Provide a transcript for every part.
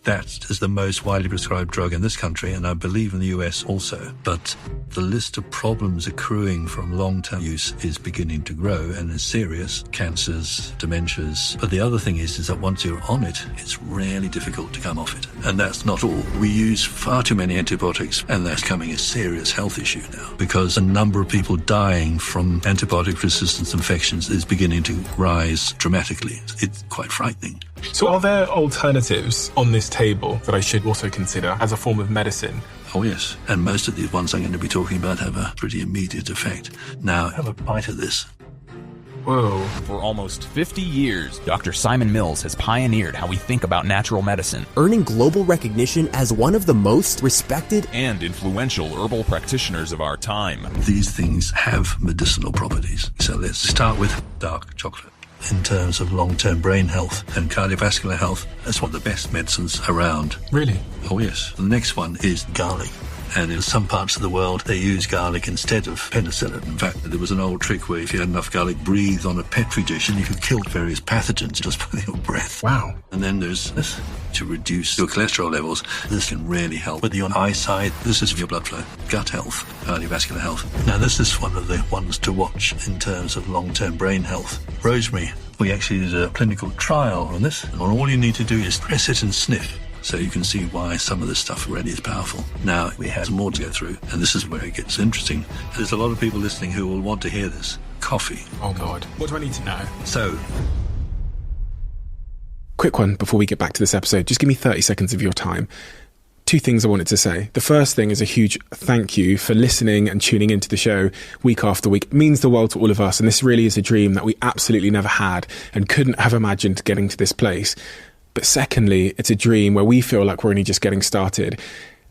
That is the most widely prescribed drug in this country, and I believe in the US also. But the list of problems accruing from long-term use is beginning to grow and is serious. Cancers, dementias. But the other thing is that once you're on it, it's really difficult to come off it. And that's not all. We use far too many antibiotics, and that's becoming a serious health issue now because the number of people dying from antibiotic-resistant infections is beginning to rise dramatically. It's quite frightening. So are there alternatives on this table that I should also consider as a form of medicine? Oh, yes. And most of the ones I'm going to be talking about have a pretty immediate effect. Now, have a bite of this. Whoa. For almost 50 years, Dr. Simon Mills has pioneered how we think about natural medicine, earning global recognition as one of the most respected and influential herbal practitioners of our time. These things have medicinal properties. So let's start with dark chocolate. In terms of long-term brain health and cardiovascular health, that's one of the best medicines around. Really? Oh, yes. The next one is garlic. And in some parts of the world, they use garlic instead of penicillin. In fact, there was an old trick where if you had enough garlic breathed on a petri dish, and you could kill various pathogens just by your breath. Wow. And then there's this to reduce your cholesterol levels. This can really help with your eyesight. This is your blood flow, gut health, cardiovascular health. Now, this is one of the ones to watch in terms of long-term brain health. Rosemary. We actually did a clinical trial on this, and all you need to do is press it and sniff. So you can see why some of this stuff already is powerful. Now, we have more to go through, and this is where it gets interesting. There's a lot of people listening who will want to hear this. Coffee. Oh, God. What do I need to know? So, quick one before we get back to this episode. Just give me 30 seconds of your time. Two things I wanted to say. The first thing is a huge thank you for listening and tuning into the show week after week. It means the world to all of us, and this really is a dream that we absolutely never had and couldn't have imagined getting to this place. But secondly, it's a dream where we feel like we're only just getting started.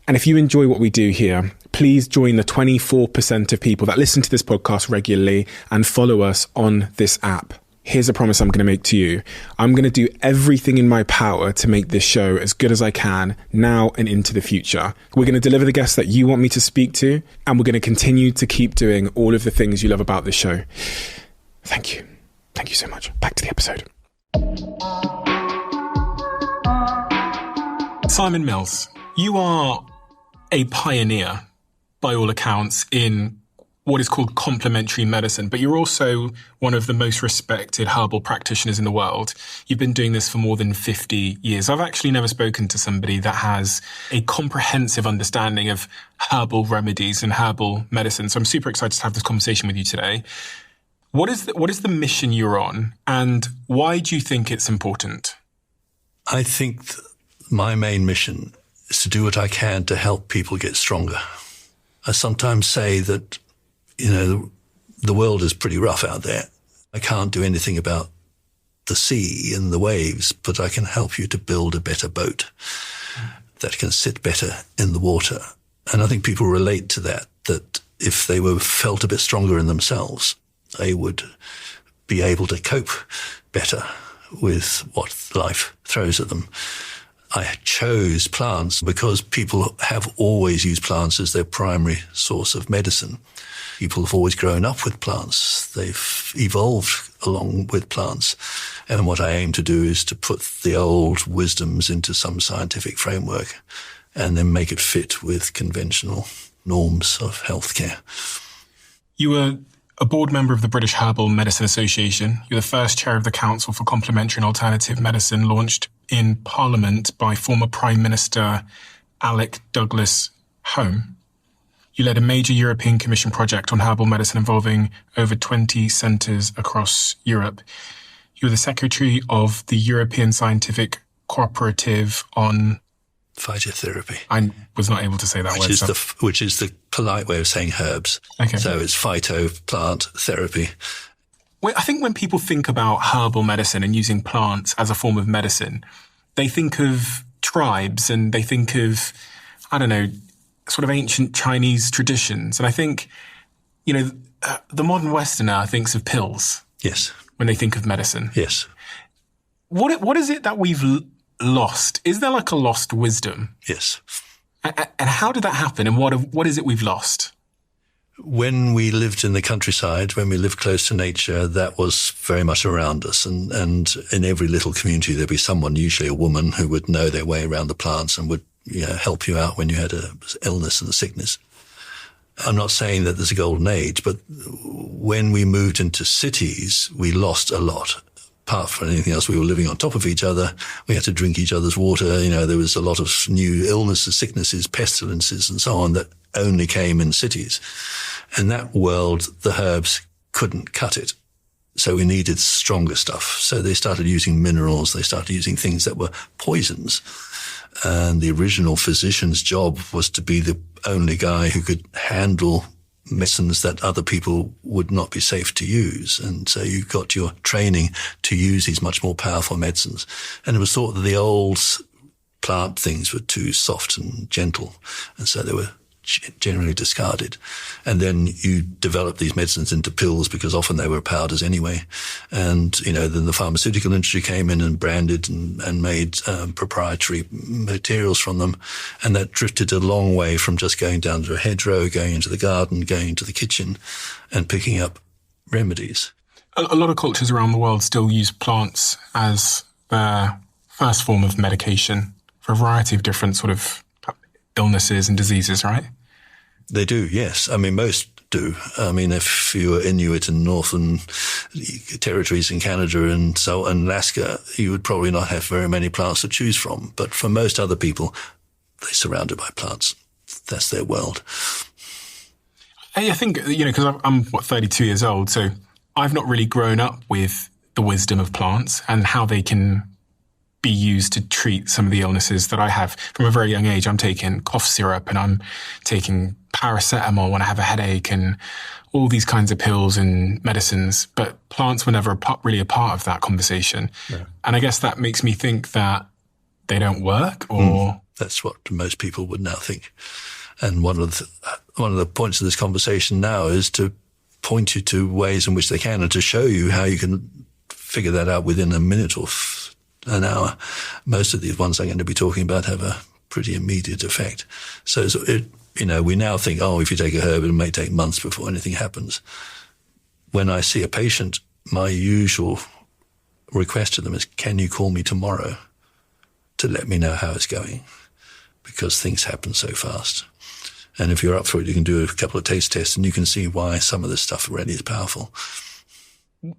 And if you enjoy what we do here, please join the 24% of people that listen to this podcast regularly and follow us on this app. Here's a promise I'm going to make to you. I'm going to do everything in my power to make this show as good as I can now and into the future. We're going to deliver the guests that you want me to speak to, and we're going to continue to keep doing all of the things you love about this show. Thank you. Thank you so much. Back to the episode. Simon Mills, you are a pioneer, by all accounts, in what is called complementary medicine, but you're also one of the most respected herbal practitioners in the world. You've been doing this for more than 50 years. I've actually never spoken to somebody that has a comprehensive understanding of herbal remedies and herbal medicine, so I'm super excited to have this conversation with you today. What is the mission you're on, and why do you think it's important? I think my main mission is to do what I can to help people get stronger. I sometimes say that, the world is pretty rough out there. I can't do anything about the sea and the waves, but I can help you to build a better boat that can sit better in the water. And I think people relate to that if they were felt a bit stronger in themselves, they would be able to cope better with what life throws at them. I chose plants because people have always used plants as their primary source of medicine. People have always grown up with plants. They've evolved along with plants. And what I aim to do is to put the old wisdoms into some scientific framework and then make it fit with conventional norms of healthcare. You were a board member of the British Herbal Medicine Association. You're the first chair of the Council for Complementary and Alternative Medicine, launched in Parliament by former Prime Minister Alec Douglas Home. You led a major European Commission project on herbal medicine involving over 20 centres across Europe. You were the secretary of the European Scientific Cooperative on phytotherapy. I was not able to say that word. Which is the polite way of saying herbs. Okay. So it's phyto, plant, therapy. I think when people think about herbal medicine and using plants as a form of medicine, they think of tribes and they think of, sort of ancient Chinese traditions. And I think, the modern Westerner thinks of pills. Yes. When they think of medicine. Yes. What is it that we've lost? Is there like a lost wisdom? Yes. And how did that happen? And what is it we've lost? When we lived in the countryside, when we lived close to nature, that was very much around us. And in every little community, there'd be someone, usually a woman, who would know their way around the plants and would help you out when you had an illness and a sickness. I'm not saying that there's a golden age, but when we moved into cities, we lost a lot. Apart from anything else, we were living on top of each other. We had to drink each other's water. There was a lot of new illnesses, sicknesses, pestilences, and so on that only came in cities. In that world, the herbs couldn't cut it. So we needed stronger stuff. So they started using minerals. They started using things that were poisons. And the original physician's job was to be the only guy who could handle medicines that other people would not be safe to use. And so you got your training to use these much more powerful medicines. And it was thought that the old plant things were too soft and gentle. And so they were generally discarded. And then you develop these medicines into pills because often they were powders anyway. And, then the pharmaceutical industry came in and branded and made proprietary materials from them. And that drifted a long way from just going down to a hedgerow, going into the garden, going into the kitchen and picking up remedies. A lot of cultures around the world still use plants as their first form of medication for a variety of different sort of illnesses and diseases, right? They do, yes. I mean, most do. I mean, if you were Inuit in northern territories in Canada and Alaska, you would probably not have very many plants to choose from. But for most other people, they're surrounded by plants. That's their world. I think, because I'm 32 years old, so I've not really grown up with the wisdom of plants and how they can be used to treat some of the illnesses that I have. From a very young age, I'm taking cough syrup and I'm taking Paracetamol when I have a headache and all these kinds of pills and medicines. But plants were never really a part of that conversation. Yeah. And I guess that makes me think that they don't work, or... That's what most people would now think. And one of the points of this conversation now is to point you to ways in which they can and to show you how you can figure that out within a minute or an hour. Most of the ones I'm going to be talking about have a pretty immediate effect. So we now think, if you take a herb, it may take months before anything happens. When I see a patient, my usual request to them is, can you call me tomorrow to let me know how it's going? Because things happen so fast. And if you're up for it, you can do a couple of taste tests and you can see why some of this stuff already is powerful.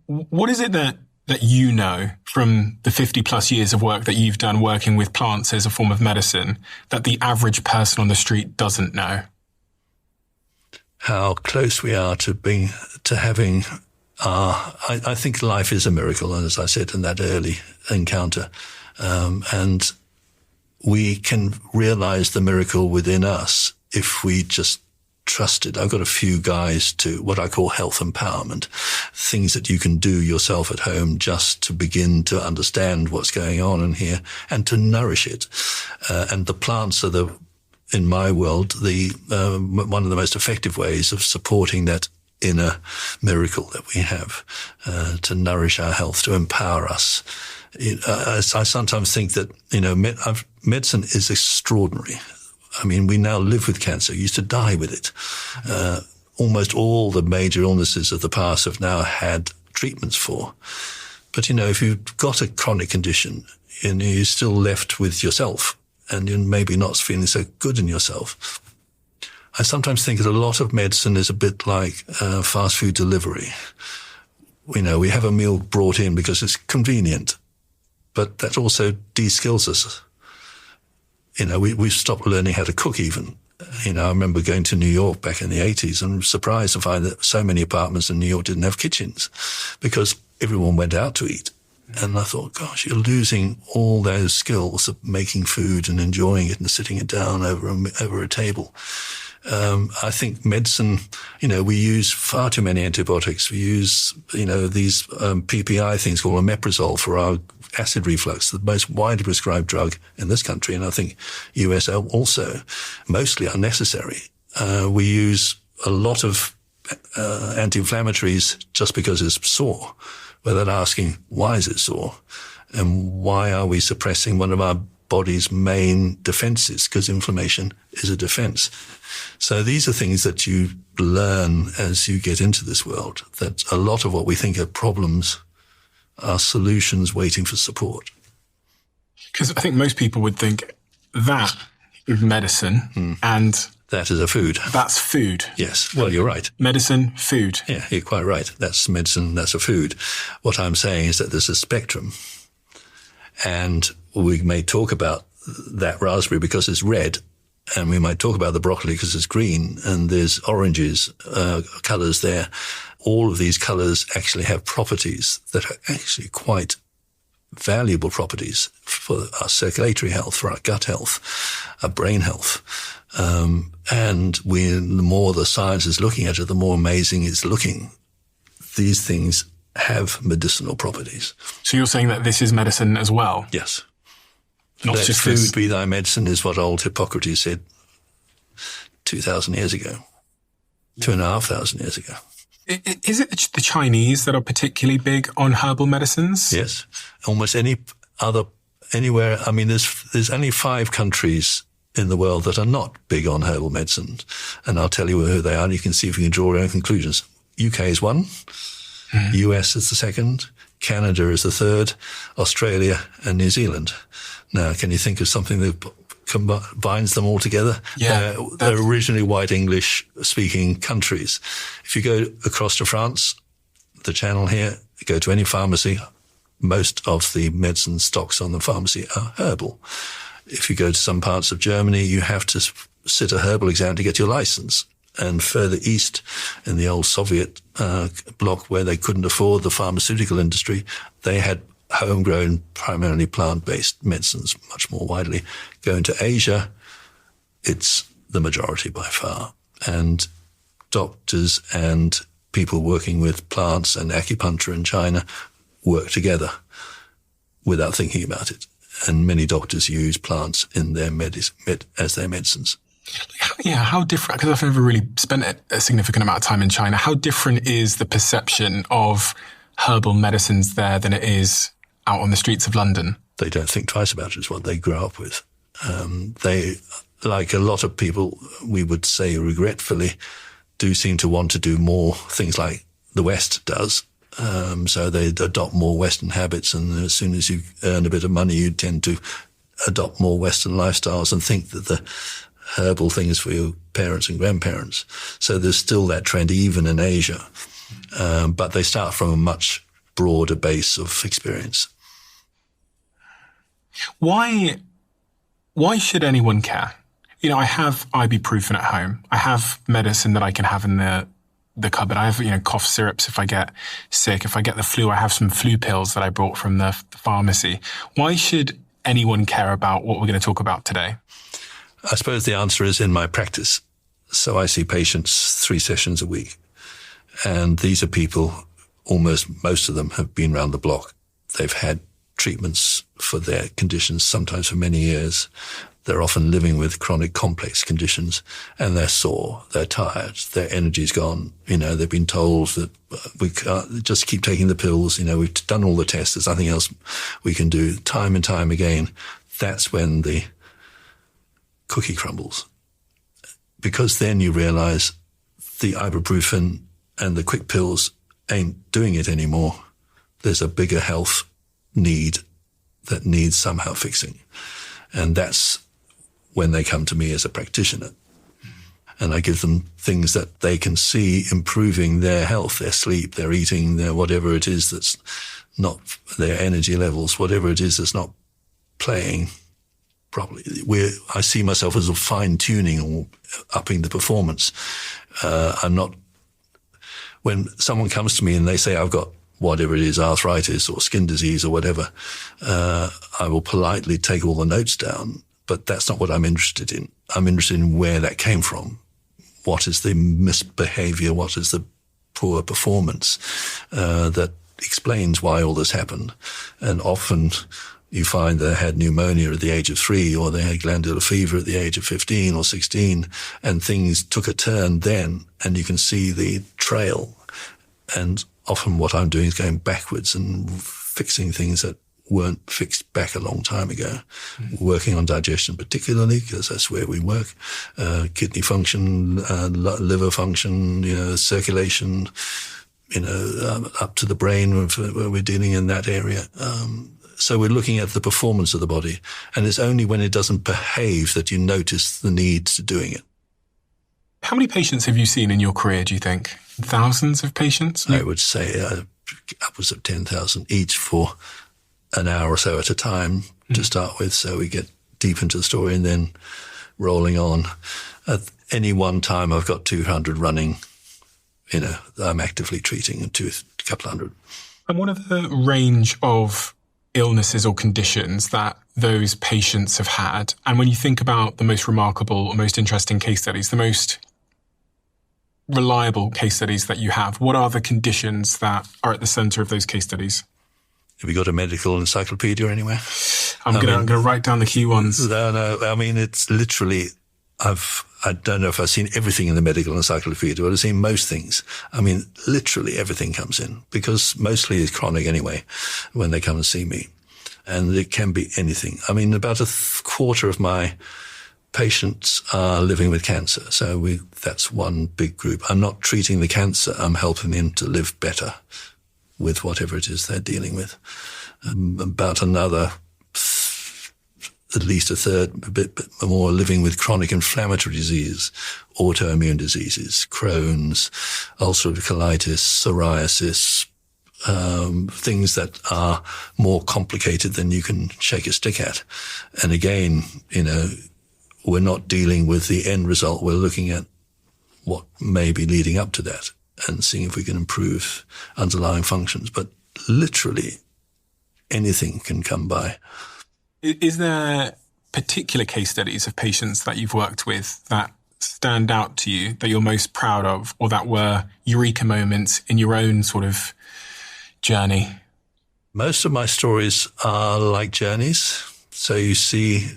What is it that you know from the 50 plus years of work that you've done working with plants as a form of medicine that the average person on the street doesn't know? How close we are to having I think life is a miracle, as I said in that early encounter. And we can realize the miracle within us if we just trust it. I've got a few guides to what I call health empowerment, things that you can do yourself at home just to begin to understand what's going on in here and to nourish it. And the plants are in my world, one of the most effective ways of supporting that inner miracle that we have, to nourish our health, to empower us. I sometimes think that, medicine is extraordinary. I mean, we now live with cancer. We used to die with it. Almost all the major illnesses of the past have now had treatments for. But, if you've got a chronic condition and you're still left with yourself and you're maybe not feeling so good in yourself, I sometimes think that a lot of medicine is a bit like fast food delivery. We have a meal brought in because it's convenient, but that also de-skills us. We've stopped learning how to cook even. I remember going to New York back in the 80s and surprised to find that so many apartments in New York didn't have kitchens because everyone went out to eat. And I thought, gosh, you're losing all those skills of making food and enjoying it and sitting it down over a table. I think medicine, we use far too many antibiotics. We use, these PPI things called Omeprazole for our acid reflux, the most widely prescribed drug in this country, and I think US also, mostly unnecessary. We use a lot of anti-inflammatories just because it's sore, without asking why is it sore, and why are we suppressing one of our body's main defenses, because inflammation is a defense. So these are things that you learn as you get into this world, that a lot of what we think are problems are solutions waiting for support. Because I think most people would think that is medicine and that is a food. That's food. Yes. Well, you're right. Medicine, food. Yeah, you're quite right. That's medicine, that's a food. What I'm saying is that there's a spectrum. And we may talk about that raspberry because it's red, and we might talk about the broccoli because it's green, and there's oranges, colors there. All of these colors actually have properties that are actually quite valuable properties for our circulatory health, for our gut health, our brain health. And the more the science is looking at it, the more amazing it's looking. These things have medicinal properties. So you're saying that this is medicine as well? Yes. Not Let just food this. be thy medicine is what old Hippocrates said 2,000 years ago, 2,500 years ago. Is it the Chinese that are particularly big on herbal medicines? Yes. Almost anywhere. I mean, there's only 5 countries in the world that are not big on herbal medicine. And I'll tell you who they are, and you can see if you can draw your own conclusions. UK is 1. US is the 2nd. Canada is the 3rd. Australia and New Zealand. Now, can you think of something that combines them all together? Yeah. They're originally white English-speaking countries. If you go across to France, the channel here, go to any pharmacy, most of the medicine stocks on the pharmacy are herbal. If you go to some parts of Germany, you have to sit a herbal exam to get your license. And further east in the old Soviet bloc, where they couldn't afford the pharmaceutical industry, they had homegrown, primarily plant-based medicines much more widely. Going to Asia, it's the majority by far. And doctors and people working with plants and acupuncture in China work together without thinking about it. And many doctors use plants in their as their medicines. Yeah, how different, because I've never really spent a significant amount of time in China. How different is the perception of herbal medicines there than it is out on the streets of London? They don't think twice about it, is what they grow up with. They, like a lot of people, we would say regretfully, do seem to want to do more things like the West does. So they adopt more Western habits, and as soon as you earn a bit of money, you tend to adopt more Western lifestyles and think that the herbal things for your parents and grandparents. So there's still that trend even in Asia. But they start from a much broader base of experience. Why should anyone care? You know, I have ibuprofen at home. I have medicine that I can have in the cupboard. I have, cough syrups if I get sick. If I get the flu, I have some flu pills that I brought from the pharmacy. Why should anyone care about what we're going to talk about today? I suppose the answer is in my practice. So I see patients 3 sessions a week. And these are people, most of them have been around the block. They've had treatments for their conditions, sometimes for many years. They're often living with chronic complex conditions, and they're sore, they're tired, their energy's gone. They've been told that we can't just keep taking the pills. We've done all the tests. There's nothing else we can do. Time and time again. That's when the cookie crumbles, because then you realize the ibuprofen and the quick pills ain't doing it anymore. There's a bigger health need that needs somehow fixing. And that's when they come to me as a practitioner. And I give them things that they can see improving their health, their sleep, their eating, their whatever it is that's not, their energy levels, whatever it is that's not playing properly. I see myself as a fine-tuning or upping the performance. When someone comes to me and they say, I've got whatever it is, arthritis or skin disease or whatever, I will politely take all the notes down, but that's not what I'm interested in. I'm interested in where that came from. What is the misbehavior? What is the poor performance that explains why all this happened? And often you find they had pneumonia at the age of 3, or they had glandular fever at the age of 15 or 16, and things took a turn then, and you can see the trail. And often what I'm doing is going backwards and fixing things that weren't fixed back a long time ago. Working on digestion particularly, because that's where we work. Kidney function, liver function, circulation, up to the brain where we're dealing in that area. So we're looking at the performance of the body, and it's only when it doesn't behave that you notice the need to doing it. How many patients have you seen in your career, do you think? Thousands of patients? I would say upwards of 10,000 each for an hour or so at a time to start with, so we get deep into the story and then rolling on. At any one time, I've got 200 running, I'm actively treating, and a couple hundred. And what are the range of illnesses or conditions that those patients have had? And when you think about the most remarkable or most interesting case studies, the most reliable case studies that you have, what are the conditions that are at the center of those case studies? Have you got a medical encyclopedia anywhere? I'm going to write down the key ones. No. I mean, it's literally, I don't know if I've seen everything in the medical encyclopedia, but I've seen most things. I mean, literally everything comes in, because mostly it's chronic anyway when they come and see me. And it can be anything. I mean, about a quarter of my patients are living with cancer. So that's one big group. I'm not treating the cancer. I'm helping them to live better with whatever it is they're dealing with. About another, at least a third, a bit more, living with chronic inflammatory disease, autoimmune diseases, Crohn's, ulcerative colitis, psoriasis, things that are more complicated than you can shake a stick at. And again, we're not dealing with the end result. We're looking at what may be leading up to that and seeing if we can improve underlying functions. But literally anything can come by. Is there particular case studies of patients that you've worked with that stand out to you, that you're most proud of, or that were eureka moments in your own sort of journey? Most of my stories are like journeys. So you see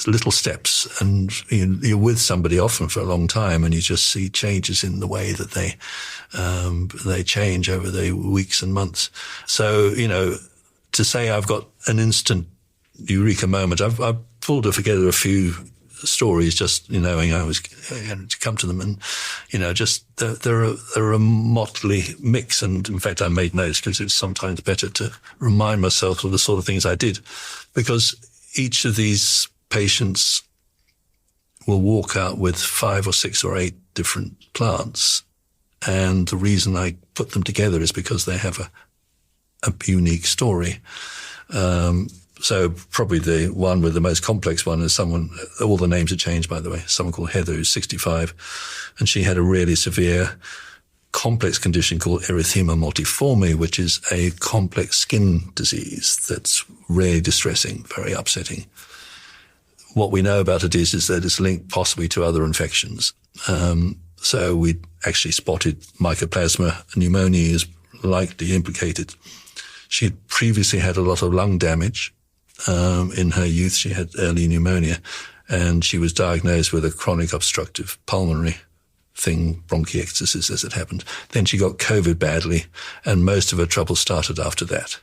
little steps, and you're with somebody often for a long time, and you just see changes in the way that they change over the weeks and months. So, to say I've got an instant eureka moment, I've pulled together a few stories just knowing I was going to come to them, and just they're a motley mix. And in fact, I made notes because it's sometimes better to remind myself of the sort of things I did, because each of these patients will walk out with 5 or 6 or 8 different plants, and the reason I put them together is because they have a unique story. So probably the one with the most complex one is someone, all the names have changed, by the way, someone called Heather, who's 65, and she had a really severe complex condition called erythema multiforme, which is a complex skin disease that's really distressing, very upsetting. What we know about it is that it's linked possibly to other infections. So we actually spotted Mycoplasma pneumoniae as likely implicated. She had previously had a lot of lung damage. In her youth, she had early pneumonia, and she was diagnosed with a chronic obstructive pulmonary thing, bronchiectasis as it happened. Then she got COVID badly, and most of her trouble started after that.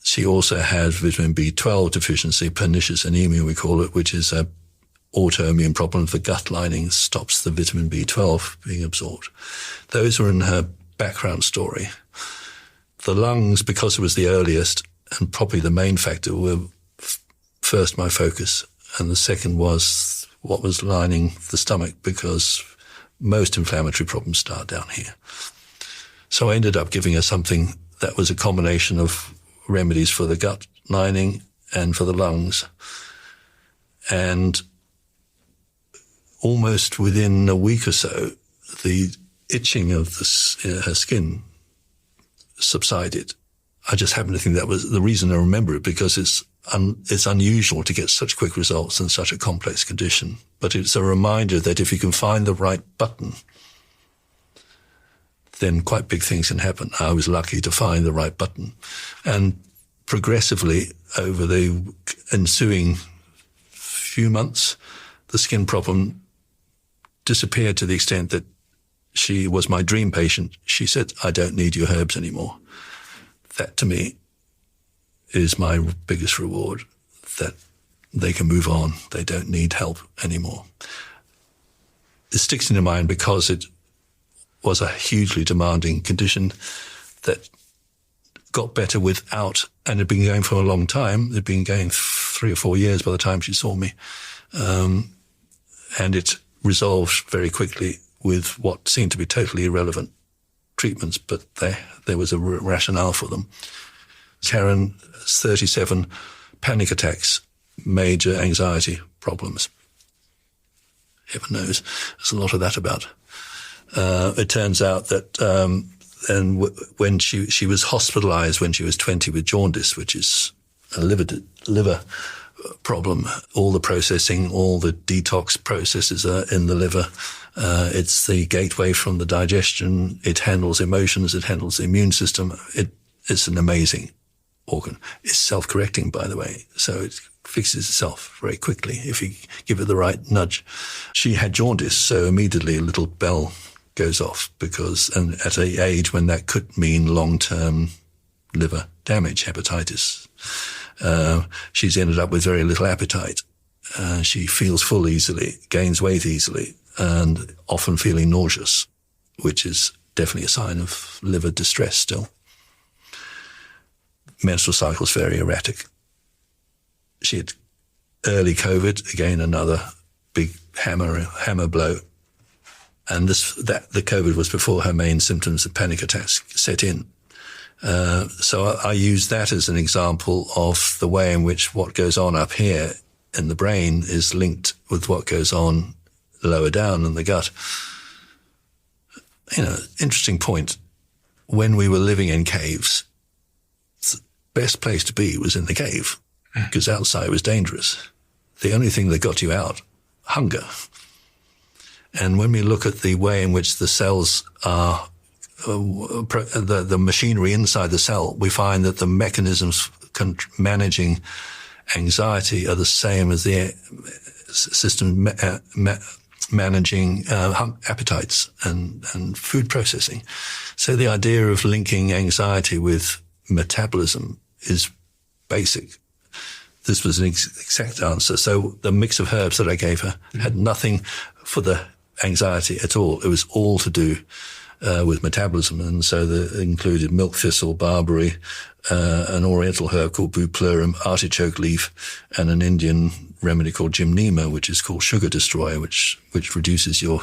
She also had vitamin B12 deficiency, pernicious anemia we call it, which is an autoimmune problem of the gut lining, stops the vitamin B12 being absorbed. Those were in her background story. The lungs, because it was the earliest and probably the main factor, were first my focus, and the second was what was lining the stomach, because most inflammatory problems start down here. So I ended up giving her something that was a combination of remedies for the gut lining and for the lungs. And almost within a week or so, the itching of her skin subsided. I just happen to think that was the reason I remember it, because it's unusual to get such quick results in such a complex condition. But it's a reminder that if you can find the right button, then quite big things can happen. I was lucky to find the right button. And progressively, over the ensuing few months, the skin problem disappeared to the extent that she was my dream patient. She said, "I don't need your herbs anymore." That to me is my biggest reward, that they can move on. They don't need help anymore. It sticks in your mind because it was a hugely demanding condition that got better without, and had been going for a long time. It had been going 3 or 4 years by the time she saw me. And it resolved very quickly with what seemed to be totally irrelevant treatments, but there was a rationale for them. Karen, 37, panic attacks, major anxiety problems. Heaven knows, there's a lot of that about. It turns out that when she was hospitalized when she was 20 with jaundice, which is a liver problem, all the processing, all the detox processes are in the liver. It's the gateway from the digestion. It handles emotions. It handles the immune system. It's an amazing organ. It's self-correcting, by the way, so it fixes itself very quickly if you give it the right nudge. She had jaundice, so immediately a little bell goes off and at an age when that could mean long-term liver damage, hepatitis. She's ended up with very little appetite. She feels full easily, gains weight easily, and often feeling nauseous, which is definitely a sign of liver distress still. Menstrual cycle's very erratic. She had early COVID, again another big hammer blow. And the COVID was before her main symptoms of panic attacks set in. So I use that as an example of the way in which what goes on up here in the brain is linked with what goes on lower down in the gut. Interesting point. When we were living in caves, the best place to be was in the cave because outside was dangerous. The only thing that got you out, hunger. And when we look at the way in which the cells are, the machinery inside the cell, we find that the mechanisms managing anxiety are the same as the system managing appetites and food processing. So the idea of linking anxiety with metabolism is basic. This was an exact answer. So the mix of herbs that I gave her had nothing for the anxiety at all. It was all to do with metabolism. And so it included milk thistle, barberry, an oriental herb called bupleurum, artichoke leaf, and an Indian remedy called gymnema, which is called sugar destroyer, which reduces your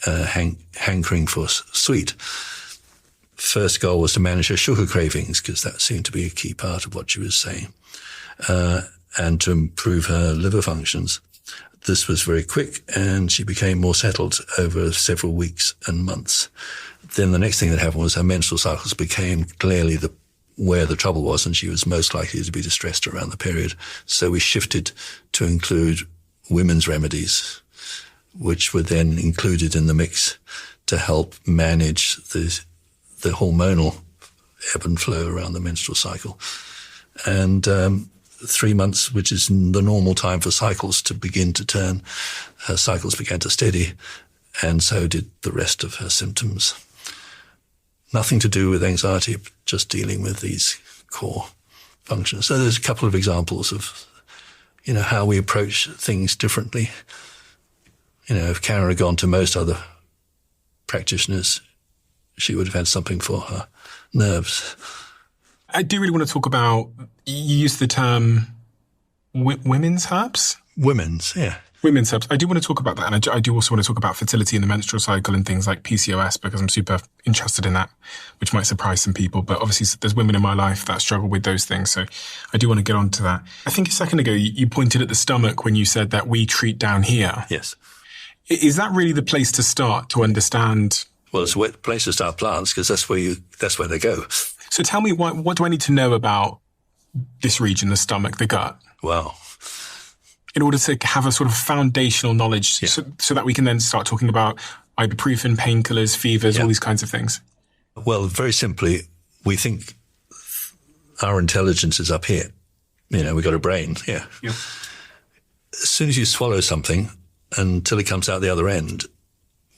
hankering for sweet. First goal was to manage her sugar cravings, because that seemed to be a key part of what she was saying, and to improve her liver functions. This was very quick, and she became more settled over several weeks and months. Then the next thing that happened was her menstrual cycles became clearly where the trouble was, and she was most likely to be distressed around the period. So we shifted to include women's remedies, which were then included in the mix to help manage the hormonal ebb and flow around the menstrual cycle. And 3 months, which is the normal time for cycles to begin to turn, her cycles began to steady, and so did the rest of her symptoms. Nothing to do with anxiety, just dealing with these core functions. So there's a couple of examples of, how we approach things differently. If Karen had gone to most other practitioners, she would have had something for her nerves. I do really want to talk about, you use the term women's herbs? Women's, yeah. Women's herbs. I do want to talk about that. And I do also want to talk about fertility in the menstrual cycle and things like PCOS, because I'm super interested in that, which might surprise some people. But obviously there's women in my life that struggle with those things. So I do want to get on to that. I think a second ago, you pointed at the stomach when you said that we treat down here. Yes. Is that really the place to start to understand? Well, it's a place to start plants, because that's where they go. So tell me, what do I need to know about this region, the stomach, the gut? Wow. In order to have a sort of foundational knowledge, so that we can then start talking about ibuprofen, painkillers, fevers, all these kinds of things. Well, very simply, we think our intelligence is up here. We've got a brain here. Yeah. As soon as you swallow something, until it comes out the other end,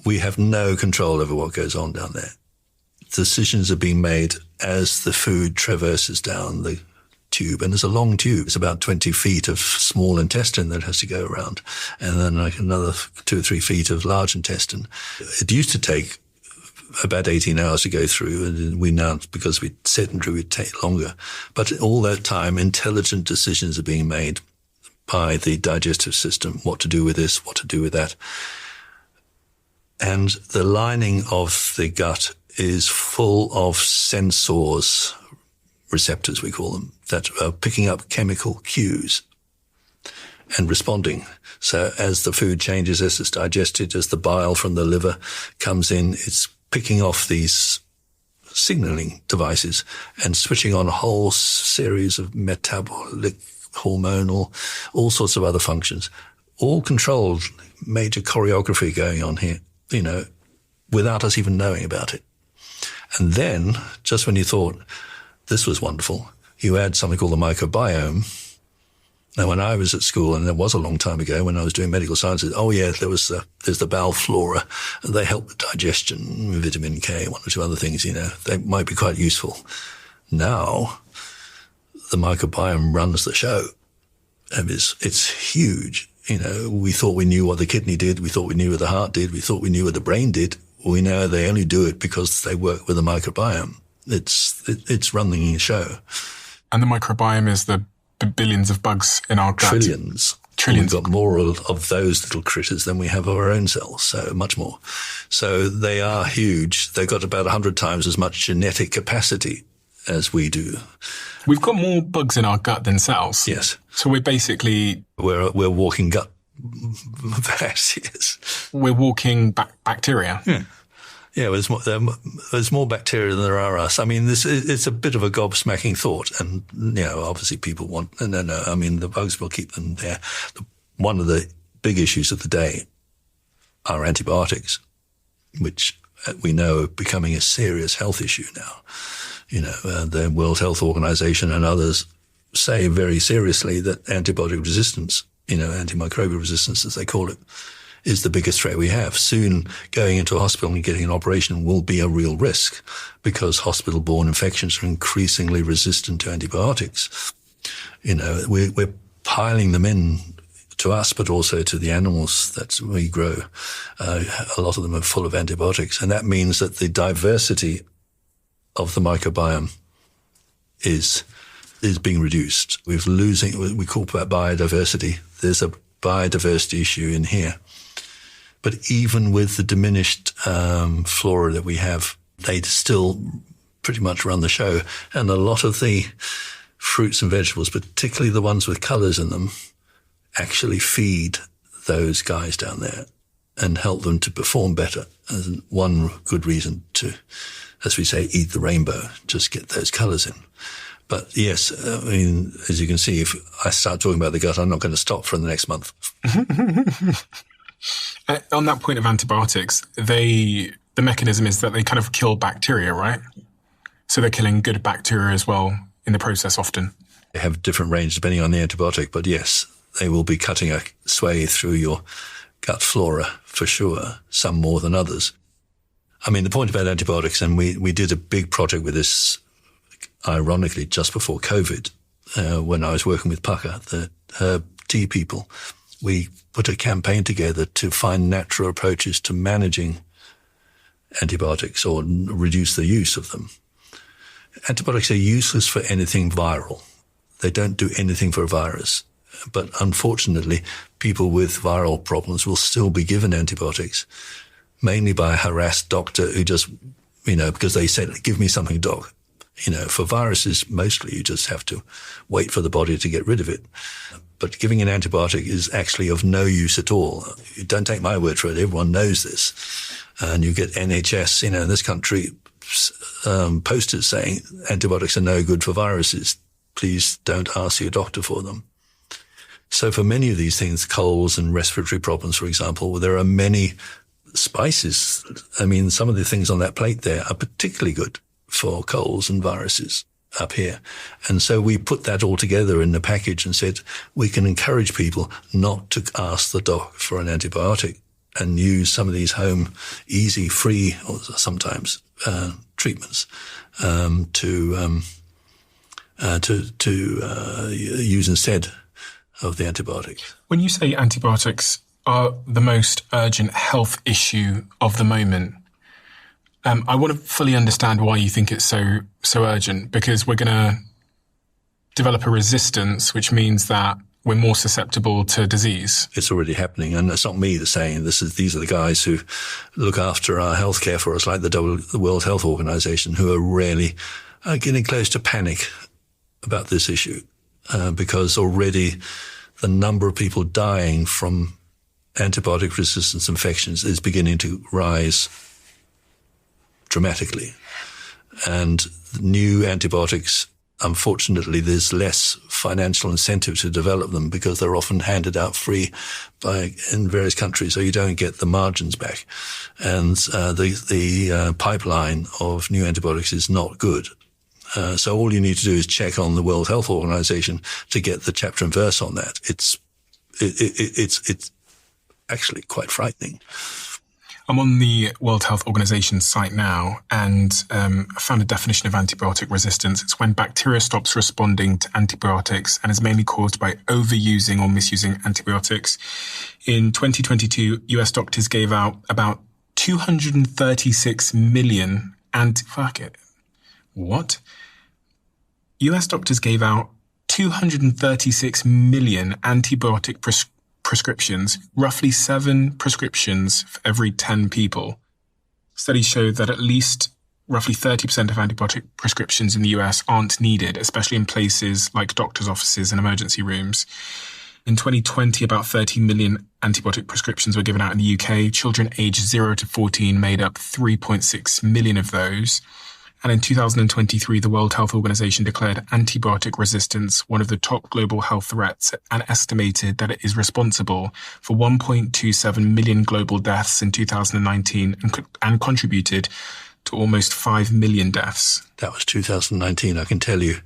we have no control over what goes on down there. Decisions are being made as the food traverses down the tube, and there's a long tube. It's about 20 feet of small intestine that has to go around, and then like another 2 or 3 feet of large intestine. It used to take about 18 hours to go through, and we now, because we're sedentary, we take longer. But all that time, intelligent decisions are being made by the digestive system, what to do with this, what to do with that. And the lining of the gut is full of sensors, receptors we call them, that are picking up chemical cues and responding. So as the food changes, as it's digested, as the bile from the liver comes in, it's picking off these signaling devices and switching on a whole series of metabolic, hormonal, all sorts of other functions, all controlled, major choreography going on here, without us even knowing about it. And then, just when you thought this was wonderful, you add something called the microbiome. Now, when I was at school, and it was a long time ago when I was doing medical sciences, there's the bowel flora, and they help with digestion, vitamin K, one or two other things, they might be quite useful. Now, the microbiome runs the show. And it's huge. We thought we knew what the kidney did. We thought we knew what the heart did. We thought we knew what the brain did. We know they only do it because they work with the microbiome. It's running the show. And the microbiome is the billions of bugs in our gut. Trillions. We've got more of those little critters than we have of our own cells, so much more. So they are huge. They've got about 100 times as much genetic capacity as we do. We've got more bugs in our gut than cells. Yes. So we're we're walking gut bags, yes. We're walking bacteria. Yeah, there's more bacteria than there are us. I mean, it's a bit of a gobsmacking thought. And, obviously people want, no. I mean, the bugs will keep them there. One of the big issues of the day are antibiotics, which we know are becoming a serious health issue now. The World Health Organization and others say very seriously that antibiotic resistance, antimicrobial resistance, as they call it, is the biggest threat we have. Soon going into a hospital and getting an operation will be a real risk because hospital-borne infections are increasingly resistant to antibiotics. We're piling them in to us, but also to the animals that we grow. A lot of them are full of antibiotics. And that means that the diversity of the microbiome is being reduced. We call that biodiversity. There's a biodiversity issue in here. But even with the diminished flora that we have, they still pretty much run the show. And a lot of the fruits and vegetables, particularly the ones with colours in them, actually feed those guys down there and help them to perform better. And one good reason to, as we say, eat the rainbow, just get those colours in. But yes, as you can see, if I start talking about the gut, I'm not going to stop for the next month. On that point of antibiotics, the mechanism is that they kind of kill bacteria, right? So they're killing good bacteria as well in the process often. They have different range depending on the antibiotic, but yes, they will be cutting a swathe through your gut flora for sure, some more than others. I mean, the point about antibiotics, and we did a big project with this, ironically, just before COVID, when I was working with Pucker, the herb tea people. We put a campaign together to find natural approaches to managing antibiotics or reduce the use of them. Antibiotics are useless for anything viral. They don't do anything for a virus. But unfortunately, people with viral problems will still be given antibiotics, mainly by a harassed doctor who just, because they said, give me something, doc. For viruses, mostly you just have to wait for the body to get rid of it. But giving an antibiotic is actually of no use at all. You don't take my word for it. Everyone knows this. And you get NHS, in this country, posters saying antibiotics are no good for viruses. Please don't ask your doctor for them. So for many of these things, colds and respiratory problems, for example, there are many spices. I mean, some of the things on that plate there are particularly good for colds and viruses up here. And so we put that all together in the package and said, we can encourage people not to ask the doc for an antibiotic and use some of these home, easy, free, or sometimes treatments to to use instead of the antibiotics. When you say antibiotics are the most urgent health issue of the moment, I want to fully understand why you think it's so urgent, because we're going to develop a resistance, which means that we're more susceptible to disease. It's already happening, and it's not me that's saying this. These are the guys who look after our healthcare for us, like the World Health Organization, who are really getting close to panic about this issue, because already the number of people dying from antibiotic resistance infections is beginning to rise dramatically. And new antibiotics, unfortunately, there's less financial incentive to develop them because they're often handed out free in various countries, so you don't get the margins back. And the pipeline of new antibiotics is not good. So all you need to do is check on the World Health Organization to get the chapter and verse on that. It's actually quite frightening. I'm on the World Health Organization site now, and I found a definition of antibiotic resistance. It's when bacteria stops responding to antibiotics and is mainly caused by overusing or misusing antibiotics. In 2022, US doctors gave out about 236 million US doctors gave out 236 million antibiotic prescriptions, roughly 7 prescriptions for every 10 people. Studies show that at least roughly 30% of antibiotic prescriptions in the US aren't needed, especially in places like doctors' offices and emergency rooms. In 2020, about 30 million antibiotic prescriptions were given out in the UK. Children aged 0 to 14 made up 3.6 million of those. And in 2023, the World Health Organization declared antibiotic resistance one of the top global health threats and estimated that it is responsible for 1.27 million global deaths in 2019 and contributed to almost 5 million deaths. That was 2019. I can tell you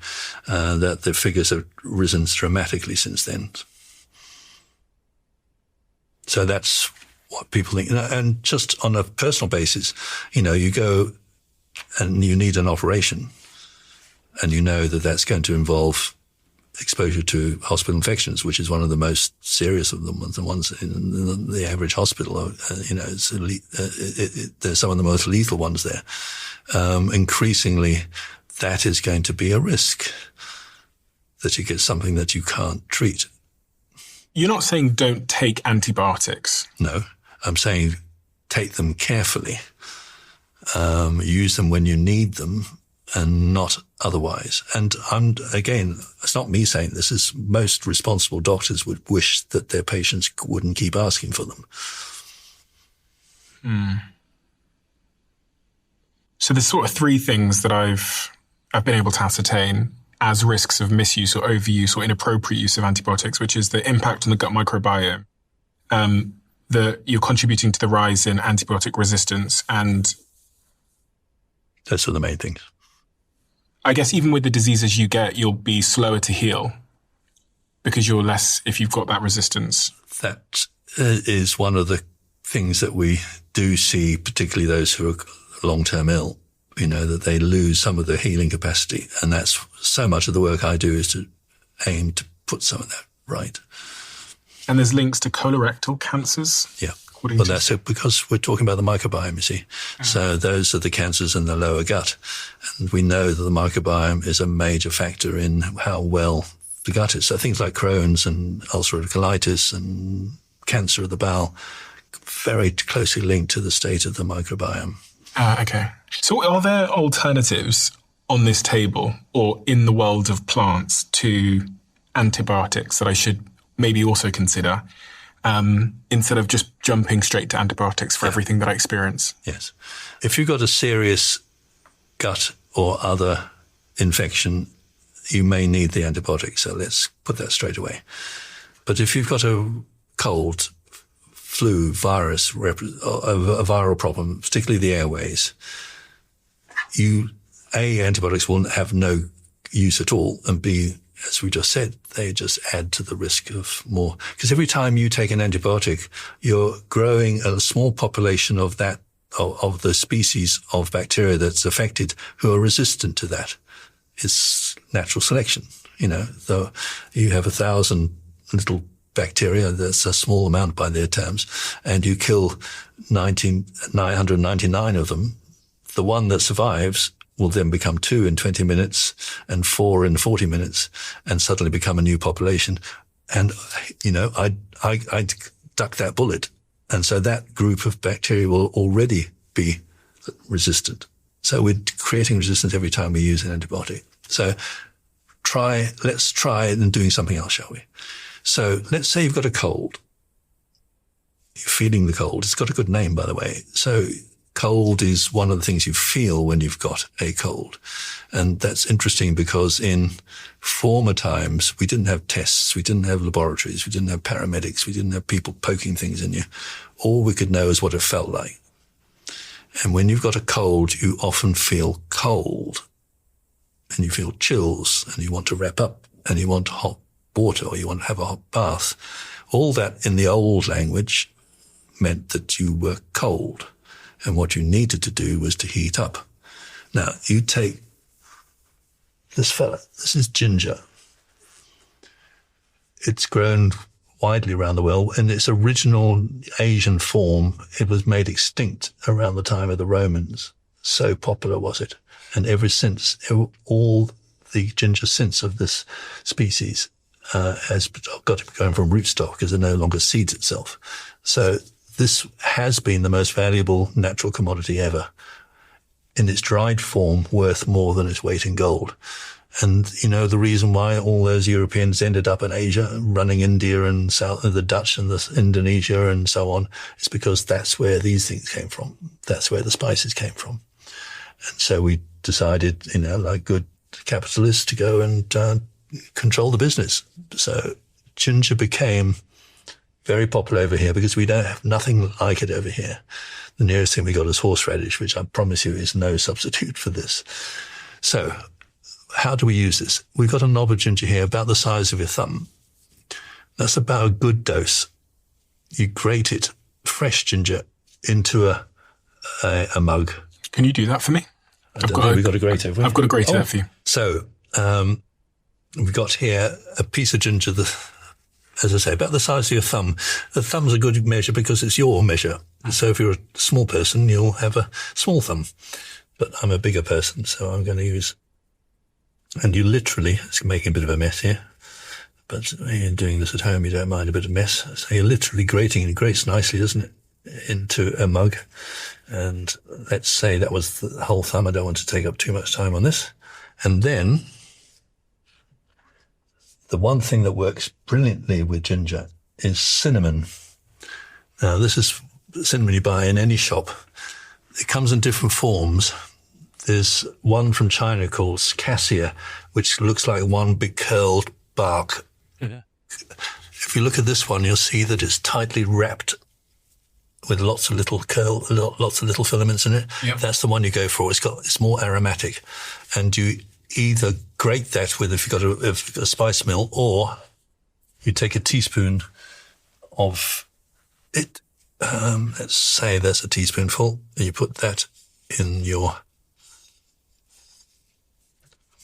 that the figures have risen dramatically since then. So that's what people think. And just on a personal basis, you go and you need an operation, and you know that that's going to involve exposure to hospital infections, which is one of the most serious of them, the ones in the average hospital. There's some of the most lethal ones there. Increasingly, that is going to be a risk, that you get something that you can't treat. You're not saying don't take antibiotics. No, I'm saying take them carefully. Use them when you need them and not otherwise. And again, it's not me saying this, is most responsible doctors would wish that their patients wouldn't keep asking for them. So there's sort of 3 things that I've been able to ascertain as risks of misuse or overuse or inappropriate use of antibiotics, which is the impact on the gut microbiome, that you're contributing to the rise in antibiotic resistance, and those are the main things. I guess even with the diseases you get, you'll be slower to heal because you're less, if you've got that resistance. That is one of the things that we do see, particularly those who are long-term ill, that they lose some of their healing capacity. And that's so much of the work I do is to aim to put some of that right. And there's links to colorectal cancers? Yeah. Well, that's it, because we're talking about the microbiome, you see. So those are the cancers in the lower gut. And we know that the microbiome is a major factor in how well the gut is. So things like Crohn's and ulcerative colitis and cancer of the bowel, very closely linked to the state of the microbiome. Okay. So are there alternatives on this table or in the world of plants to antibiotics that I should maybe also consider? Instead of just jumping straight to antibiotics for everything that I experience. Yes. If you've got a serious gut or other infection, you may need the antibiotic. So let's put that straight away. But if you've got a cold, flu, virus, a viral problem, particularly the airways, antibiotics will have no use at all, and B, as we just said, they just add to the risk of more. Because every time you take an antibiotic, you're growing a small population of the species of bacteria that's affected who are resistant to that. It's natural selection. Though you have 1,000 little bacteria, that's a small amount by their terms, and you kill 999 of them, the one that survives will then become 2 in 20 minutes and 4 in 40 minutes and suddenly become a new population. And, I duck that bullet. And so that group of bacteria will already be resistant. So we're creating resistance every time we use an antibiotic. So let's try and doing something else, shall we? So let's say you've got a cold. You're feeling the cold. It's got a good name, by the way. So cold is one of the things you feel when you've got a cold. And that's interesting because in former times, we didn't have tests. We didn't have laboratories. We didn't have paramedics. We didn't have people poking things in you. All we could know is what it felt like. And when you've got a cold, you often feel cold and you feel chills and you want to wrap up and you want hot water or you want to have a hot bath. All that in the old language meant that you were cold. And what you needed to do was to heat up. Now, you take this fella. This is ginger. It's grown widely around the world. In its original Asian form, it was made extinct around the time of the Romans. So popular was it. And ever since, all the ginger since of this species has got to be going from rootstock because it no longer seeds itself. So this has been the most valuable natural commodity ever. In its dried form, worth more than its weight in gold. And, the reason why all those Europeans ended up in Asia, running India and the Dutch and the Indonesia and so on, is because that's where these things came from. That's where the spices came from. And so we decided, like good capitalists, to go and control the business. So ginger became very popular over here because we don't have nothing like it over here. The nearest thing we got is horseradish, which I promise you is no substitute for this. So how do we use this? We've got a knob of ginger here about the size of your thumb. That's about a good dose. You grate it, fresh ginger, into a mug. Can you do that for me? We've got a grater. I've got a grater there for you. So we've got here a piece of ginger, as I say, about the size of your thumb. The thumb's a good measure because it's your measure. So if you're a small person, you'll have a small thumb. But I'm a bigger person, so I'm going to use... And you literally, it's making a bit of a mess here, but when you're doing this at home, you don't mind a bit of mess. So you're literally grating, and it grates nicely, doesn't it, into a mug. And let's say that was the whole thumb. I don't want to take up too much time on this. And then the one thing that works brilliantly with ginger is cinnamon. Now, this is cinnamon you buy in any shop. It comes in different forms. There's one from China called Echinacea, which looks like one big curled bark. Yeah. If you look at this one, you'll see that it's tightly wrapped with lots of little filaments in it. Yep. That's the one you go for. It's more aromatic. And you either grate that with, if you've got a spice mill, or you take a teaspoon of it. Let's say there's a teaspoonful, and you put that in your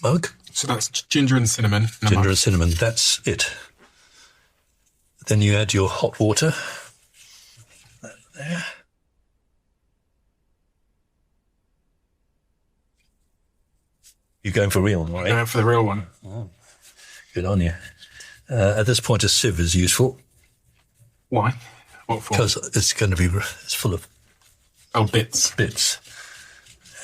mug. So that's ginger and cinnamon. Ginger and cinnamon, that's it. Then you add your hot water. There. You're going for real, right? Going for the real one. Oh, good on you. At this point, a sieve is useful. Why? What for? Because it's full of bits.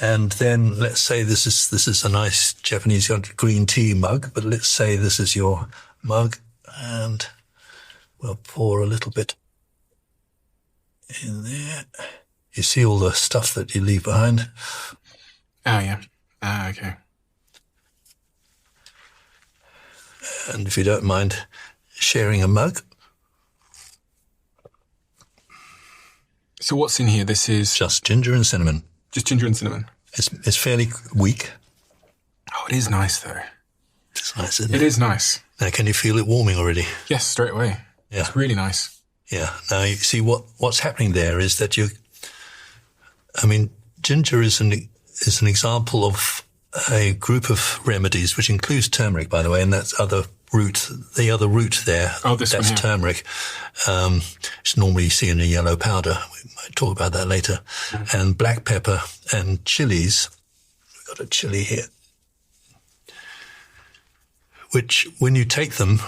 And then let's say this is a nice Japanese green tea mug, but let's say this is your mug, and we'll pour a little bit in there. You see all the stuff that you leave behind? Oh, yeah. Okay. And if you don't mind sharing a mug. So what's in here? This is... Just ginger and cinnamon. Just ginger and cinnamon. It's fairly weak. Oh, it is nice, though. It's nice, isn't it? It is nice. Now, can you feel it warming already? Yes, straight away. Yeah. It's really nice. Yeah. Now, you see what's happening there is that ginger is an example of a group of remedies, which includes turmeric, by the way, and that's the other root there. Oh, this that's one here. turmeric. It's normally seen in a yellow powder. We might talk about that later. And black pepper and chilies. We've got a chili here, which when you take them,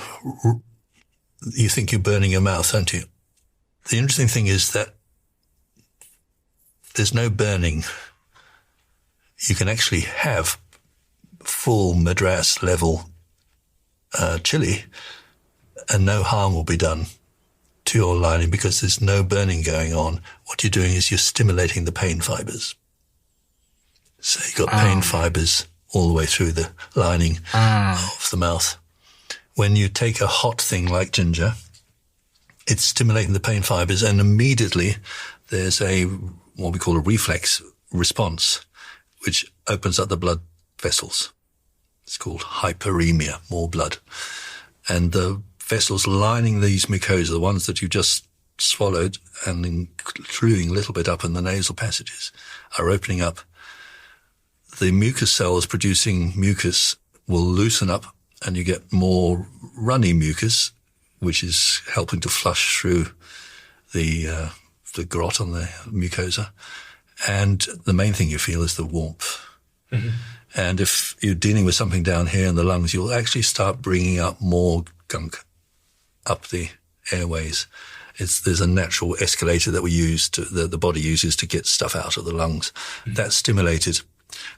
you think you're burning your mouth, don't you? The interesting thing is that there's no burning. You can actually have full Madras level chili and no harm will be done to your lining because there's no burning going on. What you're doing is you're stimulating the pain fibers. So you've got pain fibers all the way through the lining of the mouth. When you take a hot thing like ginger, it's stimulating the pain fibers and immediately there's what we call a reflex response, which opens up the blood vessels. It's called hyperemia, more blood. And the vessels lining these mucosa, the ones that you just swallowed and including a little bit up in the nasal passages, are opening up. The mucus cells producing mucus will loosen up and you get more runny mucus, which is helping to flush through the grot on the mucosa. And the main thing you feel is the warmth. Mm-hmm. And if you're dealing with something down here in the lungs, you'll actually start bringing up more gunk up the airways. There's a natural escalator that we use the body uses to get stuff out of the lungs. Mm-hmm. That's stimulated.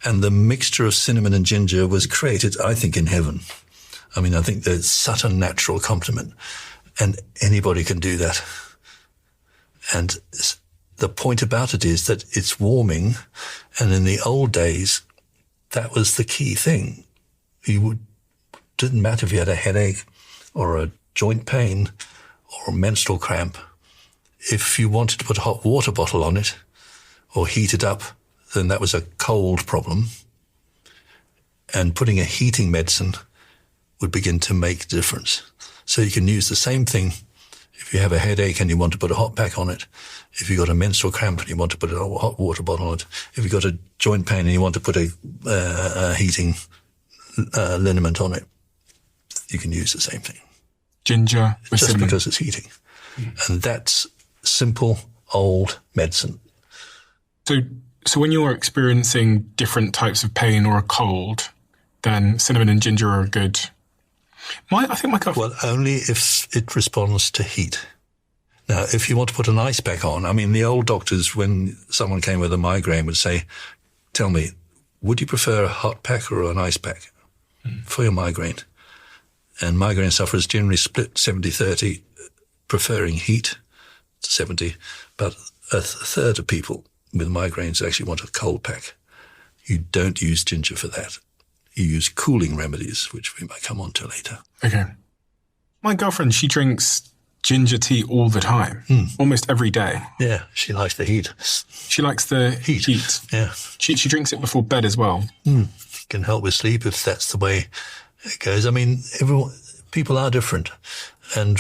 And the mixture of cinnamon and ginger was created, I think, in heaven. I mean, I think there's such a natural complement and anybody can do that. And the point about it is that it's warming. And in the old days, that was the key thing. Didn't matter if you had a headache or a joint pain or a menstrual cramp. If you wanted to put a hot water bottle on it or heat it up, then that was a cold problem. And putting a heating medicine would begin to make a difference. So you can use the same thing if you have a headache and you want to put a hot pack on it. If you've got a menstrual cramp and you want to put a hot water bottle on it. If you've got a joint pain and you want to put a heating liniment on it, you can use the same thing. Ginger with just cinnamon. Because it's heating. And that's simple, old medicine. So when you're experiencing different types of pain or a cold, then cinnamon and ginger are good. I think my cough... Well, only if it responds to heat. Now, if you want to put an ice pack on, I mean, the old doctors, when someone came with a migraine, would say, tell me, would you prefer a hot pack or an ice pack for your migraine? And migraine sufferers generally split 70-30, preferring heat to 70, but a third of people with migraines actually want a cold pack. You don't use ginger for that. You use cooling remedies, which we might come on to later. Okay. My girlfriend, she drinks ginger tea all the time, almost every day. Yeah, she likes the heat. She likes the heat. Yeah. She drinks it before bed as well. Can help with sleep if that's the way it goes. I mean, people are different. And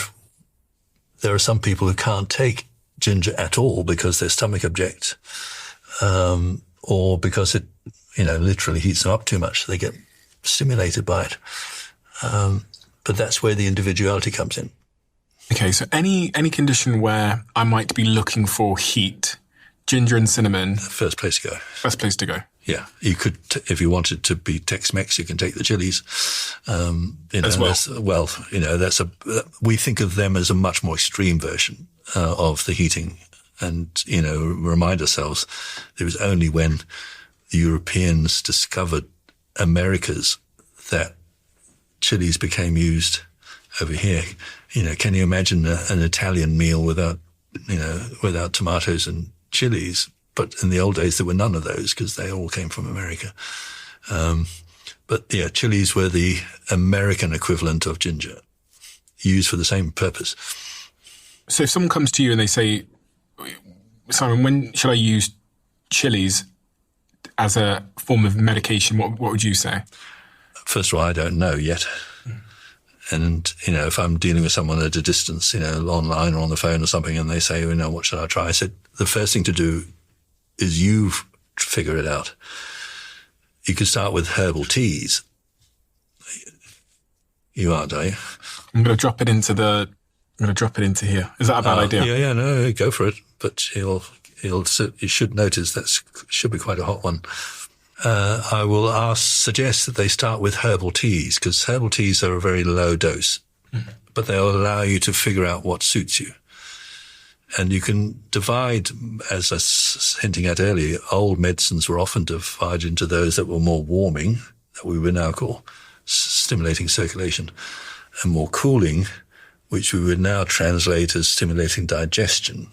there are some people who can't take ginger at all because their stomach objects, or because it, literally heats them up too much. They get stimulated by it. But that's where the individuality comes in. Okay, so any condition where I might be looking for heat, ginger and cinnamon. First place to go. First place to go. Yeah, you could, if you wanted to be Tex-Mex, you can take the chilies. As well. We think of them as a much more extreme version of the heating. And, remind ourselves, it was only when the Europeans discovered Americas that chilies became used over here. Can you imagine an Italian meal without tomatoes and chilies? But in the old days, there were none of those because they all came from America. But chilies were the American equivalent of ginger, used for the same purpose. So if someone comes to you and they say, Simon, when should I use chilies as a form of medication? What would you say? First of all, I don't know yet. And, if I'm dealing with someone at a distance, online or on the phone or something, and they say, what should I try? I said, the first thing to do is you figure it out. You could start with herbal teas. You are, are you? I'm going to drop it into here. Is that a bad idea? Yeah, no, go for it. But you should notice that should be quite a hot one. I will suggest that they start with herbal teas, because herbal teas are a very low dose, but they'll allow you to figure out what suits you. And you can divide, as I was hinting at earlier, old medicines were often divided into those that were more warming, that we would now call stimulating circulation, and more cooling, which we would now translate as stimulating digestion.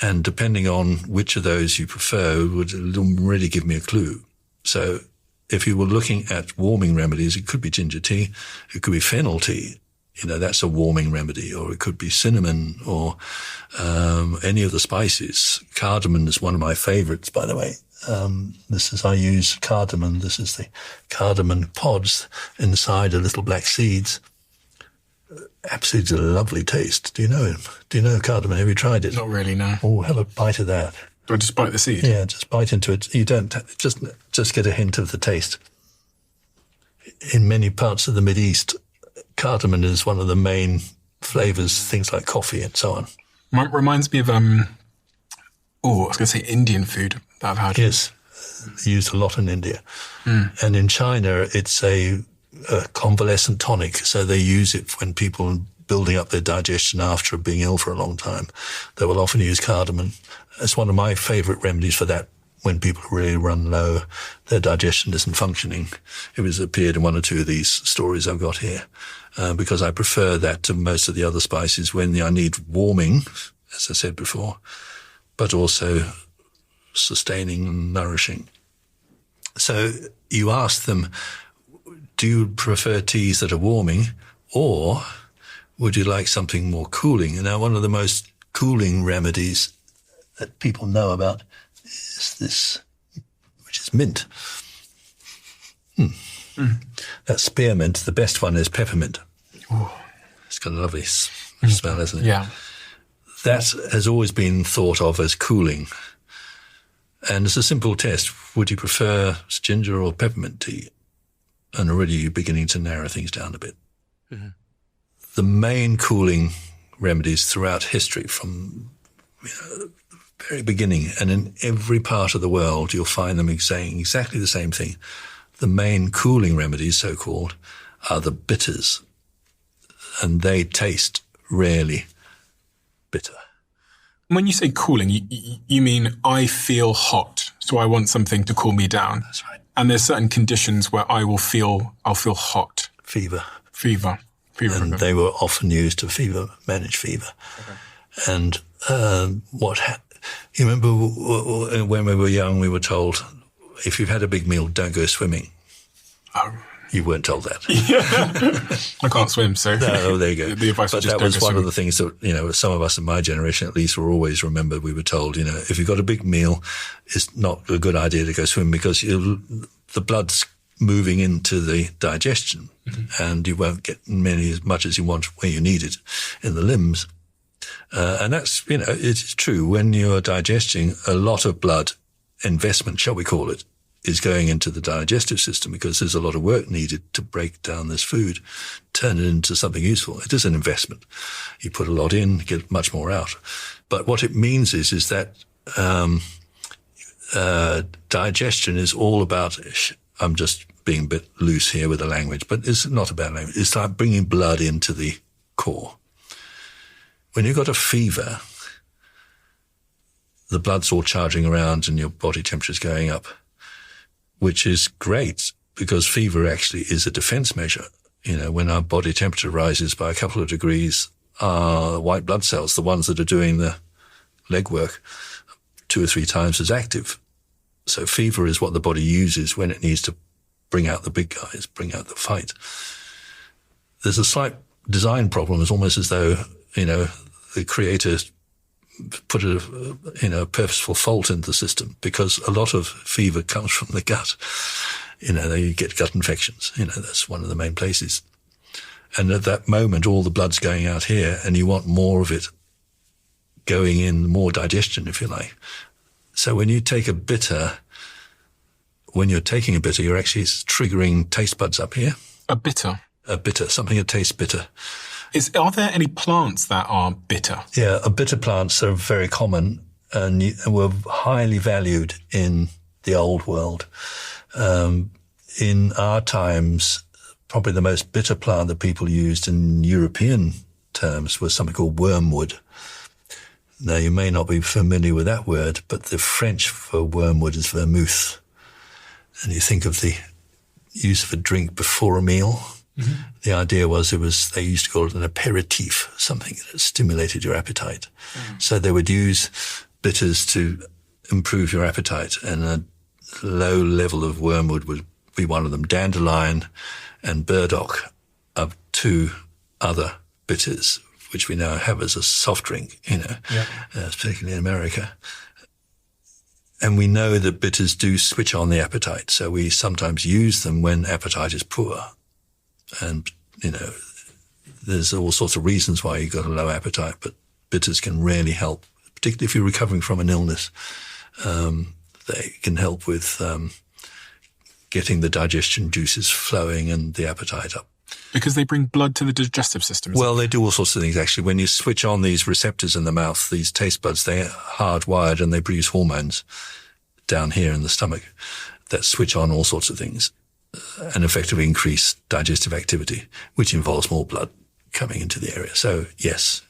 And depending on which of those you prefer would really give me a clue. So if you were looking at warming remedies, it could be ginger tea, it could be fennel tea. That's a warming remedy, or it could be cinnamon, or any of the spices. Cardamom is one of my favorites, by the way. I use cardamom. This is the cardamom pods inside are little black seeds. Absolutely lovely taste. Do you know cardamom? Have you tried it? Not really, no. Oh, have a bite of that. Do I just bite the seed? Yeah, just bite into it. You don't just get a hint of the taste. In many parts of the Mideast, cardamom is one of the main flavors, things like coffee and so on. Reminds me of, I was going to say Indian food that I've had. Yes, used a lot in India. And in China, it's a convalescent tonic, so they use it when people are building up their digestion after being ill for a long time. They will often use cardamom. It's one of my favorite remedies for that, when people really run low, their digestion isn't functioning. It was appeared in one or two of these stories I've got here, because I prefer that to most of the other spices when I need warming, as I said before, but also sustaining and nourishing. So you ask them, do you prefer teas that are warming, or would you like something more cooling? And now one of the most cooling remedies that people know about is this, which is mint. That's spearmint. The best one is peppermint. Ooh. It's got a lovely smell, hasn't it? Yeah. That has always been thought of as cooling. And it's a simple test. Would you prefer ginger or peppermint tea? And already you're beginning to narrow things down a bit. The main cooling remedies throughout history, from the very beginning, and in every part of the world, you'll find them saying exactly the same thing. The main cooling remedies, so-called, are the bitters, and they taste rarely bitter. When you say cooling, you mean I feel hot, so I want something to cool me down. That's right. And there's certain conditions where I'll feel hot. Fever. And they were often used to manage fever. Okay. And you remember when we were young, we were told, if you've had a big meal, don't go swimming. Oh. You weren't told that. I can't swim, so. No, there you go. The advice but that was one of the things that, some of us in my generation at least were always remembered. We were told, if you've got a big meal, it's not a good idea to go swim, because the blood's moving into the digestion, and you won't get as much as you want where you need it in the limbs. And that's, it's true. When you're digesting, a lot of blood investment, shall we call it, is going into the digestive system, because there's a lot of work needed to break down this food, turn it into something useful. It is an investment. You put a lot in, get much more out. But what it means is that digestion is all about, I'm just being a bit loose here with the language, but it's not about language. It's like bringing blood into the core. When you've got a fever, the blood's all charging around and your body temperature's going up, which is great, because fever actually is a defense measure. When our body temperature rises by a couple of degrees, our white blood cells, the ones that are doing the legwork, 2 or 3 times as active. So fever is what the body uses when it needs to bring out the big guys, bring out the fight. There's a slight design problem. It's almost as though, the creator put a purposeful fault in the system, because a lot of fever comes from the gut. They get gut infections. That's one of the main places. And at that moment, all the blood's going out here, and you want more of it going in, more digestion, if you like. So when you take a bitter when you're taking a bitter, you're actually triggering taste buds up here. A bitter? A bitter, something that tastes bitter. Are there any plants that are bitter? Yeah, bitter plants are very common and were highly valued in the old world. In our times, probably the most bitter plant that people used in European terms was something called wormwood. Now, you may not be familiar with that word, but the French for wormwood is vermouth. And you think of the use of a drink before a meal. Mm-hmm. The idea was they used to call it an aperitif, something that stimulated your appetite. Mm. So they would use bitters to improve your appetite, and a low level of wormwood would be one of them. Dandelion and burdock are two other bitters, which we now have as a soft drink, particularly in America. And we know that bitters do switch on the appetite, so we sometimes use them when appetite is poor. And, there's all sorts of reasons why you've got a low appetite, but bitters can really help, particularly if you're recovering from an illness. They can help with getting the digestion juices flowing and the appetite up. Because they bring blood to the digestive system. Well, they do all sorts of things, actually. When you switch on these receptors in the mouth, these taste buds, they're hardwired and they produce hormones down here in the stomach that switch on all sorts of things and effectively increase digestive activity, which involves more blood coming into the area. So, yes.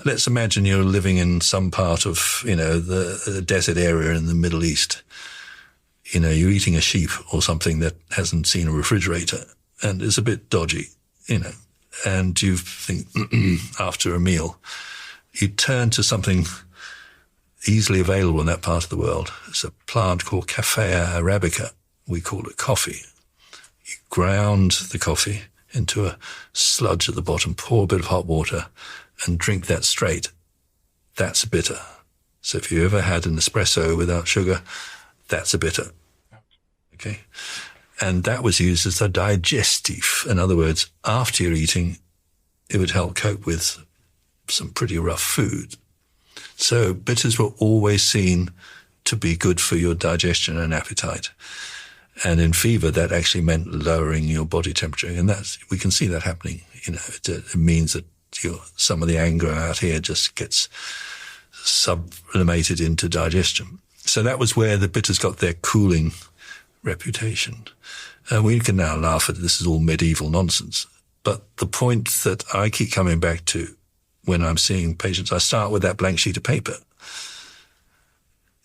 Let's imagine you're living in some part of, the desert area in the Middle East. You're eating a sheep or something that hasn't seen a refrigerator and is a bit dodgy, and you think after a meal, you turn to something easily available in that part of the world. It's a plant called Caffea arabica. We call it coffee. You ground the coffee into a sludge at the bottom, pour a bit of hot water, and drink that straight. That's a bitter. So if you ever had an espresso without sugar, that's a bitter. Okay? And that was used as a digestive. In other words, after you're eating, it would help cope with some pretty rough food. So bitters were always seen to be good for your digestion and appetite. And in fever, that actually meant lowering your body temperature. And we can see that happening. It means that some of the anger out here just gets sublimated into digestion. So that was where the bitters got their cooling reputation. We can now laugh at this is all medieval nonsense. But the point that I keep coming back to when I'm seeing patients, I start with that blank sheet of paper.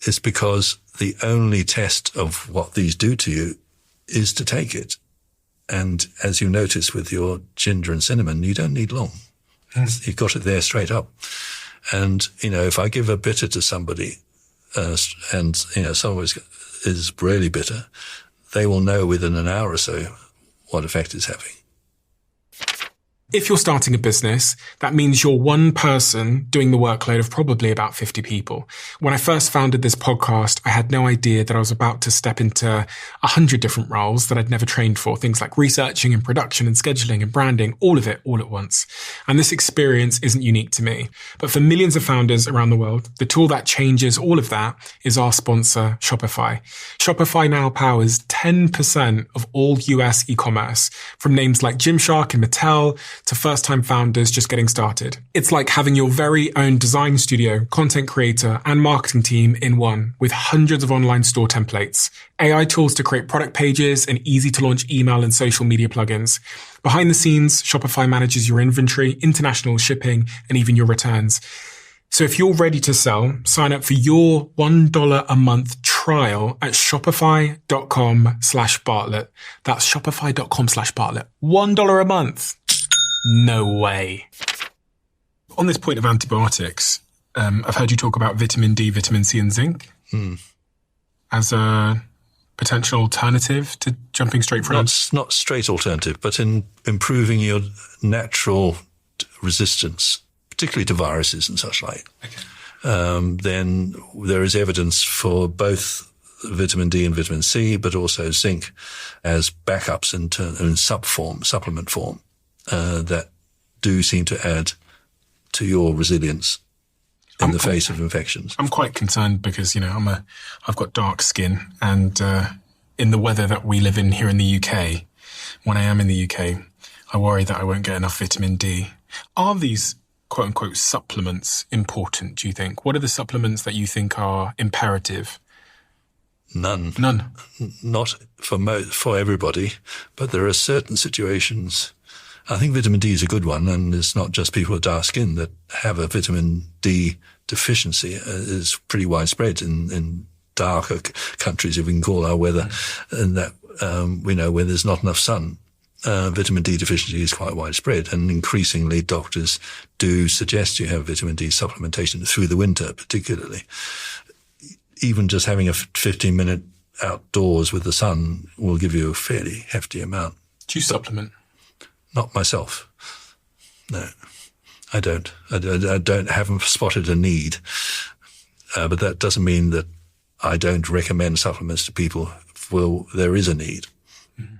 It's because the only test of what these do to you is to take it. And as you notice with your ginger and cinnamon, you don't need long. You've got it there straight up. And, if I give a bitter to somebody, and, someone is really bitter, they will know within an hour or so what effect it's having. If you're starting a business, that means you're one person doing the workload of probably about 50 people. When I first founded this podcast, I had no idea that I was about to step into 100 different roles that I'd never trained for. Things like researching and production and scheduling and branding, all of it, all at once. And this experience isn't unique to me. But for millions of founders around the world, the tool that changes all of that is our sponsor, Shopify. Shopify now powers 10% of all US e-commerce, from names like Gymshark and Mattel to first-time founders just getting started. It's like having your very own design studio, content creator, and marketing team in one, with hundreds of online store templates, AI tools to create product pages, and easy-to-launch email and social media plugins. Behind the scenes, Shopify manages your inventory, international shipping, and even your returns. So if you're ready to sell, sign up for your $1 a month trial at shopify.com/Bartlett. That's shopify.com/Bartlett. $1 a month. No way. On this point of antibiotics, I've heard you talk about vitamin D, vitamin C, and zinc as a potential alternative to jumping straight from it. Not straight alternative, but in improving your natural resistance, particularly to viruses and such like. Okay. Then there is evidence for both vitamin D and vitamin C, but also zinc as backups in supplement form. That do seem to add to your resilience. in the face of infections. I'm quite concerned because, I've got dark skin, and in the weather that we live in here in the UK, when I am in the UK, I worry that I won't get enough vitamin D. Are these quote unquote supplements important, do you think? What are the supplements that you think are imperative? None. Not for everybody, but there are certain situations. I think vitamin D is a good one, and it's not just people with dark skin that have a vitamin D deficiency. It's pretty widespread in darker countries, if we can call our weather, and that we know where there's not enough sun. Vitamin D deficiency is quite widespread, and increasingly doctors do suggest you have vitamin D supplementation through the winter, particularly. Even just having a 15-minute outdoors with the sun will give you a fairly hefty amount. Do you supplement? Not myself. No, I don't. Haven't spotted a need. But that doesn't mean that I don't recommend supplements to people where there is a need. Mm-hmm.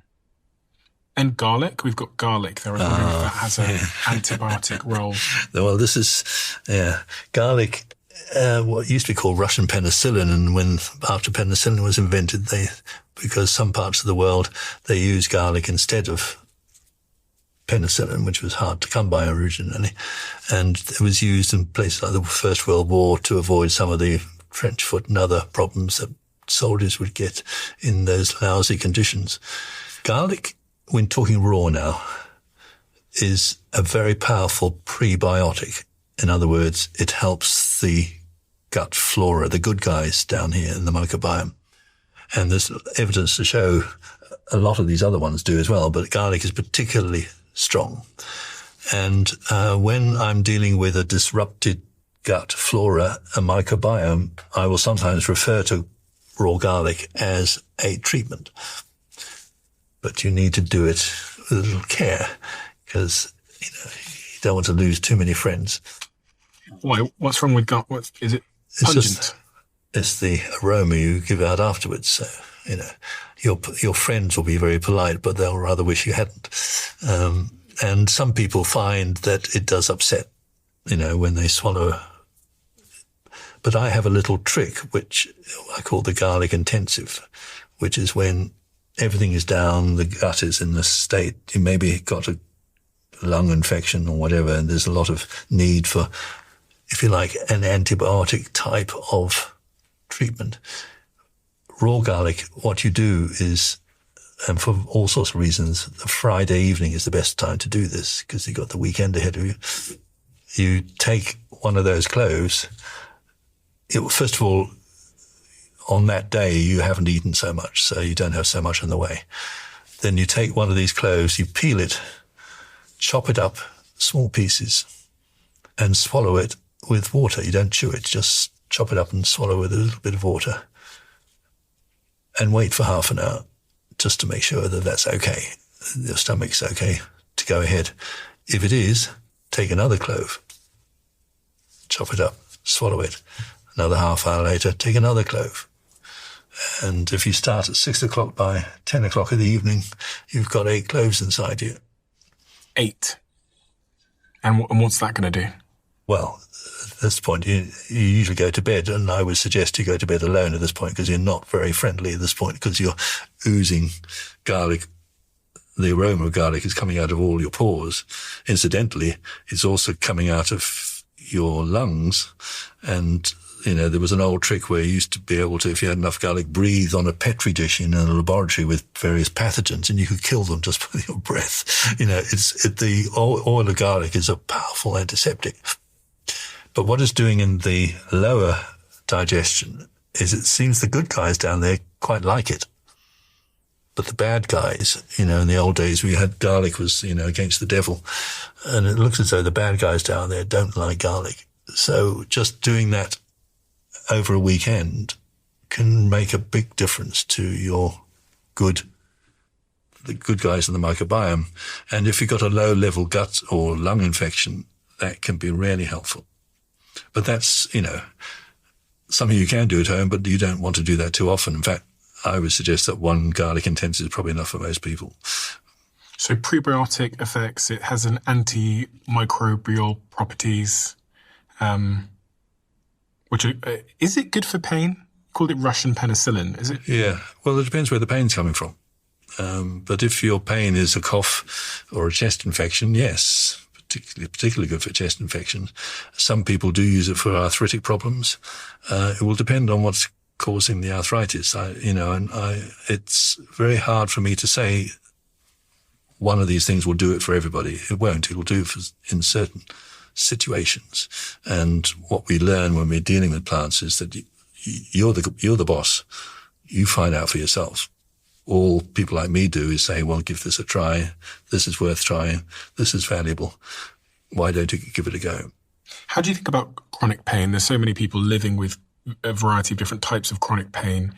And garlic? We've got garlic. I was wondering if that has an antibiotic role. Well, this is, garlic. What used to be called Russian penicillin, and after penicillin was invented, because some parts of the world they use garlic instead of penicillin, which was hard to come by originally, and it was used in places like the First World War to avoid some of the trench foot and other problems that soldiers would get in those lousy conditions. Garlic, when talking raw now, is a very powerful prebiotic. In other words, it helps the gut flora, the good guys down here in the microbiome. And there's evidence to show a lot of these other ones do as well, but garlic is particularly strong. And when I'm dealing with a disrupted gut flora, a microbiome, I will sometimes refer to raw garlic as a treatment. But you need to do it with a little care, because you don't want to lose too many friends. Why? What's wrong with garlic? Is it pungent? It's the aroma you give out afterwards. So, your friends will be very polite, but they'll rather wish you hadn't. And some people find that it does upset, when they swallow. But I have a little trick, which I call the garlic intensive, which is when everything is down, the gut is in the state, you maybe got a lung infection or whatever, and there's a lot of need for, if you like, an antibiotic type of treatment. Raw garlic, what you do is, and for all sorts of reasons, the Friday evening is the best time to do this because you've got the weekend ahead of you. You take one of those cloves. First of all, on that day, you haven't eaten so much, so you don't have so much on the way. Then you take one of these cloves, you peel it, chop it up, small pieces, and swallow it with water. You don't chew it, just chop it up and swallow with a little bit of water. And wait for half an hour just to make sure that that's okay. Your stomach's okay to go ahead. If it is, take another clove, chop it up, swallow it. Another half hour later, take another clove. And if you start at 6 o'clock, by 10 o'clock in the evening, you've got 8 cloves inside you. 8. And what's that going to do? Well, at this point, you usually go to bed, and I would suggest you go to bed alone at this point because you're not very friendly at this point because you're oozing garlic. The aroma of garlic is coming out of all your pores. Incidentally, it's also coming out of your lungs. And, there was an old trick where you used to be able to, if you had enough garlic, breathe on a Petri dish in a laboratory with various pathogens, and you could kill them just with your breath. The oil of garlic is a powerful antiseptic. But what it's doing in the lower digestion is it seems the good guys down there quite like it. But the bad guys, in the old days we had garlic was, against the devil. And it looks as though the bad guys down there don't like garlic. So just doing that over a weekend can make a big difference to the good guys in the microbiome. And if you've got a low level gut or lung infection, that can be really helpful. But that's, something you can do at home, but you don't want to do that too often. In fact, I would suggest that one garlic intensive is probably enough for most people. So prebiotic effects, it has an antimicrobial properties. Which is it good for pain? Called it Russian penicillin, is it? Yeah. Well, it depends where the pain's coming from. But if your pain is a cough or a chest infection, yes, particularly good for chest infections. Some people do use it for arthritic problems. It will depend on what's causing the arthritis. It's very hard for me to say one of these things will do it for everybody. It won't. It will do it in certain situations. And what we learn when we're dealing with plants is that you're the boss. You find out for yourself. All people like me do is say, well, give this a try. This is worth trying. This is valuable. Why don't you give it a go? How do you think about chronic pain? There's so many people living with a variety of different types of chronic pain.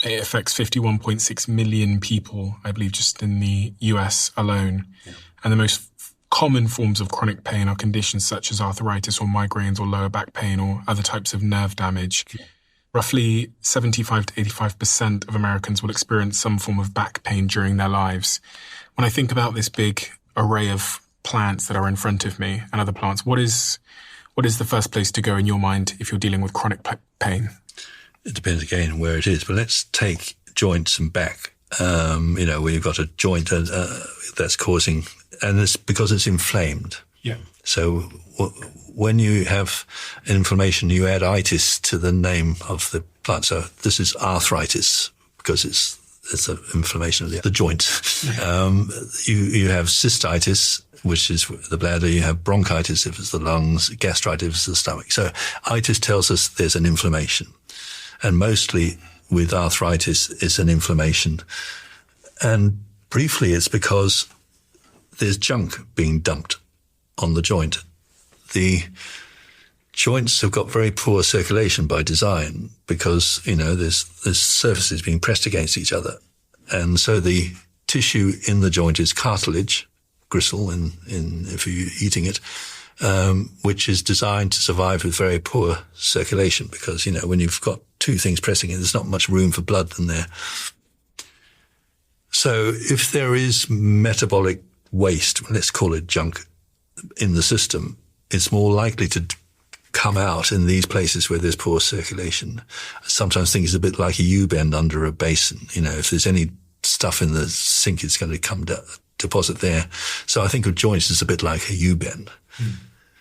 It affects 51.6 million people, I believe, just in the US alone. Yeah. And the most common forms of chronic pain are conditions such as arthritis or migraines or lower back pain or other types of nerve damage. Yeah. Roughly 75 to 85% of Americans will experience some form of back pain during their lives. When I think about this big array of plants that are in front of me and other plants, what is the first place to go in your mind if you're dealing with chronic pain? It depends again on where it is, but let's take joints and back. Where you've got a joint that's causing, and it's because it's inflamed. Yeah. So when you have an inflammation, you add itis to the name of the plant. So this is arthritis because it's an inflammation of the joint. You have cystitis, which is the bladder. You have bronchitis if it's the lungs, gastritis if it's the stomach. So itis tells us there's an inflammation. And mostly with arthritis, it's an inflammation. And briefly, it's because there's junk being dumped on the joint. The joints have got very poor circulation by design because, there's surfaces being pressed against each other. And so the tissue in the joint is cartilage, gristle if you're eating it, which is designed to survive with very poor circulation because, when you've got two things pressing in, there's not much room for blood in there. So if there is metabolic waste, let's call it junk, in the system, it's more likely to come out in these places where there's poor circulation. I sometimes think it's a bit like a U-bend under a basin. If there's any stuff in the sink, it's going to come deposit there. So I think of joints as a bit like a U-bend.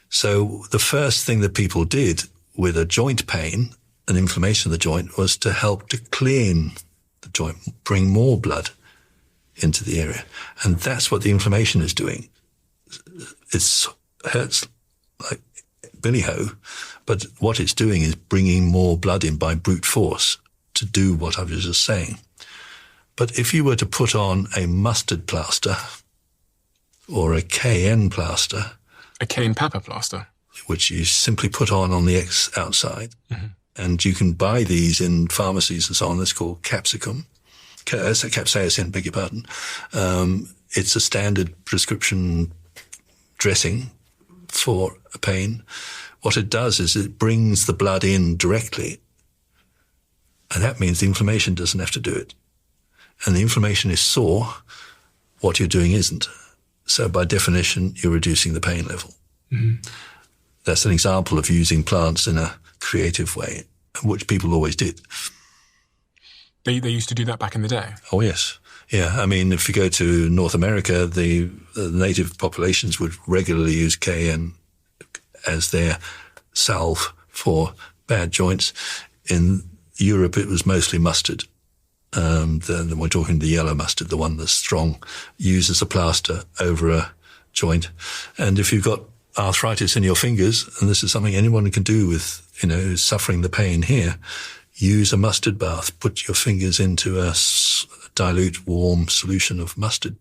So the first thing that people did with a joint pain, an inflammation of the joint, was to help to clean the joint, bring more blood into the area. And that's what the inflammation is doing. It hurts like billy-ho, but what it's doing is bringing more blood in by brute force to do what I was just saying. But if you were to put on a mustard plaster or a cayenne plaster, a cayenne pepper plaster, which you simply put on the outside, and you can buy these in pharmacies and so on. It's called capsaicin, beg your pardon. It's a standard prescription dressing for a pain. What it does is it brings the blood in directly, and that means the inflammation doesn't have to do it. And the inflammation is sore, what you're doing isn't. So by definition, you're reducing the pain level. That's an example of using plants in a creative way, which people always did. They used to do that back in the day? Oh, yes. Yeah, I mean, if you go to North America, the native populations would regularly use cayenne as their salve for bad joints. In Europe, it was mostly mustard. Then we're talking the yellow mustard, the one that's strong, used as a plaster over a joint. And if you've got arthritis in your fingers, and this is something anyone can do with, suffering the pain here, use a mustard bath, put your fingers into a dilute, warm solution of mustard.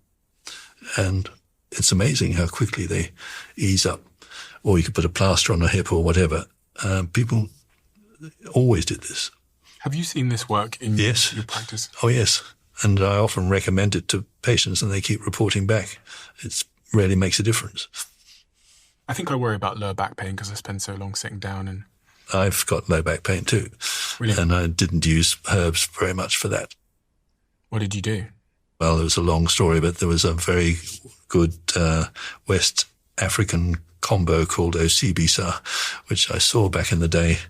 And it's amazing how quickly they ease up. Or you could put a plaster on a hip or whatever. People always did this. Have you seen this work in your practice? Oh, yes. And I often recommend it to patients and they keep reporting back. It really makes a difference. I think I worry about lower back pain because I spend so long sitting down. And I've got low back pain too. Really? And I didn't use herbs very much for that. What did you do? Well, it was a long story, but there was a very good West African combo called Ocibisa, which I saw back in the day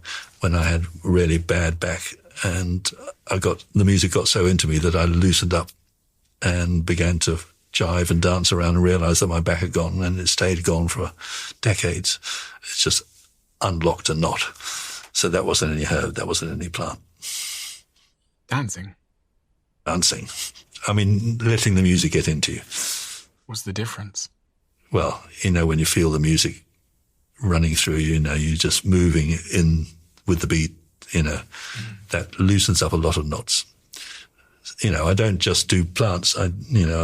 when I had really bad back, and the music got so into me that I loosened up and began to jive and dance around and realized that my back had gone, and it stayed gone for decades. It's just unlocked a knot. So that wasn't any herb, that wasn't any plant. Dancing. I mean, letting the music get into you. What's the difference? Well, when you feel the music running through you, you're just moving in with the beat, that loosens up a lot of knots. I don't just do plants. I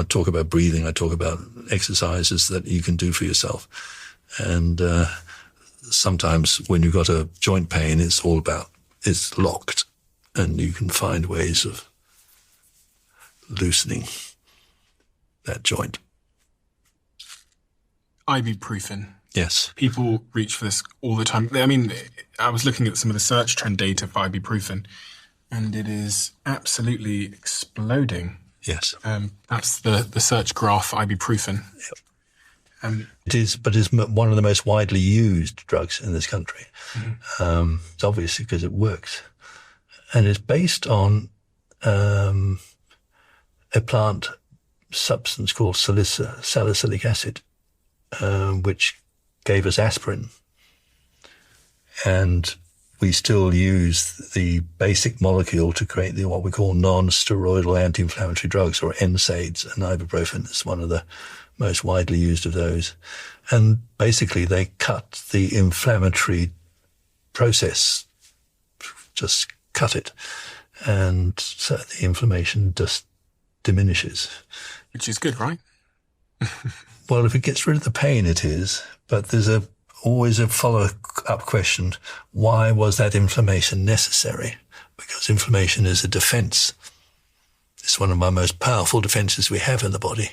talk about breathing. I talk about exercises that you can do for yourself. And sometimes when you've got a joint pain, it's locked, and you can find ways of loosening that joint. Ibuprofen. Yes. People reach for this all the time. I mean, I was looking at some of the search trend data for ibuprofen, and it is absolutely exploding. Yes. That's the search graph for ibuprofen. Yep. It is, but it's one of the most widely used drugs in this country. Mm-hmm. It's obviously because it works. And it's based on a plant substance called salicylic acid, which gave us aspirin. And we still use the basic molecule to create what we call non-steroidal anti-inflammatory drugs, or NSAIDs, and ibuprofen is one of the most widely used of those. And basically they cut the inflammatory process, just cut it. And so the inflammation just diminishes. Which is good, right? Well, if it gets rid of the pain, it is. But there's always a follow-up question. Why was that inflammation necessary? Because inflammation is a defense. It's one of our most powerful defenses we have in the body.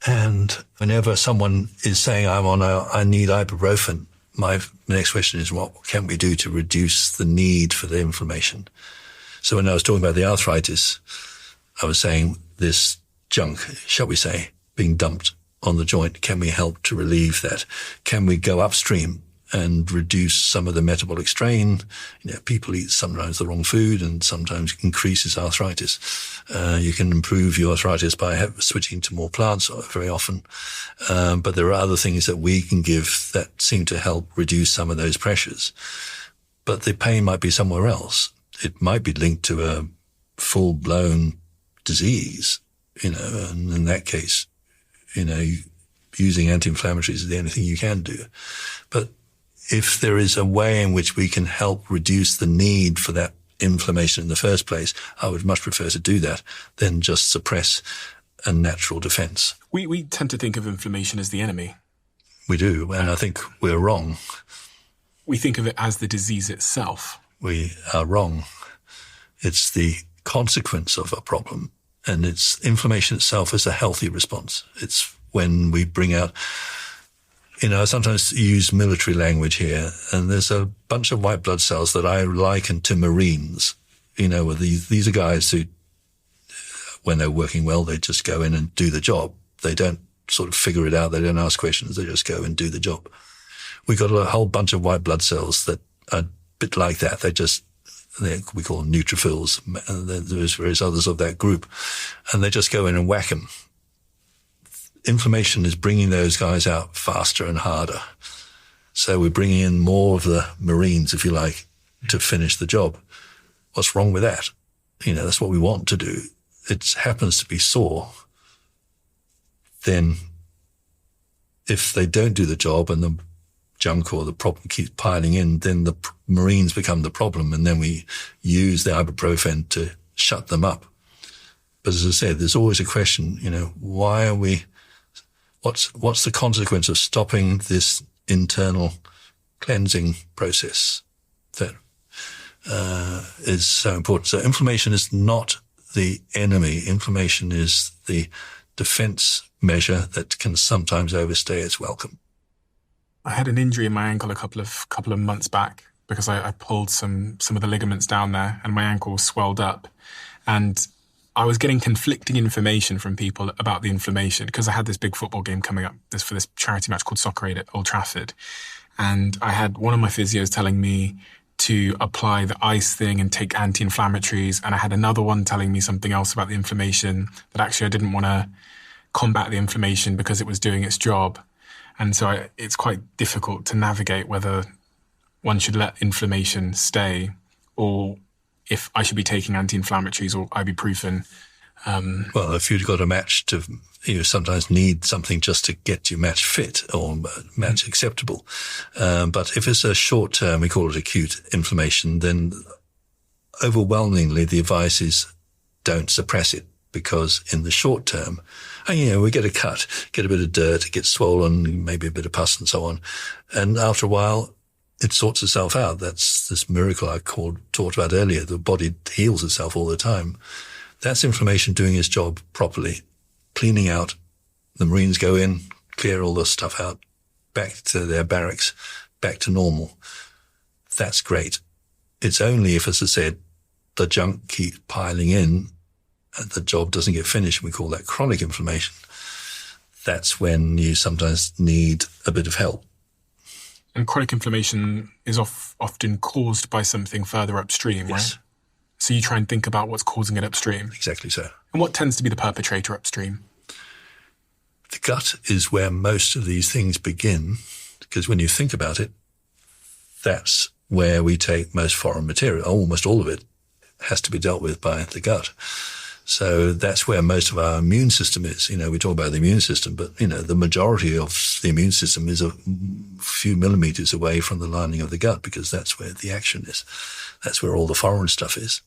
And whenever someone is saying, I need ibuprofen, my next question is, what can we do to reduce the need for the inflammation? So when I was talking about the arthritis, I was saying this junk, shall we say, being dumped on the joint, can we help to relieve that? Can we go upstream and reduce some of the metabolic strain? People eat sometimes the wrong food, and sometimes increases arthritis. You can improve your arthritis by switching to more plants very often. But there are other things that we can give that seem to help reduce some of those pressures. But the pain might be somewhere else. It might be linked to a full-blown disease, and in that case, using anti-inflammatories is the only thing you can do. But if there is a way in which we can help reduce the need for that inflammation in the first place, I would much prefer to do that than just suppress a natural defense. We tend to think of inflammation as the enemy. We do, and I think we're wrong. We think of it as the disease itself. We are wrong. It's the consequence of a problem, and it's inflammation itself is a healthy response. It's when we bring out, I sometimes use military language here, and there's a bunch of white blood cells that I liken to Marines. These are guys who, when they're working well, they just go in and do the job. They don't sort of figure it out. They don't ask questions. They just go and do the job. We've got a whole bunch of white blood cells that are a bit like that. We call them neutrophils, and there's various others of that group, and they just go in and whack them. Inflammation is bringing those guys out faster and harder. So we're bringing in more of the Marines, if you like, to finish the job. What's wrong with that? That's what we want to do. It happens to be sore. Then if they don't do the job and the junk or the problem keeps piling in, then the Marines become the problem, and then we use the ibuprofen to shut them up. But as I said, there's always a question, why are we, what's the consequence of stopping this internal cleansing process that is so important? So inflammation is not the enemy. Inflammation is the defense measure that can sometimes overstay its welcome. I had an injury in my ankle a couple of months back because I pulled some of the ligaments down there, and my ankle swelled up. And I was getting conflicting information from people about the inflammation because I had this big football game coming up for this charity match called Soccer Aid at Old Trafford. And I had one of my physios telling me to apply the ice thing and take anti-inflammatories. And I had another one telling me something else about the inflammation, that actually I didn't want to combat the inflammation because it was doing its job. And so it's quite difficult to navigate whether one should let inflammation stay or if I should be taking anti-inflammatories or ibuprofen. Well, if you've got a match you sometimes need something just to get you match fit or match acceptable. But if it's a short term, we call it acute inflammation, then overwhelmingly the advice is don't suppress it, because in the short term, we get a cut, get a bit of dirt, it gets swollen, maybe a bit of pus and so on. And after a while, it sorts itself out. That's this miracle I talked about earlier. The body heals itself all the time. That's inflammation doing its job properly, cleaning out. The Marines go in, clear all the stuff out, back to their barracks, back to normal. That's great. It's only if, as I said, the junk keeps piling in and the job doesn't get finished. We call that chronic inflammation. That's when you sometimes need a bit of help. And chronic inflammation is often caused by something further upstream, yes. Right? So you try and think about what's causing it upstream. Exactly so. And what tends to be the perpetrator upstream? The gut is where most of these things begin, because when you think about it, that's where we take most foreign material. Almost all of it has to be dealt with by the gut. So that's where most of our immune system is. We talk about the immune system, but, the majority of the immune system is a few millimeters away from the lining of the gut, because that's where the action is. That's where all the foreign stuff is.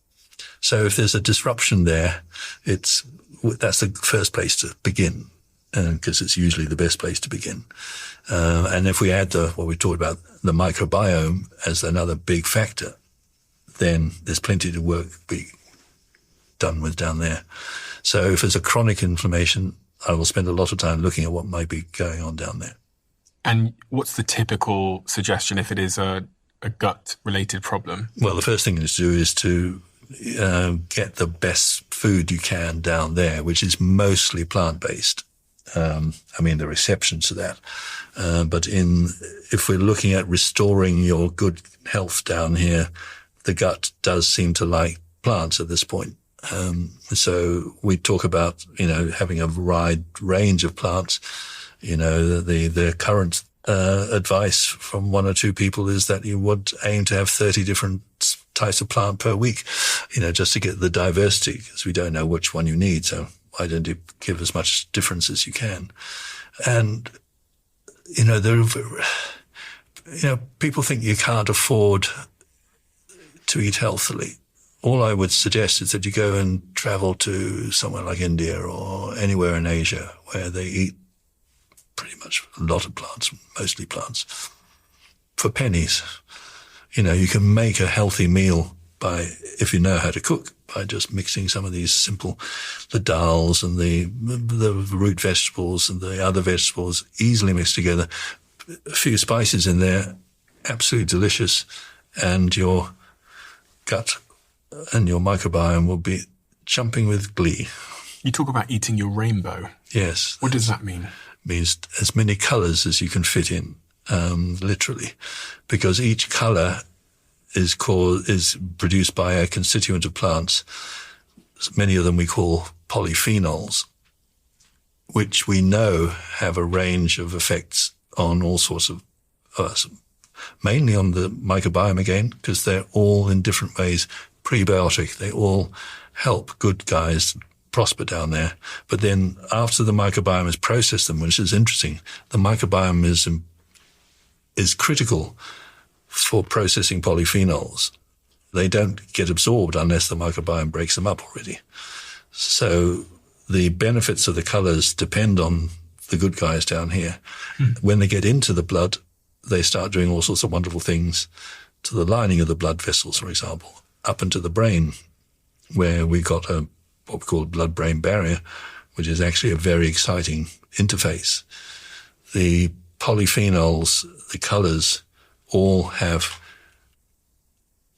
So if there's a disruption there, that's the first place to begin, because it's usually the best place to begin. And if we add what we talked about, the microbiome as another big factor, then there's plenty to work be done with down there. So if there's a chronic inflammation, I will spend a lot of time looking at what might be going on down there. And what's the typical suggestion if it is a gut-related problem? Well, the first thing to do is to get the best food you can down there, which is mostly plant-based. There are exceptions to that. But if we're looking at restoring your good health down here, the gut does seem to like plants at this point. So we talk about, having a wide range of plants. The current advice from one or two people is that you would aim to have 30 different types of plant per week, just to get the diversity, because we don't know which one you need. So why don't you give as much difference as you can? And, people think you can't afford to eat healthily. All I would suggest is that you go and travel to somewhere like India or anywhere in Asia where they eat pretty much a lot of plants, mostly plants, for pennies. You can make a healthy meal if you know how to cook, by just mixing some of these the dals and the root vegetables and the other vegetables easily mixed together. A few spices in there, absolutely delicious, and your gut and your microbiome will be jumping with glee. You talk about eating your rainbow. Yes. What does that mean? It means as many colors as you can fit in, literally, because each color is produced by a constituent of plants. Many of them we call polyphenols, which we know have a range of effects on all sorts of mainly on the microbiome again, because they're all in different ways prebiotic. They all help good guys prosper down there. But then after the microbiome has processed them, which is interesting, the microbiome is critical for processing polyphenols. They don't get absorbed unless the microbiome breaks them up already. So the benefits of the colors depend on the good guys down here. When they get into the blood, they start doing all sorts of wonderful things to the lining of the blood vessels, for example, up into the brain, where we got what we call a blood-brain barrier, which is actually a very exciting interface. The polyphenols, the colors, all have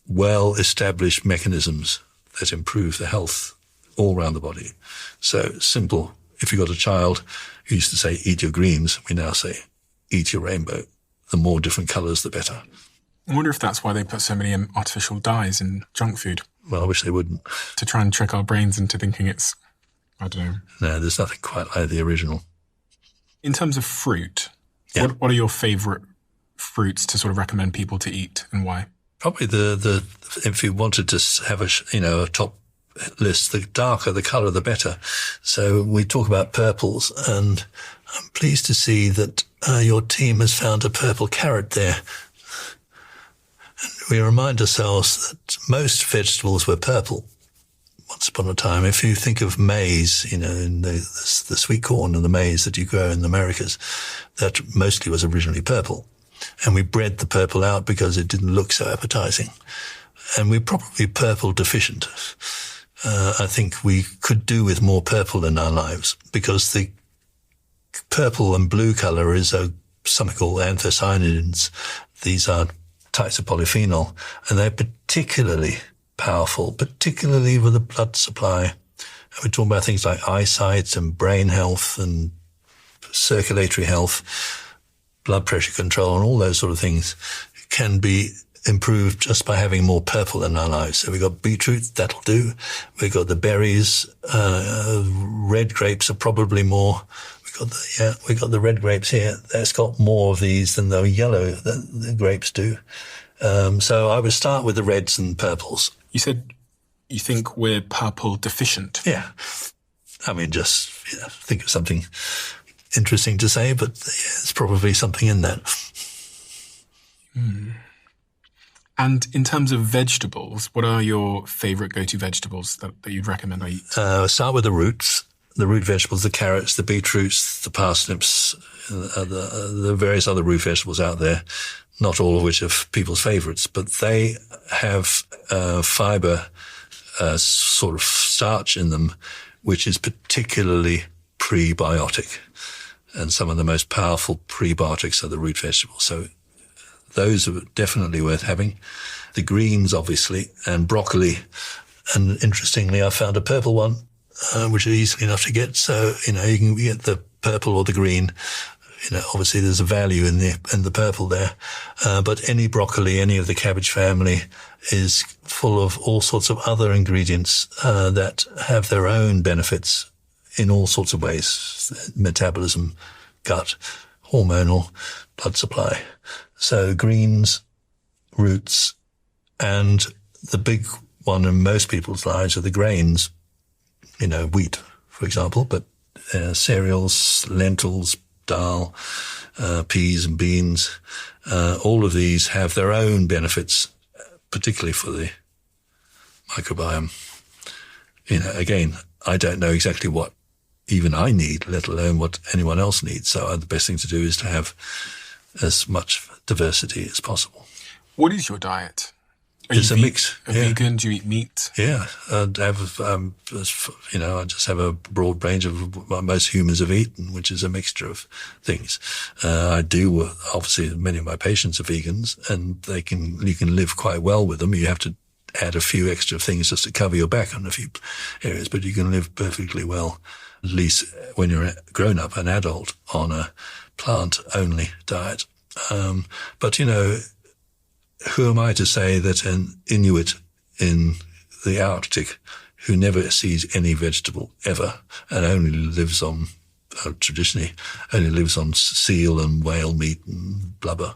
well-established mechanisms that improve the health all around the body. So simple. If you've got a child who used to say, eat your greens, we now say, eat your rainbow. The more different colors, the better. I wonder if that's why they put so many artificial dyes in junk food. Well, I wish they wouldn't. To try and trick our brains into thinking it's, I don't know. No, there's nothing quite like the original. In terms of fruit, Yeah. what are your favourite fruits to sort of recommend people to eat and why? Probably if you wanted to have a top list, the darker the colour, the better. So we talk about purples, and I'm pleased to see that your team has found a purple carrot there. And we remind ourselves that most vegetables were purple once upon a time. If you think of maize, in the sweet corn and the maize that you grow in the Americas, that mostly was originally purple. And we bred the purple out because it didn't look so appetizing. And we're probably purple deficient. I think we could do with more purple in our lives, because the purple and blue color is something called anthocyanins. These are types of polyphenol, and they're particularly powerful, particularly with the blood supply. And we're talking about things like eyesight and brain health and circulatory health, blood pressure control, and all those sort of things can be improved just by having more purple in our lives. So we've got beetroot, that'll do. We've got the berries. Red grapes are probably more. We've got the red grapes here. That's got more of these than the yellow that the grapes do. So I would start with the reds and purples. You said you think we're purple deficient. Yeah. I mean, just think of something interesting to say, but it's probably something in that. And in terms of vegetables, what are your favourite go-to vegetables that you'd recommend I eat? Start with the roots, the root vegetables, the carrots, the beetroots, the parsnips, the various other root vegetables out there, not all of which are people's favourites, but they have fibre, sort of starch in them, which is particularly prebiotic. And some of the most powerful prebiotics are the root vegetables. So those are definitely worth having. The greens, obviously, and broccoli. And interestingly, I found a purple one, which is easily enough to get. So, you can get the purple or the green. Obviously there's a value in the purple there. But any broccoli, any of the cabbage family is full of all sorts of other ingredients, that have their own benefits in all sorts of ways. Metabolism, gut, hormonal, blood supply. So greens, roots, and the big one in most people's lives are the grains, wheat, for example, but cereals, lentils, dal, peas and beans, all of these have their own benefits, particularly for the microbiome. Again, I don't know exactly what even I need, let alone what anyone else needs. So the best thing to do is to have as much diversity as possible. What is your diet? It's a mix. Vegan? Do you eat meat? Yeah, I just have a broad range of what most humans have eaten, which is a mixture of things. I do, obviously, many of my patients are vegans, and you can live quite well with them. You have to add a few extra things just to cover your back on a few areas, but you can live perfectly well, at least when you're a grown-up, an adult, on a plant-only diet. But, who am I to say that an Inuit in the Arctic who never sees any vegetable ever and only lives on, traditionally, only lives on seal and whale meat and blubber,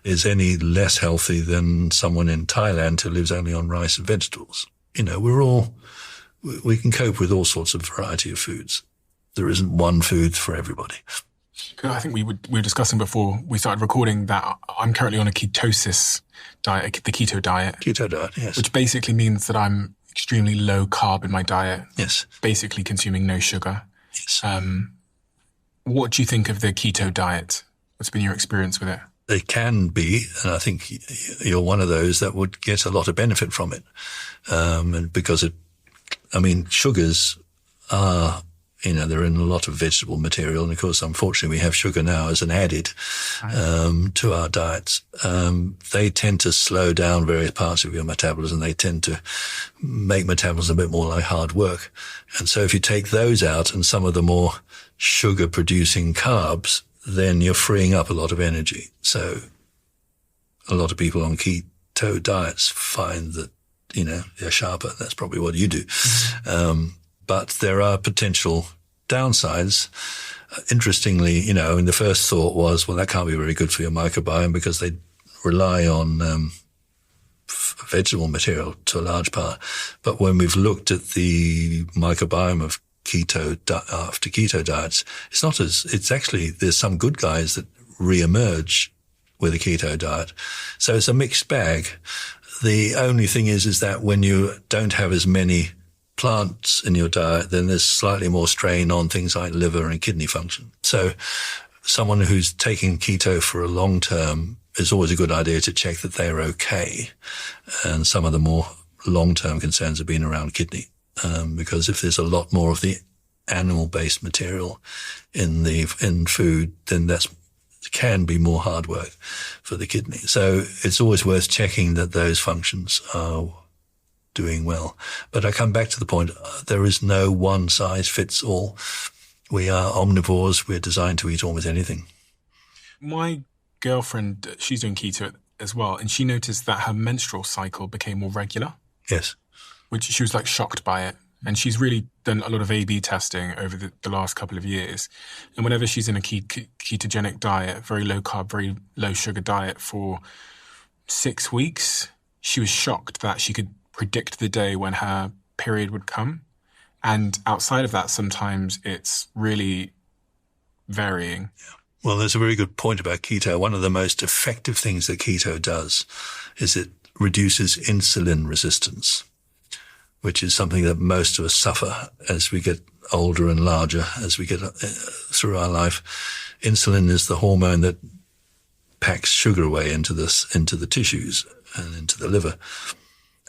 is any less healthy than someone in Thailand who lives only on rice and vegetables? We can cope with all sorts of variety of foods. There isn't one food for everybody. I think we were discussing before we started recording that I'm currently on a ketosis diet, the keto diet. Keto diet, yes. Which basically means that I'm extremely low carb in my diet. Yes. Basically consuming no sugar. Yes. What do you think of the keto diet? What's been your experience with it? It can be, and I think you're one of those that would get a lot of benefit from it. And because sugars are, they're in a lot of vegetable material. And of course, unfortunately, we have sugar now as an added, to our diets. They tend to slow down various parts of your metabolism. They tend to make metabolism a bit more like hard work. And so if you take those out and some of the more sugar producing carbs, then you're freeing up a lot of energy. So a lot of people on keto diets find that, they're sharper. That's probably what you do. But there are potential downsides. Interestingly, the first thought was, well, that can't be very good for your microbiome because they rely on vegetable material to a large part. But when we've looked at the microbiome of after keto diets, it's actually, there's some good guys that re-emerge with a keto diet. So it's a mixed bag. The only thing is that when you don't have as many plants in your diet, then there's slightly more strain on things like liver and kidney function. So someone who's taking keto for a long term, it's always a good idea to check that they're okay. And some of the more long-term concerns have been around kidney, because if there's a lot more of the animal-based material in food, then can be more hard work for the kidney. So it's always worth checking that those functions are doing well. But I come back to the point, there is no one size fits all. We are omnivores. We're designed to eat almost anything. My girlfriend, she's doing keto as well, and she noticed that her menstrual cycle became more regular. Yes. Which she was shocked by it. And she's really done a lot of A/B testing over the last couple of years. And whenever she's in a ketogenic diet, very low carb, very low sugar diet for 6 weeks, she was shocked that she could predict the day when her period would come. And outside of that, sometimes it's really varying. Yeah. Well, there's a very good point about keto. One of the most effective things that keto does is it reduces insulin resistance, which is something that most of us suffer as we get older and larger, as we get through our life. Insulin is the hormone that packs sugar away into the tissues and into the liver.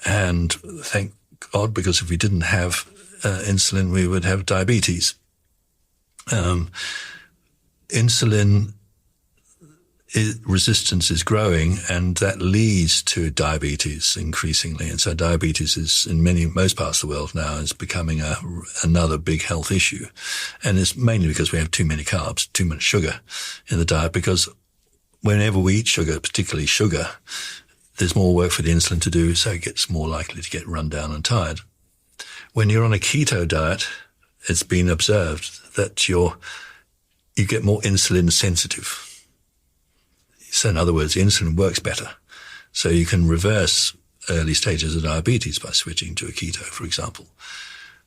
And thank God, because if we didn't have insulin, we would have diabetes. Insulin resistance is growing, and that leads to diabetes increasingly. And so diabetes is, in most parts of the world now, is becoming another big health issue. And it's mainly because we have too many carbs, too much sugar in the diet, because whenever we eat sugar, particularly sugar, there's more work for the insulin to do, so it gets more likely to get run down and tired. When you're on a keto diet, it's been observed that you get more insulin sensitive. So in other words, insulin works better. So you can reverse early stages of diabetes by switching to a keto, for example.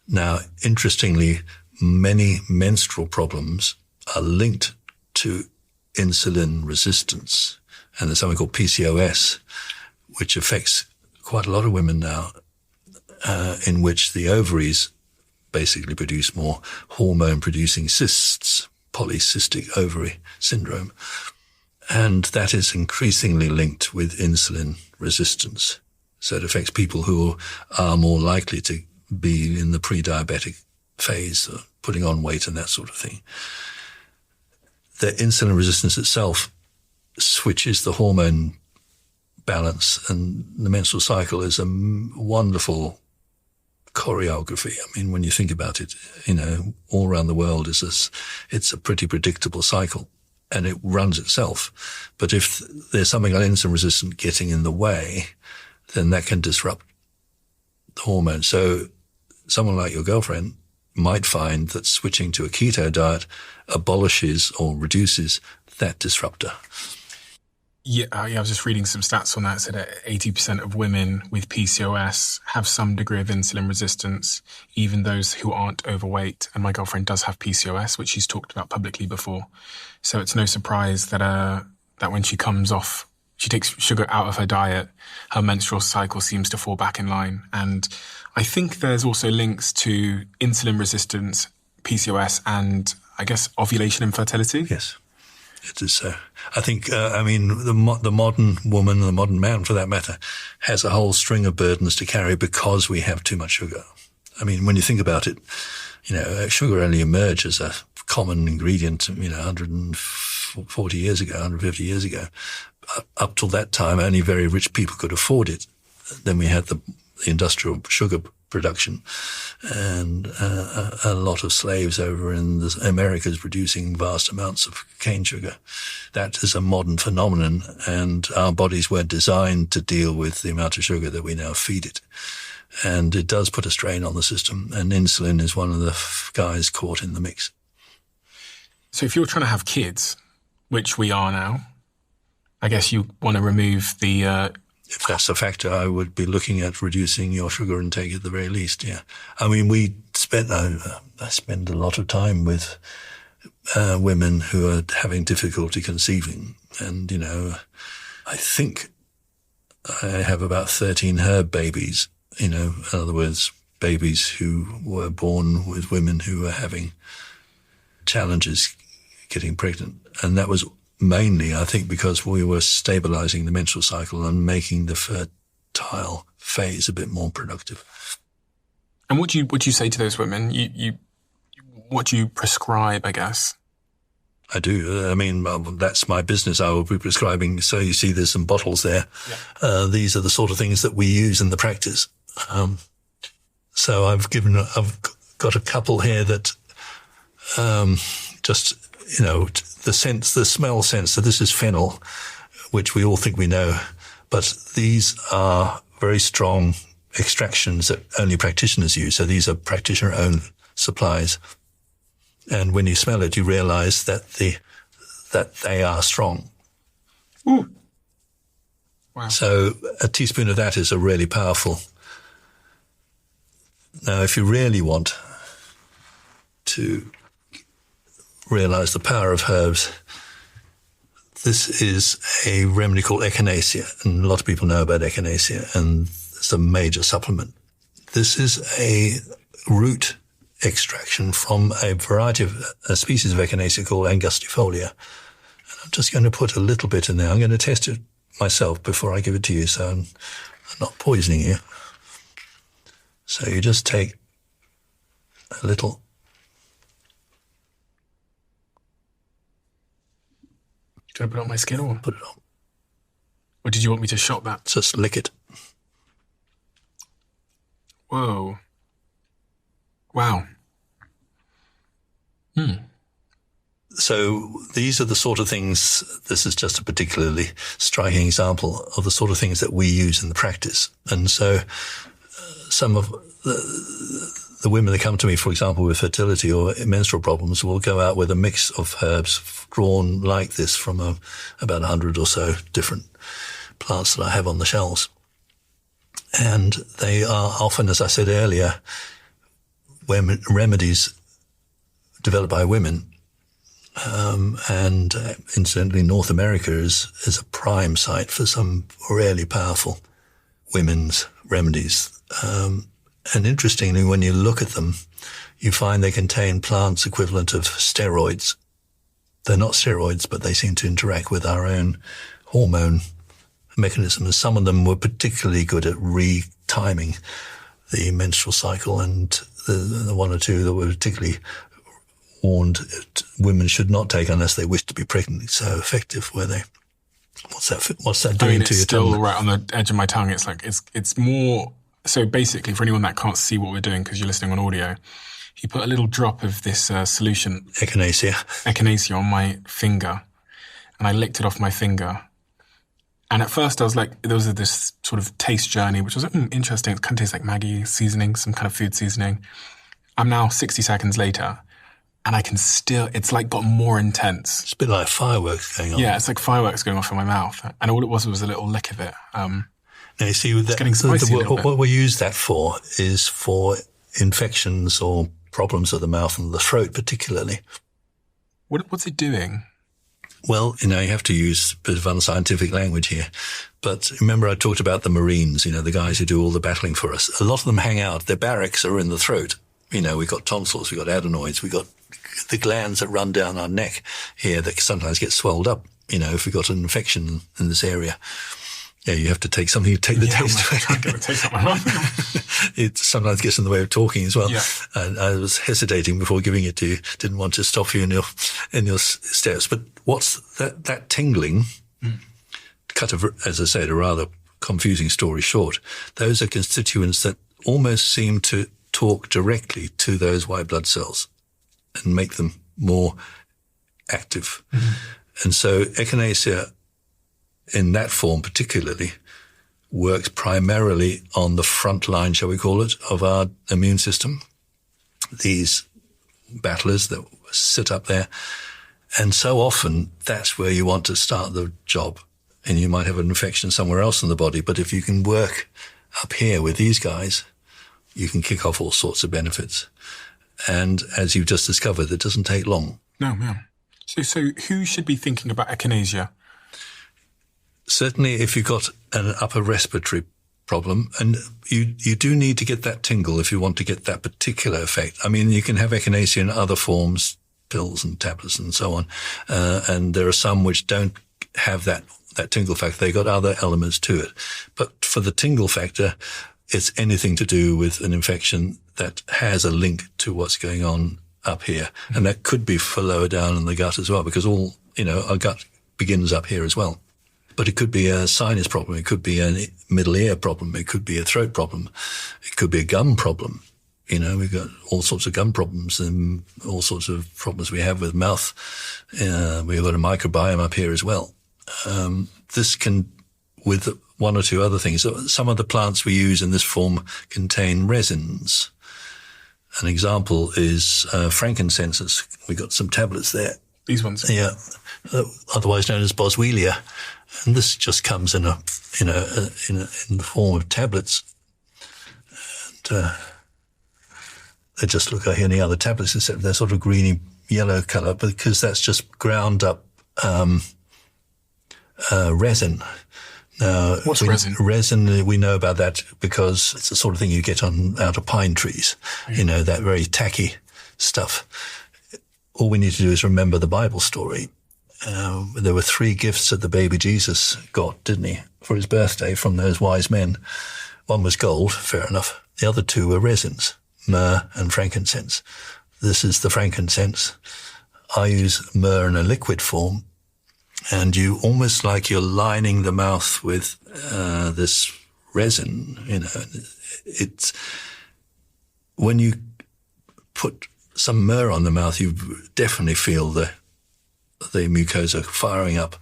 Now, interestingly, many menstrual problems are linked to insulin resistance. And there's something called PCOS, which affects quite a lot of women now, in which the ovaries basically produce more hormone-producing cysts, polycystic ovary syndrome. And that is increasingly linked with insulin resistance. So it affects people who are more likely to be in the pre-diabetic phase, or putting on weight and that sort of thing. The insulin resistance itself switches the hormone balance, and the menstrual cycle is a wonderful choreography. I mean, when you think about it, all around the world it's a pretty predictable cycle, and it runs itself. But if there's something like insulin resistant getting in the way, then that can disrupt the hormone. So someone like your girlfriend might find that switching to a keto diet abolishes or reduces that disruptor. Yeah, I was just reading some stats on that. It said that 80% of women with PCOS have some degree of insulin resistance, even those who aren't overweight. And my girlfriend does have PCOS, which she's talked about publicly before. So it's no surprise that when she comes off, she takes sugar out of her diet, her menstrual cycle seems to fall back in line. And I think there's also links to insulin resistance, PCOS, and I guess ovulation and fertility. Yes. It is so. I think, the modern woman, the modern man for that matter, has a whole string of burdens to carry because we have too much sugar. I mean, when you think about it, sugar only emerged as a common ingredient, 140 years ago, 150 years ago. Up till that time, only very rich people could afford it. Then we had the industrial sugar production, and a lot of slaves over in the Americas producing vast amounts of cane sugar. That is a modern phenomenon, and our bodies were designed to deal with the amount of sugar that we now feed it. And it does put a strain on the system, and insulin is one of the guys caught in the mix. So if you're trying to have kids, which we are now, I guess you want to remove the... If that's a factor, I would be looking at reducing your sugar intake at the very least, yeah. I mean, I spend a lot of time with women who are having difficulty conceiving. And, you know, I think I have about 13 herb babies, you know, in other words, babies who were born with women who were having challenges getting pregnant. And that was mainly, I think, because we were stabilizing the menstrual cycle and making the fertile phase a bit more productive. And what do you say to those women? What do you prescribe, I guess? I do. I mean, that's my business. I will be prescribing. So you see there's some bottles there. Yeah. These are the sort of things that we use in the practice. So I've got a couple here that just, you know, the smell sense that this is fennel, which we all think we know, but these are very strong extractions that only practitioners use. So these are practitioner-owned supplies. And when you smell it, you realize that they are strong. Ooh. Wow. So a teaspoon of that is a really powerful. Now, if you really want to realize the power of herbs, this is a remedy called Echinacea, and a lot of people know about Echinacea, and it's a major supplement. This is a root extraction from a variety of a species of Echinacea called angustifolia. And I'm just going to put a little bit in there. I'm going to test it myself before I give it to you, so I'm not poisoning you. So you just take a little. Do I put it on my skin or? Put it on. Or did you want me to shot that? Just lick it. Whoa. Wow. So these are the sort of things, this is just a particularly striking example of the sort of things that we use in the practice. And so some of the women that come to me, for example, with fertility or menstrual problems, will go out with a mix of herbs drawn like this from about 100 or so different plants that I have on the shelves. And they are often, as I said earlier, remedies developed by women. And incidentally, North America is a prime site for some really powerful women's remedies. And interestingly, when you look at them, you find they contain plants equivalent of steroids. They're not steroids, but they seem to interact with our own hormone mechanisms. Some of them were particularly good at retiming the menstrual cycle, and the one or two that were particularly warned women should not take unless they wish to be pregnant. So effective were they? What's that doing to your tongue? It's still right on the edge of my tongue. It's like it's more. So basically, for anyone that can't see what we're doing because you're listening on audio, he put a little drop of this solution, Echinacea, on my finger, and I licked it off my finger. And at first, I was like, there was this sort of taste journey, which was like, interesting. It kind of tastes like Maggi seasoning, some kind of food seasoning. I'm now 60 seconds later, and I can still, it's like got more intense. It's a bit like fireworks going on. Yeah, it's like fireworks going off in my mouth. And all it was a little lick of it. Now, you see, what we use that for is for infections or problems of the mouth and the throat particularly. What's it doing? Well, you have to use a bit of unscientific language here. But remember I talked about the Marines, the guys who do all the battling for us. A lot of them hang out. Their barracks are in the throat. We've got tonsils, we've got adenoids, we've got the glands that run down our neck here that sometimes get swelled up, if we've got an infection in this area. Yeah, you have to take something to take the taste away. I can't get the taste out of my mouth. It sometimes gets in the way of talking as well. Yeah. And I was hesitating before giving it to you. Didn't want to stop you in your steps. But what's that tingling? Cut, as I said, a rather confusing story short. Those are constituents that almost seem to talk directly to those white blood cells and make them more active. Mm-hmm. And so Echinacea, in that form particularly, works primarily on the front line, shall we call it, of our immune system. These battlers that sit up there. And so often that's where you want to start the job. And you might have an infection somewhere else in the body. But if you can work up here with these guys, you can kick off all sorts of benefits. And as you've just discovered, it doesn't take long. No. So who should be thinking about Echinacea? Certainly if you've got an upper respiratory problem, and you do need to get that tingle if you want to get that particular effect. I mean, you can have Echinacea in other forms, pills and tablets and so on, and there are some which don't have that tingle factor. They've got other elements to it. But for the tingle factor, it's anything to do with an infection that has a link to what's going on up here. And that could be for lower down in the gut as well, because our gut begins up here as well. But it could be a sinus problem. It could be a middle ear problem. It could be a throat problem. It could be a gum problem. We've got all sorts of gum problems and all sorts of problems we have with mouth. We've got a microbiome up here as well. This can, with one or two other things. Some of the plants we use in this form contain resins. An example is frankincense. We've got some tablets there. These ones? Yeah, otherwise known as boswellia. And this just comes in in the form of tablets. And they just look like any other tablets, except they're sort of greeny yellow colour, because that's just ground up resin. Now, what's resin? Resin, we know about that because it's the sort of thing you get out of pine trees. Mm. That very tacky stuff. All we need to do is remember the Bible story. There were 3 gifts that the baby Jesus got, didn't he, for his birthday from those wise men. One was gold, fair enough. The other 2 were resins, myrrh and frankincense. This is the frankincense. I use myrrh in a liquid form, and you almost like you're lining the mouth with this resin. It's when you put some myrrh on the mouth, you definitely feel the mucosa firing up.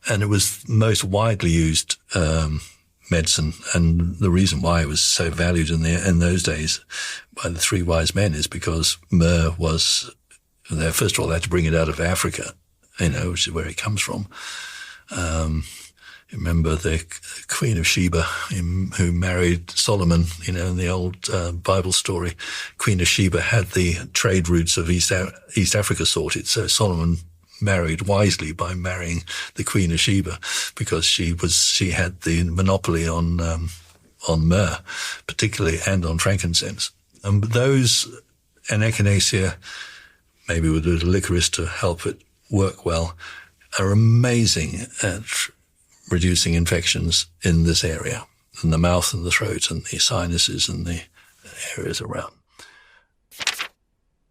And it was most widely used medicine. And the reason why it was so valued in those days by the 3 wise men is because myrrh was there. First of all, they had to bring it out of Africa, which is where it comes from. Remember the Queen of Sheba, who married Solomon, in the old Bible story. Queen of Sheba had the trade routes of East Africa sorted. So Solomon married wisely by marrying the Queen of Sheba, because she had the monopoly on myrrh, particularly, and on frankincense. And those, and Echinacea, maybe with a little licorice to help it work well, are amazing at reducing infections in this area, in the mouth and the throat and the sinuses and the areas around.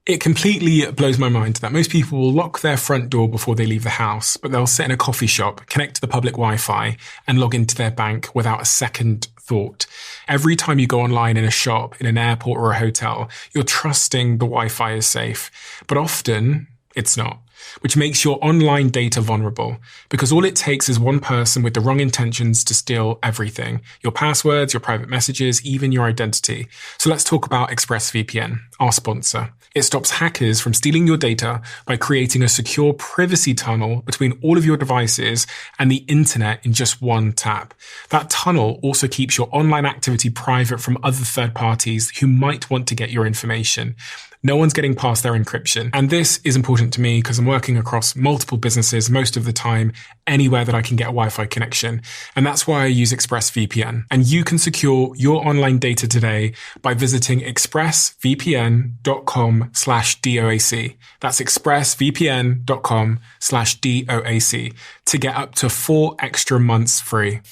It completely blows my mind that most people will lock their front door before they leave the house, but they'll sit in a coffee shop, connect to the public Wi-Fi, and log into their bank without a second thought. Every time you go online in a shop, in an airport or a hotel, you're trusting the Wi-Fi is safe. But often, it's not, which makes your online data vulnerable, because all it takes is one person with the wrong intentions to steal everything: your passwords, your private messages, even your identity. So let's talk about ExpressVPN, our sponsor. It stops hackers from stealing your data by creating a secure privacy tunnel between all of your devices and the internet in just one tap. That tunnel also keeps your online activity private from other third parties who might want to get your information. No one's getting past their encryption. And this is important to me because I'm working across multiple businesses most of the time, anywhere that I can get a Wi-Fi connection. And that's why I use ExpressVPN. And you can secure your online data today by visiting expressvpn.com/DOAC. That's expressvpn.com/DOAC to get up to 4 extra months free.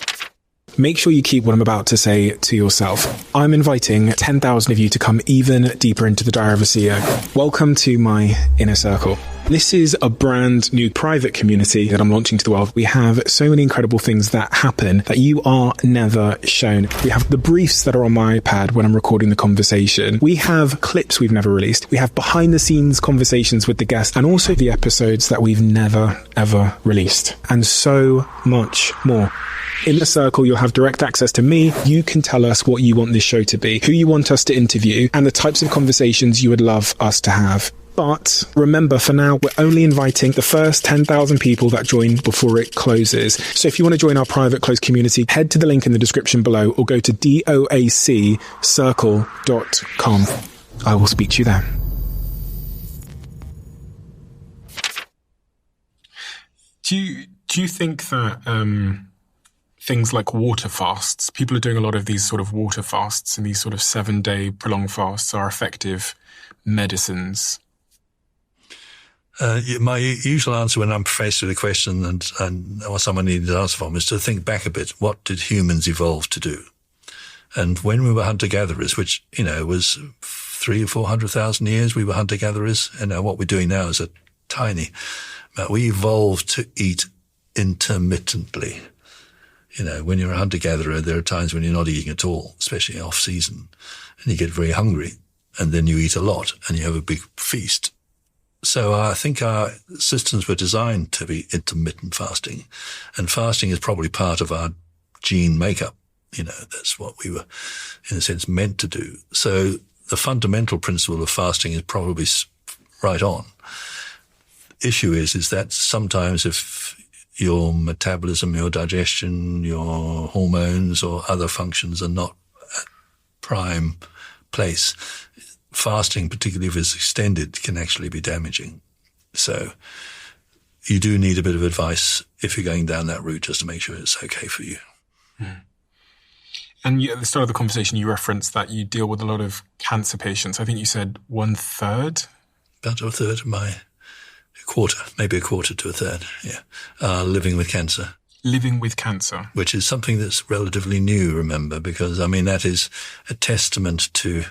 Make sure you keep what I'm about to say to yourself. I'm inviting 10,000 of you to come even deeper into the Diary of a CEO. Welcome to my inner circle. This is a brand new private community that I'm launching to the world. We have so many incredible things that happen that you are never shown. We have the briefs that are on my iPad when I'm recording the conversation. We have clips we've never released. We have behind the scenes conversations with the guests, and also the episodes that we've never, ever released. And so much more. In the circle, you'll have direct access to me. You can tell us what you want this show to be, who you want us to interview, and the types of conversations you would love us to have. But remember, for now, we're only inviting the first 10,000 people that join before it closes. So if you want to join our private closed community, head to the link in the description below or go to doaccircle.com. I will speak to you there. Do you think that things like water fasts, people are doing a lot of these sort of water fasts and these sort of 7-day prolonged fasts are effective medicines? My usual answer when I'm faced with a question and or someone needed an answer from is to think back a bit. What did humans evolve to do? And when we were hunter-gatherers, which, was 300,000 or 400,000 years, we were hunter-gatherers. And what we're doing now is a tiny. But we evolved to eat intermittently. When you're a hunter-gatherer, there are times when you're not eating at all, especially off-season, and you get very hungry, and then you eat a lot, and you have a big feast. So I think our systems were designed to be intermittent fasting, and fasting is probably part of our gene makeup. That's what we were, in a sense, meant to do. So the fundamental principle of fasting is probably right on. Issue is that sometimes if your metabolism, your digestion, your hormones or other functions are not at prime place, fasting, particularly if it's extended, can actually be damaging. So you do need a bit of advice if you're going down that route, just to make sure it's okay for you. Mm. And at the start of the conversation, you referenced that you deal with a lot of cancer patients. I think you said 1/3? About a third of maybe a quarter to a third, living with cancer. Living with cancer. Which is something that's relatively new, remember, because, that is a testament to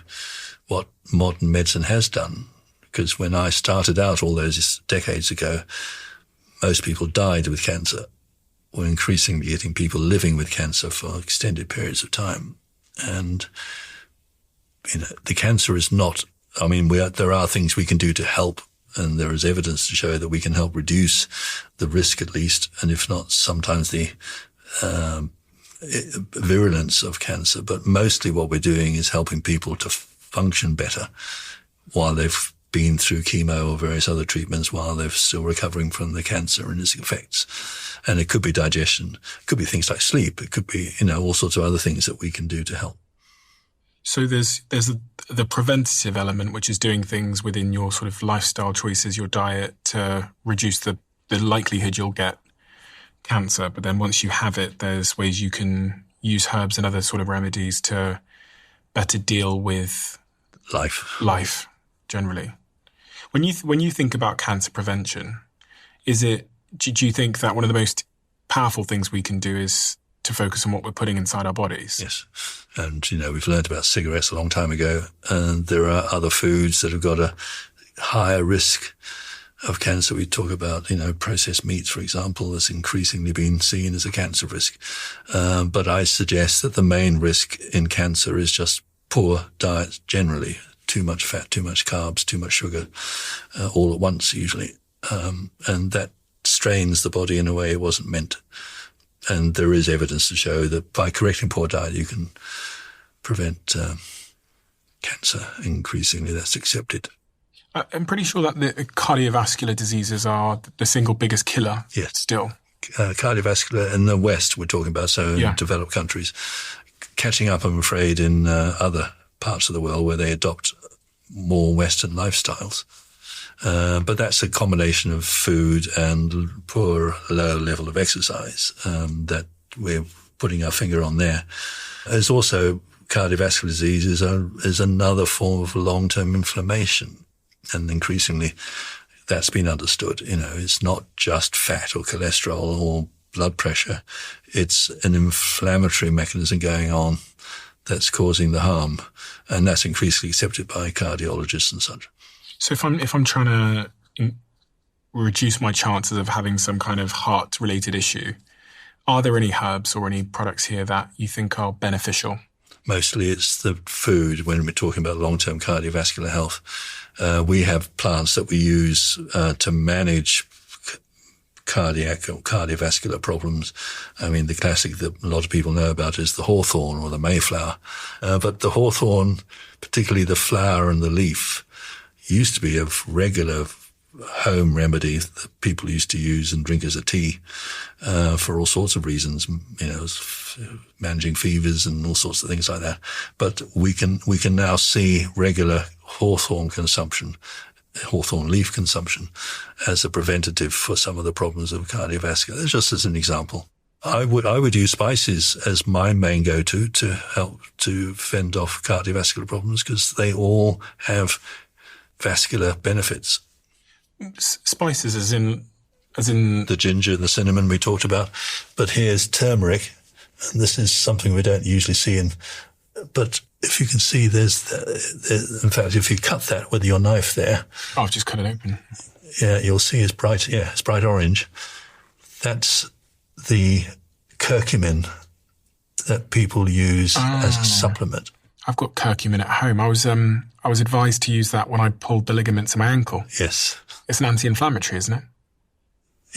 what modern medicine has done. Because when I started out all those decades ago, most people died with cancer. We're increasingly getting people living with cancer for extended periods of time. And, the cancer is not, there are things we can do to help, and there is evidence to show that we can help reduce the risk at least, and if not, sometimes the virulence of cancer. But mostly what we're doing is helping people to function better while they've been through chemo or various other treatments, while they're still recovering from the cancer and its effects. And it could be digestion, it could be things like sleep, it could be, all sorts of other things that we can do to help. So there's the preventative element, which is doing things within your sort of lifestyle choices, your diet, to reduce the likelihood you'll get cancer. But then once you have it, there's ways you can use herbs and other sort of remedies to better deal with life generally. When you think about cancer prevention, do you think that one of the most powerful things we can do is to focus on what we're putting inside our bodies? Yes. And, we've learned about cigarettes a long time ago, and there are other foods that have got a higher risk of cancer. We talk about, processed meats, for example, has increasingly been seen as a cancer risk. But I suggest that the main risk in cancer is just poor diet generally. Too much fat, too much carbs, too much sugar, all at once usually. And that strains the body in a way it wasn't meant. And there is evidence to show that by correcting poor diet, you can prevent cancer. Increasingly, that's accepted. I'm pretty sure that the cardiovascular diseases are the single biggest killer. Yes. Still. Cardiovascular in the West, we're talking about, so in developed countries. Catching up, I'm afraid, in other parts of the world where they adopt more Western lifestyles. But that's a combination of food and poor, low level of exercise that we're putting our finger on there. There's also cardiovascular disease is another form of long-term inflammation. And increasingly that's been understood. It's not just fat or cholesterol or blood pressure. It's an inflammatory mechanism going on that's causing the harm. And that's increasingly accepted by cardiologists and such. So if I'm trying to reduce my chances of having some kind of heart-related issue. Are there any herbs or any products here that you think are beneficial? Mostly it's the food when we're talking about long-term cardiovascular health. We have plants that we use to manage cardiac or cardiovascular problems. I mean, the classic that a lot of people know about is the hawthorn or the mayflower. But the hawthorn, particularly the flower and the leaf, used to be a regular home remedy that people used to use and drink as a tea for all sorts of reasons, managing fevers and all sorts of things like that. But we can now see regular hawthorn leaf consumption as a preventative for some of the problems of cardiovascular. Just as an example, I would use spices as my main go-to to help to fend off cardiovascular problems because they all have vascular benefits. Spices as in the ginger and the cinnamon we talked about, but here's turmeric, and this is something we don't usually see but if you can see, there's in fact, if you cut that with your knife there, I've just cut it open. Yeah, you'll see it's bright orange. That's the curcumin that people use as a supplement. I've got curcumin at home. I was advised to use that when I pulled the ligaments in my ankle. Yes. It's an anti-inflammatory, isn't it?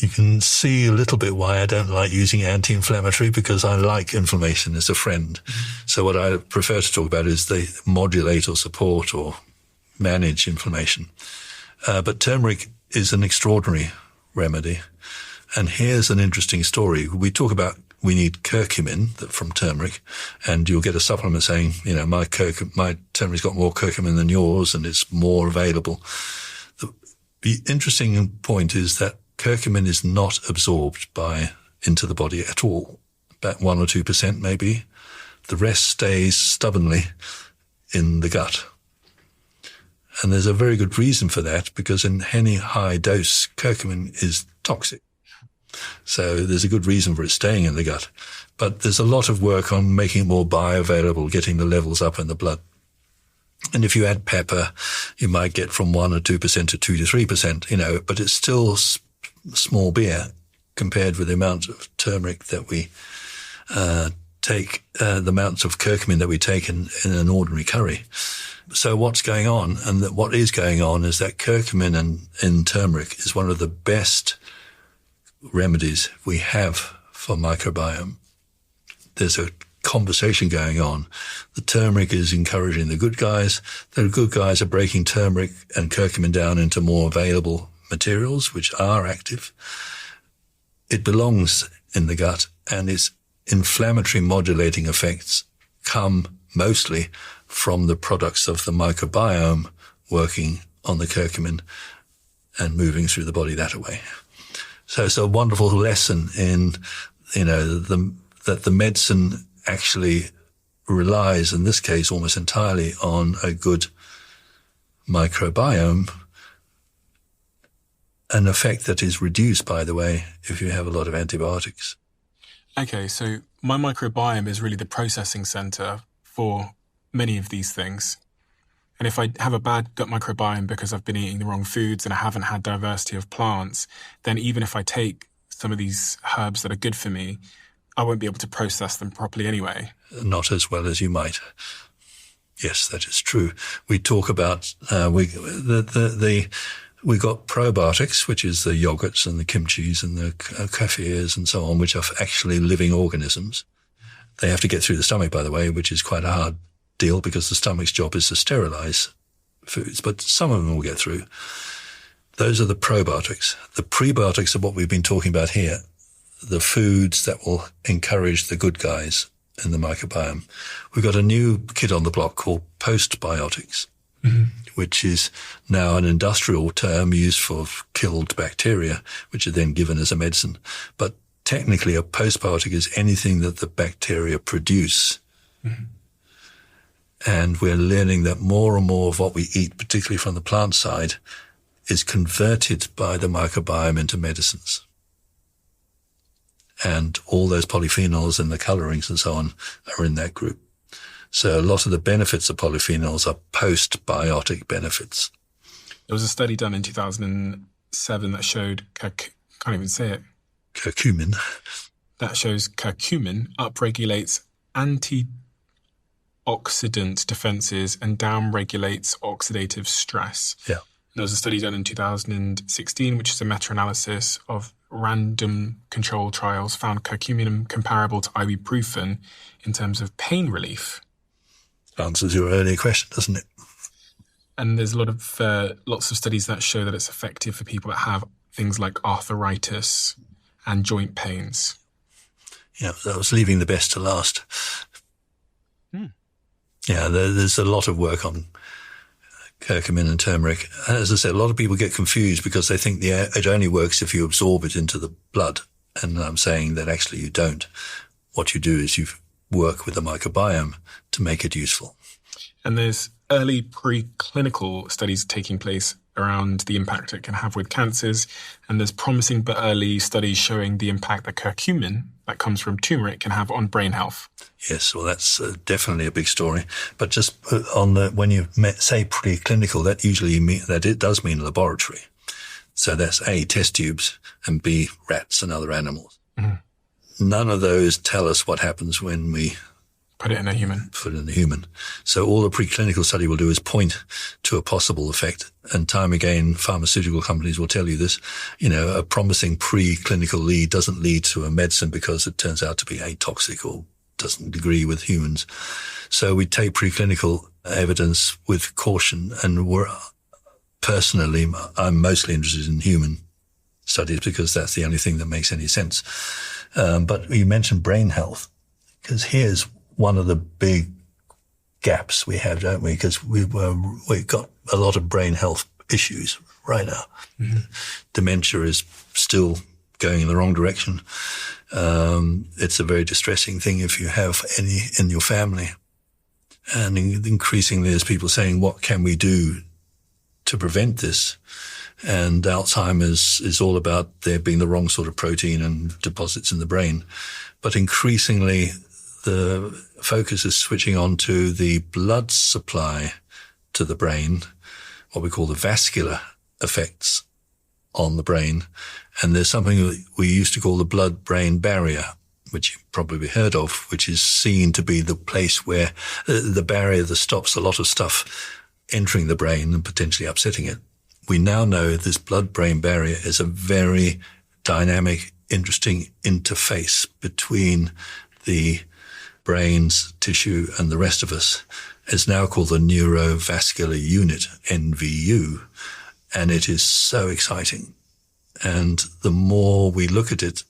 You can see a little bit why I don't like using anti-inflammatory, because I like inflammation as a friend. Mm-hmm. So what I prefer to talk about is they modulate or support or manage inflammation. But turmeric is an extraordinary remedy. And here's an interesting story. We talk about we need curcumin from turmeric, and you'll get a supplement saying, my turmeric's got more curcumin than yours and it's more available. The interesting point is that curcumin is not absorbed into the body at all, about 1 or 2% maybe. The rest stays stubbornly in the gut. And there's a very good reason for that, because in any high dose, curcumin is toxic. So there's a good reason for it staying in the gut. But there's a lot of work on making it more bioavailable, getting the levels up in the blood. And if you add pepper, you might get from 1 or 2% to 2 to 3%, but it's still small beer compared with the amount of turmeric that we take, the amounts of curcumin that we take in an ordinary curry. So what's going on, and what is going on, is that curcumin in turmeric is one of the best remedies we have for microbiome. There's a conversation going on. The turmeric is encouraging the good guys. The good guys are breaking turmeric and curcumin down into more available materials, which are active. It belongs in the gut, and its inflammatory modulating effects come mostly from the products of the microbiome working on the curcumin and moving through the body that way. So it's a wonderful lesson in, that the medicine actually relies, in this case, almost entirely on a good microbiome, an effect that is reduced, by the way, if you have a lot of antibiotics. Okay, so my microbiome is really the processing center for many of these things. And if I have a bad gut microbiome because I've been eating the wrong foods and I haven't had diversity of plants, then even if I take some of these herbs that are good for me, I won't be able to process them properly anyway. Not as well as you might. Yes, that is true. We talk about we got probiotics, which is the yogurts and the kimchis and the kefirs and so on, which are actually living organisms. They have to get through the stomach, by the way, which is quite a hard deal because the stomach's job is to sterilize foods, but some of them will get through. Those are the probiotics. The prebiotics are what we've been talking about here, the foods that will encourage the good guys in the microbiome. We've got a new kid on the block called Postbiotics, which is now an industrial term used for killed bacteria, which are then given as a medicine. But technically, a postbiotic is anything that the bacteria produce. And we're learning that more and more of what we eat, particularly from the plant side, is converted by the microbiome into medicines. And all those polyphenols and the colorings and so on are in that group. So a lot of the benefits of polyphenols are postbiotic benefits. There was a study done in 2000 7 that showed, can't even say it. Curcumin. That shows curcumin upregulates antioxidant defenses and downregulates oxidative stress. Yeah. There was a study done in 2016, which is a meta-analysis of random control trials, found curcumin comparable to ibuprofen in terms of pain relief. Answers your earlier question, doesn't it? And there's lots of studies that show that it's effective for people that have things like arthritis and joint pains. Yeah, I was leaving the best to last. Yeah, there's a lot of work on curcumin and turmeric. As I said, a lot of people get confused because they think it only works if you absorb it into the blood. And I'm saying that actually you don't. What you do is you work with the microbiome to make it useful. And there's early preclinical studies taking place around the impact it can have with cancers. And there's promising but early studies showing the impact that curcumin that comes from turmeric can have on brain health. Yes, well, that's definitely a big story. But just on when you say preclinical, that usually it does mean laboratory. So that's A, test tubes, and B, rats and other animals. Mm-hmm. None of those tell us what happens when we put it in a human. So all the preclinical study will do is point to a possible effect. And time again, pharmaceutical companies will tell you this. A promising preclinical lead doesn't lead to a medicine because it turns out to be atoxic or doesn't agree with humans. So we take preclinical evidence with caution, and I'm mostly interested in human studies because that's the only thing that makes any sense. But you mentioned brain health, because here's one of the big gaps we have, don't we? Because we've got a lot of brain health issues right now. Mm-hmm. Dementia is still going in the wrong direction. It's a very distressing thing if you have any in your family. And increasingly there's people saying, what can we do to prevent this? And Alzheimer's is all about there being the wrong sort of protein and deposits in the brain. But increasingly the focus is switching on to the blood supply to the brain, what we call the vascular effects on the brain. And there's something that we used to call the blood-brain barrier, which you've probably heard of, which is seen to be the place where the barrier that stops a lot of stuff entering the brain and potentially upsetting it. We now know this blood-brain barrier is a very dynamic, interesting interface between the brain's tissue and the rest of us. It's now called the neurovascular unit, NVU, and it is so exciting. And the more we look at it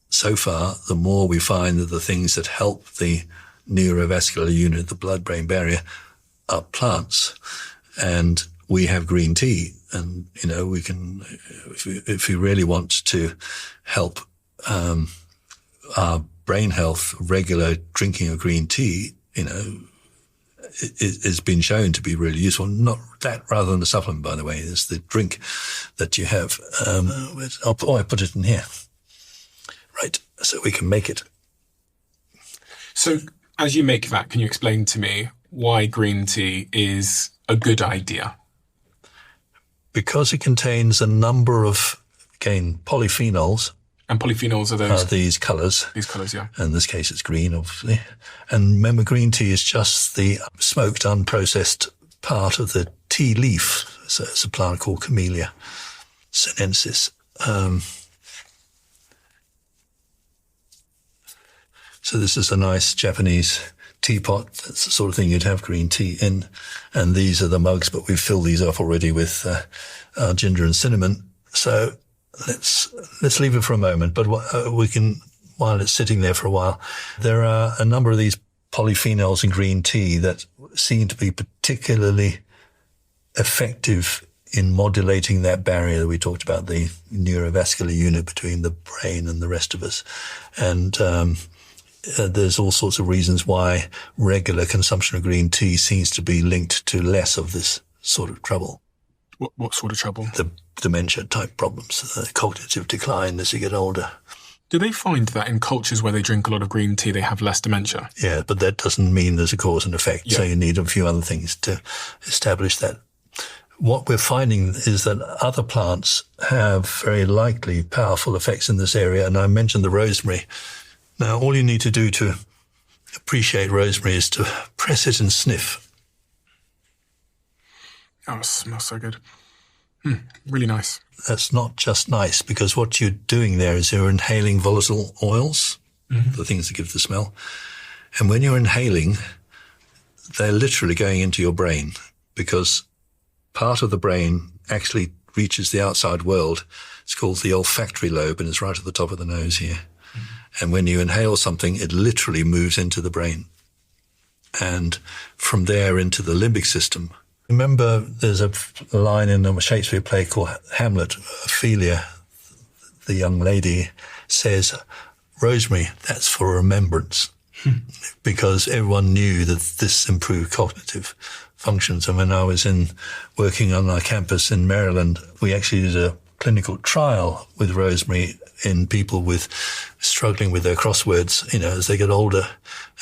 so far, the more we find that the things that help the neurovascular unit, the blood-brain barrier, are plants. And we have green tea, and, we can, if we really want to help our brain health, regular drinking of green tea, it's been shown to be really useful. Not that rather than the supplement, by the way, is the drink that you have. I put it in here. Right, so we can make it. So as you make that, can you explain to me why green tea is a good idea? Because it contains a number of, again, polyphenols. And polyphenols are those? These colours. These colours, yeah. In this case, it's green, obviously. And remember, green tea is just the smoked, unprocessed part of the tea leaf. So it's a plant called Camellia sinensis. So this is a nice Japanese teapot. That's the sort of thing you'd have green tea in. And these are the mugs, but we've filled these up already with ginger and cinnamon. So let's leave it for a moment, but we can, while it's sitting there for a while, there are a number of these polyphenols in green tea that seem to be particularly effective in modulating that barrier that we talked about, the neurovascular unit between the brain and the rest of us. And there's all sorts of reasons why regular consumption of green tea seems to be linked to less of this sort of trouble. What sort of trouble? The dementia-type problems, the cognitive decline as you get older. Do they find that in cultures where they drink a lot of green tea, they have less dementia? Yeah, but that doesn't mean there's a cause and effect. Yeah. So you need a few other things to establish that. what we're finding is that other plants have very likely powerful effects in this area. And I mentioned the rosemary. Now, all you need to do to appreciate rosemary is to press it and sniff. Oh, it smells so good. Really nice. That's not just nice, because what you're doing there is you're inhaling volatile oils, the things that give the smell. And when you're inhaling, they're literally going into your brain, because part of the brain actually reaches the outside world. It's called the olfactory lobe, and it's right at the top of the nose here. And when you inhale something, it literally moves into the brain. And from there into the limbic system. Remember, there's a line in a Shakespeare play called Hamlet. Ophelia, the young lady, says, rosemary, that's for remembrance. Because everyone knew that this improved cognitive functions. And when I was working on our campus in Maryland, we actually did a clinical trial with rosemary in people struggling with their crosswords, as they get older,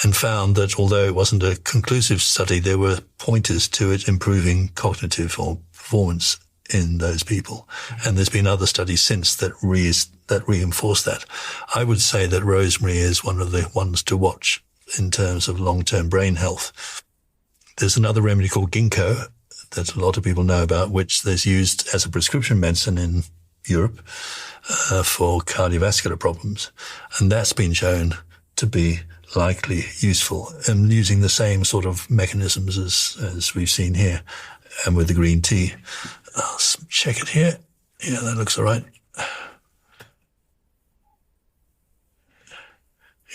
and found that although it wasn't a conclusive study, there were pointers to it improving cognitive or performance in those people. And there's been other studies since that reinforce that. I would say that rosemary is one of the ones to watch in terms of long-term brain health. There's another remedy called ginkgo that a lot of people know about, which there's used as a prescription medicine in Europe for cardiovascular problems. And that's been shown to be likely useful and using the same sort of mechanisms as we've seen here and with the green tea. I'll check it here. Yeah, that looks all right.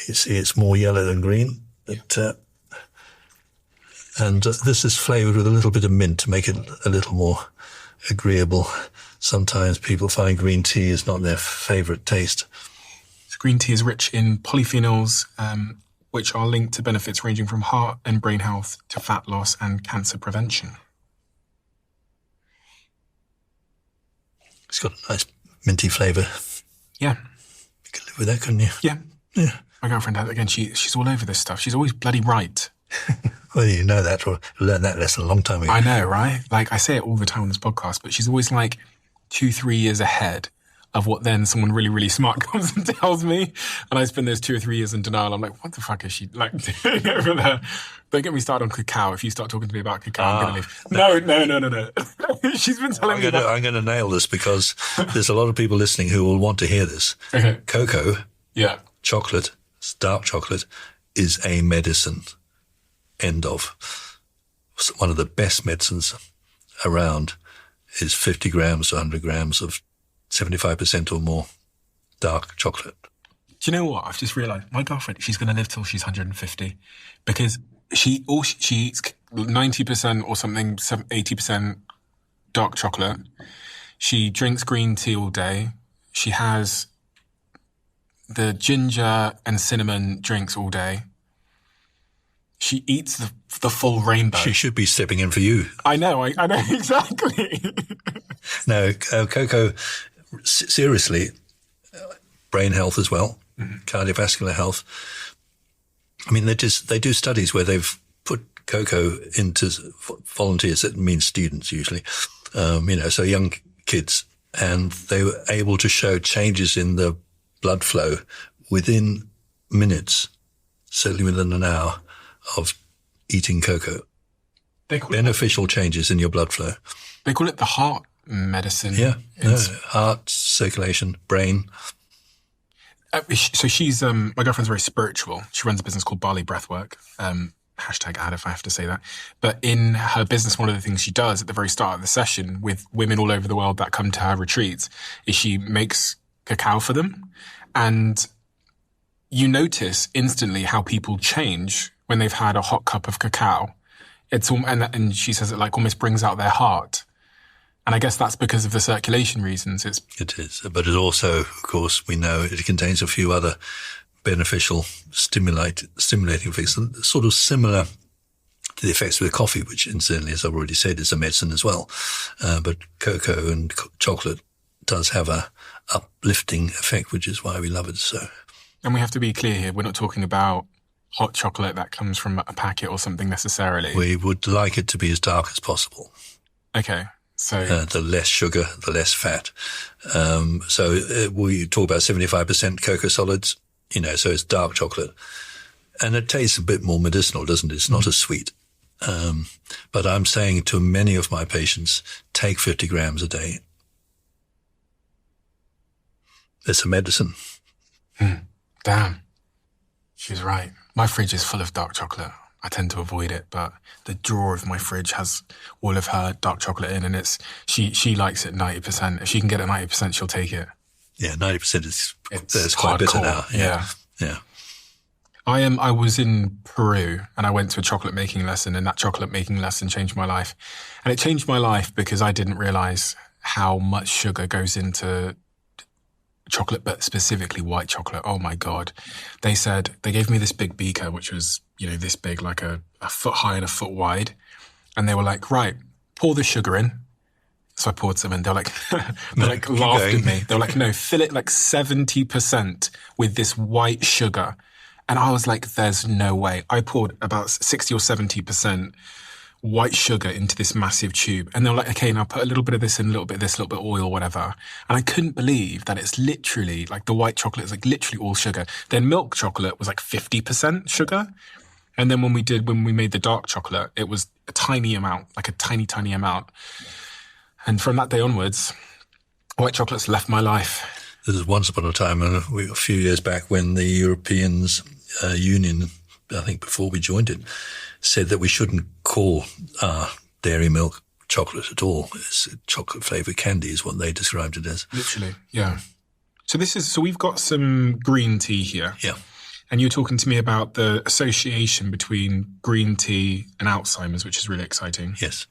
You see it's more yellow than green. But, and this is flavored with a little bit of mint to make it a little more agreeable. Sometimes people find green tea is not their favorite taste. So green tea is rich in polyphenols, which are linked to benefits ranging from heart and brain health to fat loss and cancer prevention. It's got a nice minty flavour. Yeah. You could live with that, couldn't you? Yeah. Yeah. My girlfriend, again, she's all over this stuff. She's always bloody right. Well, you know that, or learned that lesson a long time ago. I know, right? Like, I say it all the time on this podcast, but she's always like 2-3 years ahead of what then someone really, really smart comes and tells me. And I spend those 2 or 3 years in denial. I'm like, what the fuck is she like doing over there? Don't get me started on cacao. If you start talking to me about cacao, I'm going to leave. No. She's been telling me that. I'm going to nail this because there's a lot of people listening who will want to hear this. Okay. Cocoa, chocolate, dark chocolate, is a medicine. End of. One of the best medicines around is 50 grams to 100 grams of 75% or more dark chocolate. Do you know what? I've just realised my girlfriend, she's going to live till she's 150 because she eats 90% or something, 80% dark chocolate. She drinks green tea all day. She has the ginger and cinnamon drinks all day. She eats the full rainbow. She should be stepping in for you. I know exactly. No, cocoa, seriously, brain health as well, cardiovascular health. I mean, they do studies where they've put cocoa into volunteers, that means students usually, so young kids, and they were able to show changes in the blood flow within minutes, certainly within an hour of eating cocoa. Beneficial changes in your blood flow. They call it the heart medicine. Yeah, heart, circulation, brain. So she's, my girlfriend's very spiritual. She runs a business called Bali Breathwork. #ad if I have to say that. But in her business, one of the things she does at the very start of the session with women all over the world that come to her retreats is she makes cacao for them. And you notice instantly how people change when they've had a hot cup of cacao. It's and she says it like almost brings out their heart. And I guess that's because of the circulation reasons. It is. But it also, of course, we know it contains a few other beneficial stimulating effects, sort of similar to the effects with coffee, which incidentally, as I've already said, is a medicine as well. But cocoa and chocolate does have a uplifting effect, which is why we love it so. And we have to be clear here. We're not talking about hot chocolate that comes from a packet or something necessarily. We would like it to be as dark as possible. Okay. So the less sugar, the less fat. We talk about 75% cocoa solids, so it's dark chocolate. And it tastes a bit more medicinal, doesn't it? It's not as sweet. But I'm saying to many of my patients, take 50 grams a day. It's a medicine. Damn. She's right. My fridge is full of dark chocolate. I tend to avoid it, but the drawer of my fridge has all of her dark chocolate in, and she likes it 90%. If she can get it 90%, she'll take it. Yeah, 90% it's hardcore. quite bitter now. Yeah. I was in Peru and I went to a chocolate making lesson, and that chocolate making lesson changed my life. And it changed my life because I didn't realize how much sugar goes into chocolate, but specifically white chocolate. Oh my God. They gave me this big beaker, which was, this big, like a foot high and a foot wide. And they were like, right, pour the sugar in. So I poured some in. They're like, laughed at me. They were like, no, fill it like 70% with this white sugar. And I was like, there's no way. I poured about 60 or 70% white sugar into this massive tube. And they were like, okay, now put a little bit of this in, a little bit of this, a little bit of oil, whatever. And I couldn't believe that it's literally like the white chocolate is like literally all sugar. Then milk chocolate was like 50% sugar. And then when we made the dark chocolate, it was a tiny amount, like a tiny, tiny amount. And from that day onwards, white chocolate's left my life. This is once upon a time, a few years back, when the European Union, I think before we joined it, said that we shouldn't call dairy milk chocolate at all. It's chocolate-flavored candy is what they described it as. Literally, yeah. So we've got some green tea here. Yeah. And you're talking to me about the association between green tea and Alzheimer's, which is really exciting. Yes.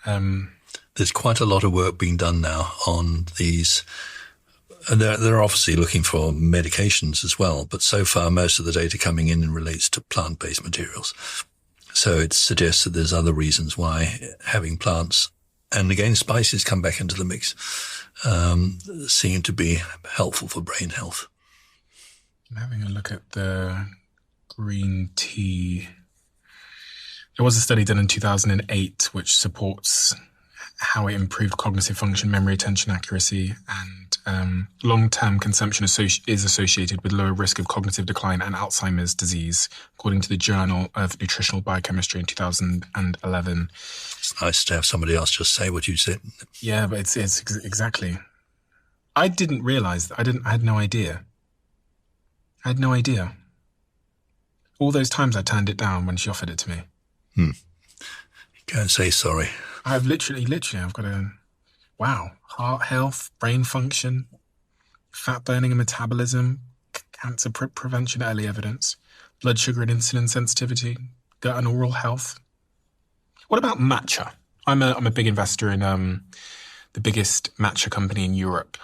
There's quite a lot of work being done now on these. And they're obviously looking for medications as well, but so far most of the data coming in relates to plant-based materials. So it suggests that there's other reasons why having plants, and again spices come back into the mix, seem to be helpful for brain health. I'm having a look at the green tea. There was a study done in 2008 which supports how it improved cognitive function, memory, attention, accuracy, and long-term consumption is associated with lower risk of cognitive decline and Alzheimer's disease, according to the Journal of Nutritional Biochemistry in 2011. It's nice to have somebody else just say what you said. Yeah, but it's exactly. I didn't realize that. I had no idea. All those times I turned it down when she offered it to me. Go and say sorry. I've literally, I've got heart health, brain function, fat burning and metabolism, cancer prevention, early evidence, blood sugar and insulin sensitivity, gut and oral health. What about matcha? I'm a big investor in the biggest matcha company in Europe.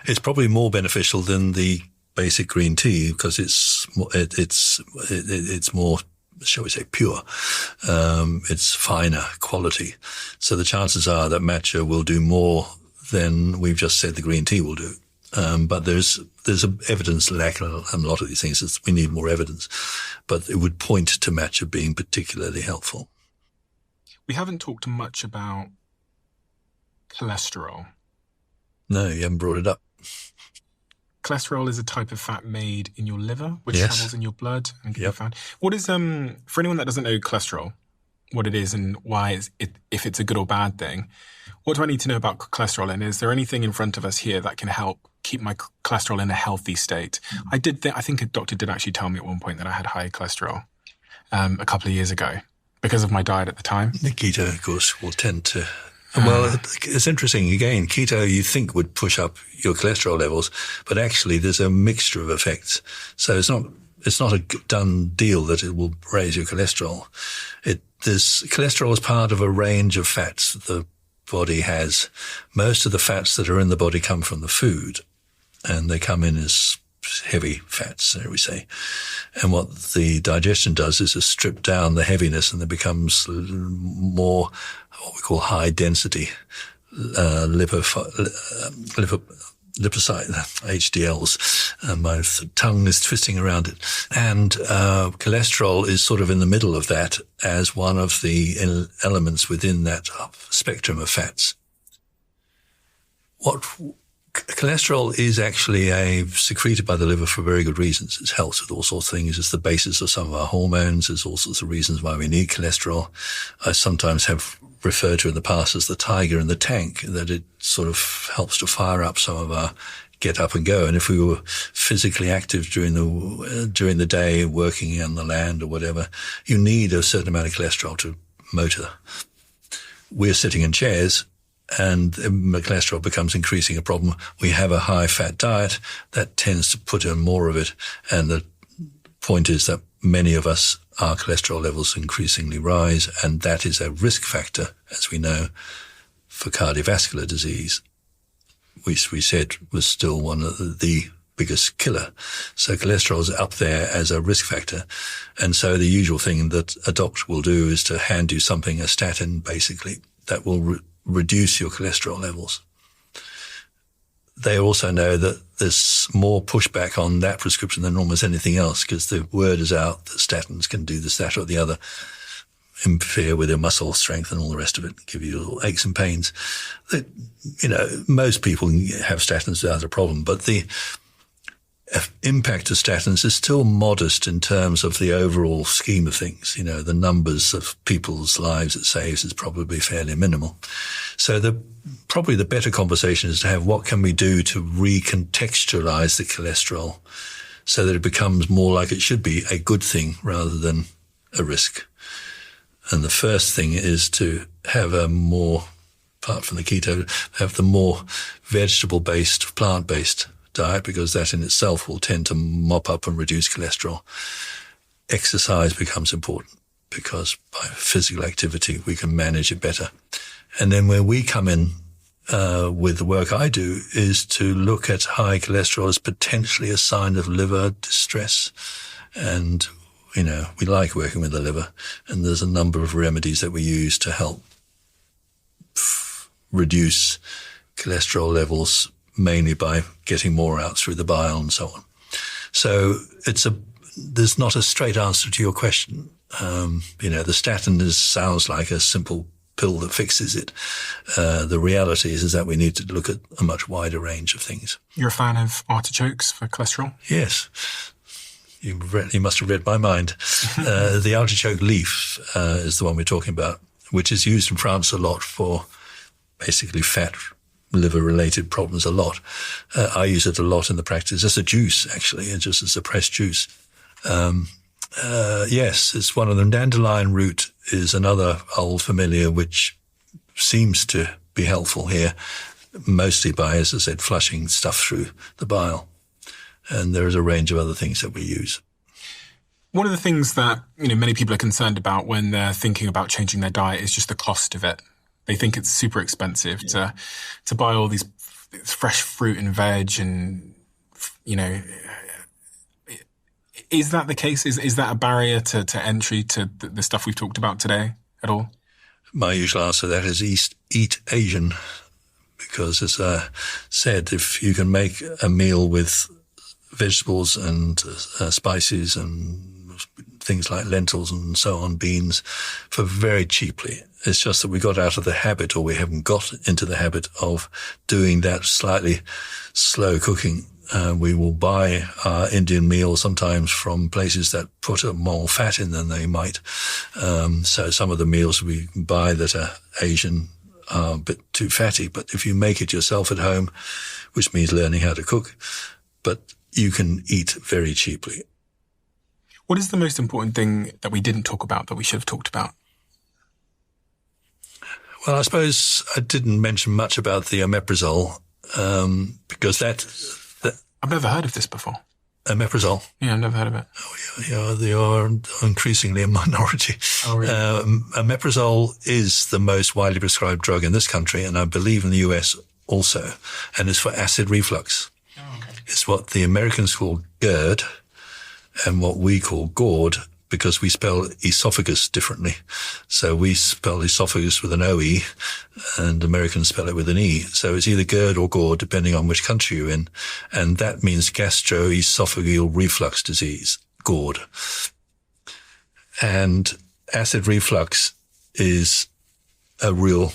It's probably more beneficial than the basic green tea because it's more, shall we say, pure. It's finer quality. So the chances are that matcha will do more than we've just said the green tea will do. But there's evidence lack on a lot of these things. We need more evidence. But it would point to matcha being particularly helpful. We haven't talked much about cholesterol. No, you haven't brought it up. Cholesterol is a type of fat made in your liver, which Yes. travels in your blood and can be found. What is, for anyone that doesn't know cholesterol, what it is and why if it's a good or bad thing, what do I need to know about cholesterol? And is there anything in front of us here that can help keep my cholesterol in a healthy state? I think a doctor did actually tell me at one point that I had high cholesterol a couple of years ago because of my diet at the time. The keto, of course, will tend to... Well, it's interesting. Again, keto you think would push up your cholesterol levels, but actually there's a mixture of effects. So it's not a done deal that it will raise your cholesterol. Cholesterol is part of a range of fats that the body has. Most of the fats that are in the body come from the food, and they come in as heavy fats, so we say. And what the digestion does is to strip down the heaviness, and there becomes more what we call high density lipocyte HDLs. My tongue is twisting around it. And cholesterol is sort of in the middle of that as one of the elements within that spectrum of fats. cholesterol is actually secreted by the liver for very good reasons. It helps with all sorts of things. It's the basis of some of our hormones. There's all sorts of reasons why we need cholesterol. I sometimes have referred to in the past as the tiger in the tank, that it sort of helps to fire up some of our get up and go. And if we were physically active during the day, working on the land or whatever, you need a certain amount of cholesterol to motor. We're sitting in chairs, and cholesterol becomes increasing a problem. We have a high-fat diet that tends to put in more of it, and the point is that many of us, our cholesterol levels increasingly rise, and that is a risk factor, as we know, for cardiovascular disease, which we said was still one of the biggest killer. So cholesterol is up there as a risk factor. And so the usual thing that a doctor will do is to hand you something, a statin basically, that will reduce your cholesterol levels. They also know that there's more pushback on that prescription than almost anything else, because the word is out that statins can do this, that or the other, interfere with your muscle strength and all the rest of it, give you little aches and pains. Most people have statins without a problem, but the impact of statins is still modest in terms of the overall scheme of things. The numbers of people's lives it saves is probably fairly minimal. So probably the better conversation is to have, what can we do to recontextualize the cholesterol so that it becomes more like it should be, a good thing rather than a risk. And the first thing is to have apart from the keto, have the more vegetable-based, plant-based diet, because that in itself will tend to mop up and reduce cholesterol. Exercise becomes important, because by physical activity we can manage it better. And then where we come in with the work I do is to look at high cholesterol as potentially a sign of liver distress. And, we like working with the liver, and there's a number of remedies that we use to help reduce cholesterol levels, mainly by getting more out through the bile and so on. So there's not a straight answer to your question. The statin sounds like a simple pill that fixes it. The reality is that we need to look at a much wider range of things. You're a fan of artichokes for cholesterol? Yes. You must have read my mind. The artichoke leaf is the one we're talking about, which is used in France a lot for basically fat liver-related problems a lot. I use it a lot in the practice as a juice, actually, and just as a pressed juice. Yes, it's one of them. Dandelion root is another old familiar which seems to be helpful here, mostly by, as I said, flushing stuff through the bile. And there is a range of other things that we use. One of the things that many people are concerned about when they're thinking about changing their diet is just the cost of it. They think it's super expensive to buy all these fresh fruit and veg, and is that the case? Is that a barrier to entry to the stuff we've talked about today at all? My usual answer to that is eat Asian, because as I said, if you can make a meal with vegetables and spices and things like lentils and so on, beans, for very cheaply. It's just that we got out of the habit, or we haven't got into the habit of doing that slightly slow cooking. We will buy our Indian meals sometimes from places that put more fat in than they might. So some of the meals we buy that are Asian are a bit too fatty. But if you make it yourself at home, which means learning how to cook, but you can eat very cheaply. What is the most important thing that we didn't talk about that we should have talked about? Well, I suppose I didn't mention much about the omeprazole, because I've never heard of this before. Omeprazole? Yeah, I've never heard of it. Oh, yeah, they are increasingly a minority. Oh, really? Omeprazole is the most widely prescribed drug in this country, and I believe in the US also, and it's for acid reflux. Oh, okay. It's what the Americans call GERD and what we call GORD, because we spell esophagus differently. So we spell esophagus with an OE, and Americans spell it with an E. So it's either GERD or GORD, depending on which country you're in. And that means gastroesophageal reflux disease, GORD. And acid reflux is a real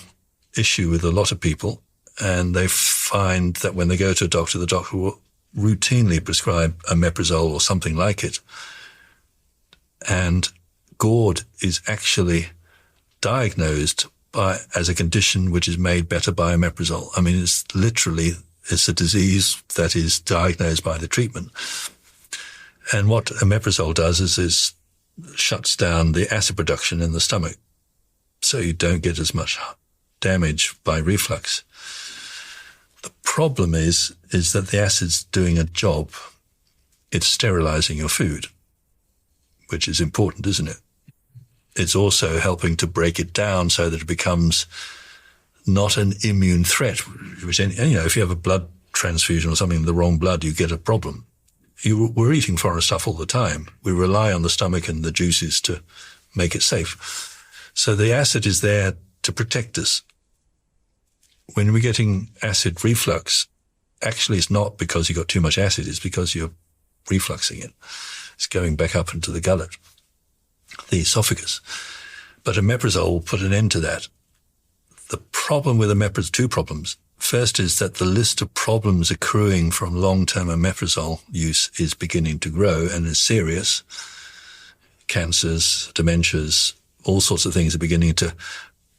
issue with a lot of people, and they've find that when they go to a doctor, the doctor will routinely prescribe Omeprazole or something like it. And GORD is actually diagnosed as a condition which is made better by Omeprazole. I mean, it's a disease that is diagnosed by the treatment. And what Omeprazole does is shuts down the acid production in the stomach, so you don't get as much damage by reflux. The problem is that the acid's doing a job. It's sterilizing your food, which is important, isn't it? It's also helping to break it down so that it becomes not an immune threat. Which, if you have a blood transfusion or something in the wrong blood, you get a problem. We're eating foreign stuff all the time. We rely on the stomach and the juices to make it safe. So the acid is there to protect us. When we're getting acid reflux, actually it's not because you got too much acid, it's because you're refluxing it. It's going back up into the gullet, the esophagus. But Omeprazole will put an end to that. The problem with Omeprazole, two problems. First is that the list of problems accruing from long-term Omeprazole use is beginning to grow and is serious. Cancers, dementias, all sorts of things are beginning to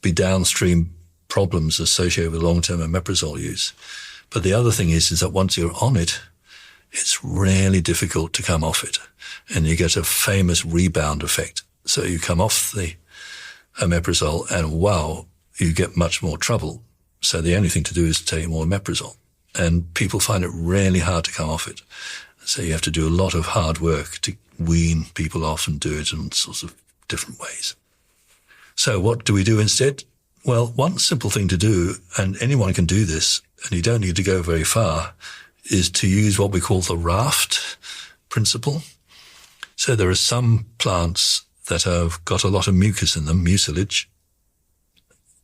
be downstream problems associated with long-term Omeprazole use. But the other thing is that once you're on it, it's really difficult to come off it. And you get a famous rebound effect. So you come off the Omeprazole and wow, you get much more trouble. So the only thing to do is to take more Omeprazole. And people find it really hard to come off it. So you have to do a lot of hard work to wean people off and do it in sorts of different ways. So what do we do instead? Well, one simple thing to do, and anyone can do this, and you don't need to go very far, is to use what we call the raft principle. So there are some plants that have got a lot of mucus in them, mucilage.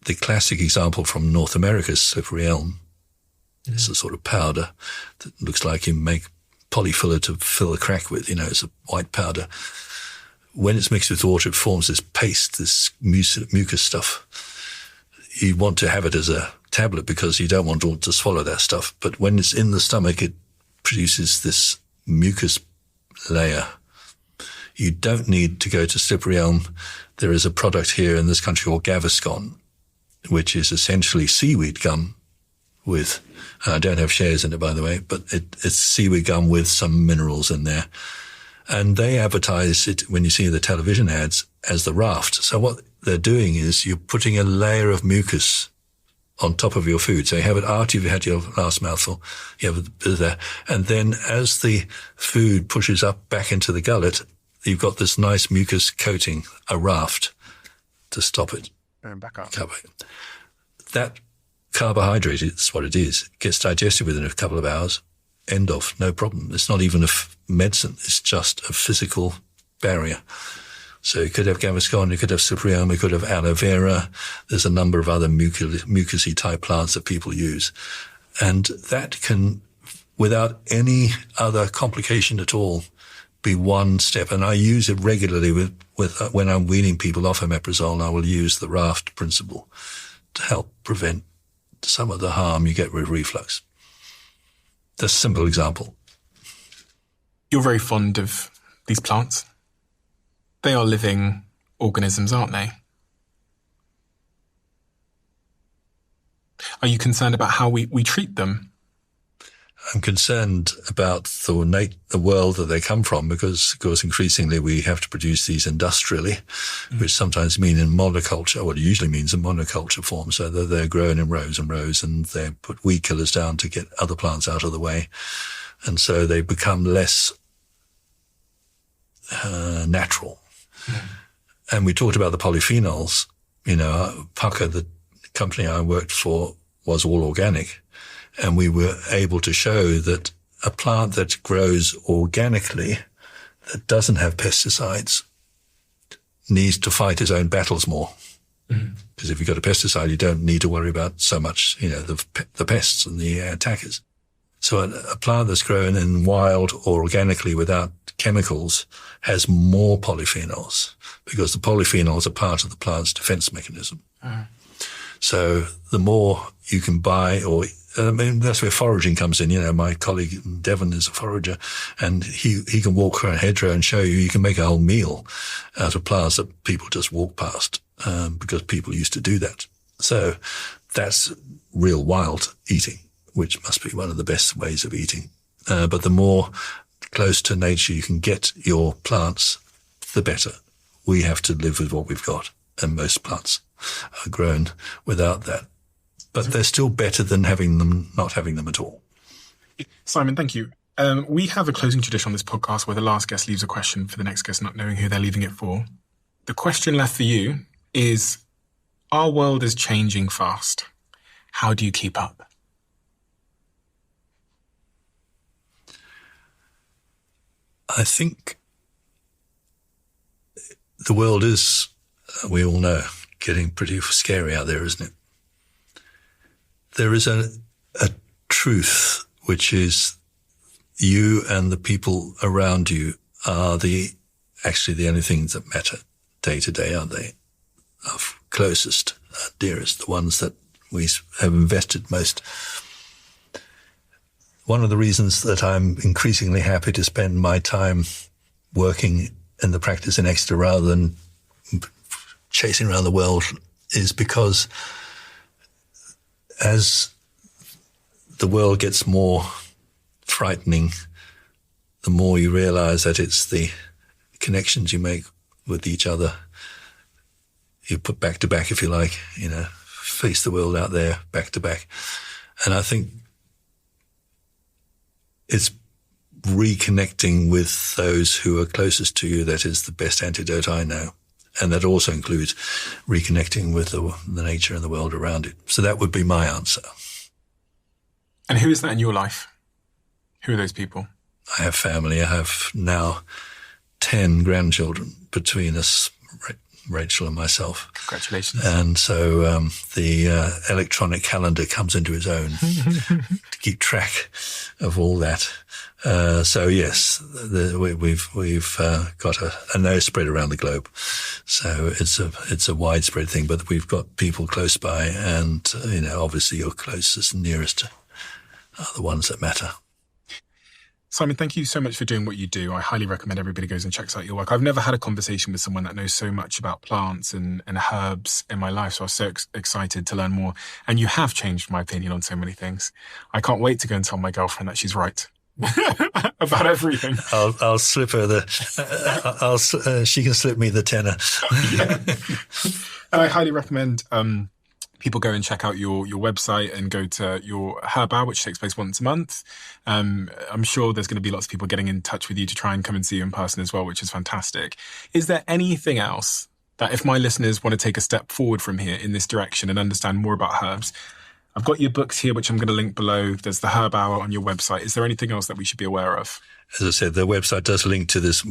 The classic example from North America is slippery elm. Mm-hmm. It's a sort of powder that looks like you make polyfiller to fill a crack with. It's a white powder. When it's mixed with water, it forms this paste, this mucus stuff. You want to have it as a tablet because you don't want to swallow that stuff. But when it's in the stomach, it produces this mucus layer. You don't need to go to slippery elm. There is a product here in this country called Gaviscon, which is essentially seaweed gum with, I don't have shares in it, by the way, but it's seaweed gum with some minerals in there. And they advertise it, when you see the television ads, as the raft. So what they're doing is you're putting a layer of mucus on top of your food. So you have it after you've had your last mouthful, you have a bit of that. And then as the food pushes up back into the gullet, you've got this nice mucus coating, a raft, to stop it. And back up. That carbohydrate is what it is. It gets digested within a couple of hours. End of. No problem. It's not even a medicine. It's just a physical barrier. So you could have Gaviscon, you could have slippery elm, you could have aloe vera. There's a number of other mucusy type plants that people use. And that can, without any other complication at all, be one step. And I use it regularly with when I'm weaning people off Omeprazole, I will use the raft principle to help prevent some of the harm you get with reflux. That's a simple example. You're very fond of these plants. They are living organisms, aren't they? Are you concerned about how we treat them? I'm concerned about the world that they come from because, of course, increasingly we have to produce these industrially, which sometimes mean in monoculture, what it usually means in monoculture form, so that they're grown in rows and rows and they put weed killers down to get other plants out of the way. And so they become less natural. And we talked about the polyphenols. Pucker, the company I worked for, was all organic. And we were able to show that a plant that grows organically, that doesn't have pesticides, needs to fight its own battles more. Because if you've got a pesticide, you don't need to worry about so much, the pests and the attackers. So a plant that's grown in wild or organically without chemicals has more polyphenols because the polyphenols are part of the plant's defense mechanism. So the more you can buy or I mean, that's where foraging comes in. You know, my colleague Devon is a forager, and he can walk around a hedgerow and show you can make a whole meal out of plants that people just walk past, because people used to do that. So that's real wild eating, which must be one of the best ways of eating. But the more close to nature you can get your plants, the better. We have to live with what we've got, and most plants are grown without that. But they're still better than not having them at all. Simon, thank you. We have a closing tradition on this podcast where the last guest leaves a question for the next guest, not knowing who they're leaving it for. The question left for you is, our world is changing fast. How do you keep up? I think the world is, we all know, getting pretty scary out there, isn't it? There is a truth, which is you and the people around you are actually the only things that matter day to day, aren't they? Our closest, our dearest, the ones that we have invested most. One of the reasons that I'm increasingly happy to spend my time working in the practice in Exeter rather than chasing around the world is because as the world gets more frightening, the more you realize that it's the connections you make with each other. You put back to back, if you like, face the world out there back to back. And I think it's reconnecting with those who are closest to you that is the best antidote I know. And that also includes reconnecting with the nature and the world around it. So that would be my answer. And who is that in your life? Who are those people? I have family. I have now 10 grandchildren between us, Rachel and myself. Congratulations. And so the electronic calendar comes into its own to keep track of all that. So yes, we've got a nose spread around the globe. So it's a widespread thing, but we've got people close by, and obviously your closest and nearest are the ones that matter. Simon, thank you so much for doing what you do. I highly recommend everybody goes and checks out your work. I've never had a conversation with someone that knows so much about plants and herbs in my life, so I was so excited to learn more. And you have changed my opinion on so many things. I can't wait to go and tell my girlfriend that she's right about everything. I'll slip her she can slip me the tenner. And I highly recommend people go and check out your website and go to your Herbal, which takes place once a month. I'm sure there's going to be lots of people getting in touch with you to try and come and see you in person as well, which is fantastic. Is there anything else that if my listeners want to take a step forward from here in this direction and understand more about herbs? I've got your books here, which I'm going to link below. There's the Herb Hour on your website. Is there anything else that we should be aware of? As I said, the website does link to this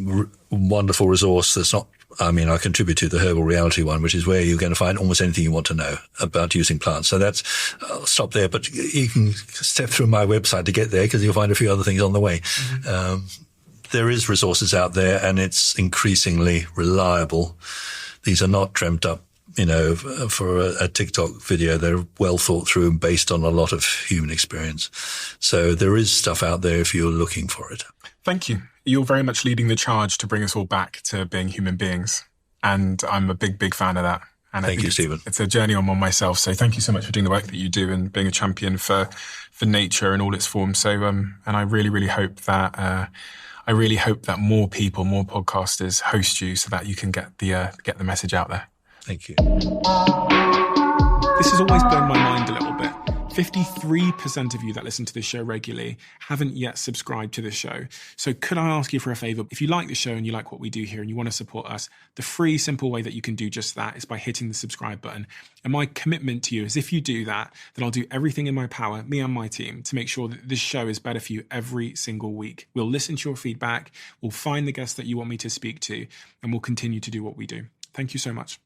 wonderful resource that's not, I contribute to the Herbal Reality one, which is where you're going to find almost anything you want to know about using plants. So I'll stop there, but you can step through my website to get there because you'll find a few other things on the way. Mm-hmm. There is resources out there, and it's increasingly reliable. These are not dreamt up, for a TikTok video. They're well thought through and based on a lot of human experience. So there is stuff out there if you're looking for it. Thank you. You're very much leading the charge to bring us all back to being human beings. And I'm a big, big fan of that. And thank you, Stephen. It's a journey I'm on myself. So thank you so much for doing the work that you do and being a champion for nature in all its forms. So, and I really, really hope that, more people, more podcasters host you so that you can get the message out there. Thank you. This has always blown my mind a little bit. 53% of you that listen to this show regularly haven't yet subscribed to the show. So could I ask you for a favor? If you like the show and you like what we do here and you want to support us, the free, simple way that you can do just that is by hitting the subscribe button. And my commitment to you is if you do that, then I'll do everything in my power, me and my team, to make sure that this show is better for you every single week. We'll listen to your feedback, we'll find the guests that you want me to speak to, and we'll continue to do what we do. Thank you so much.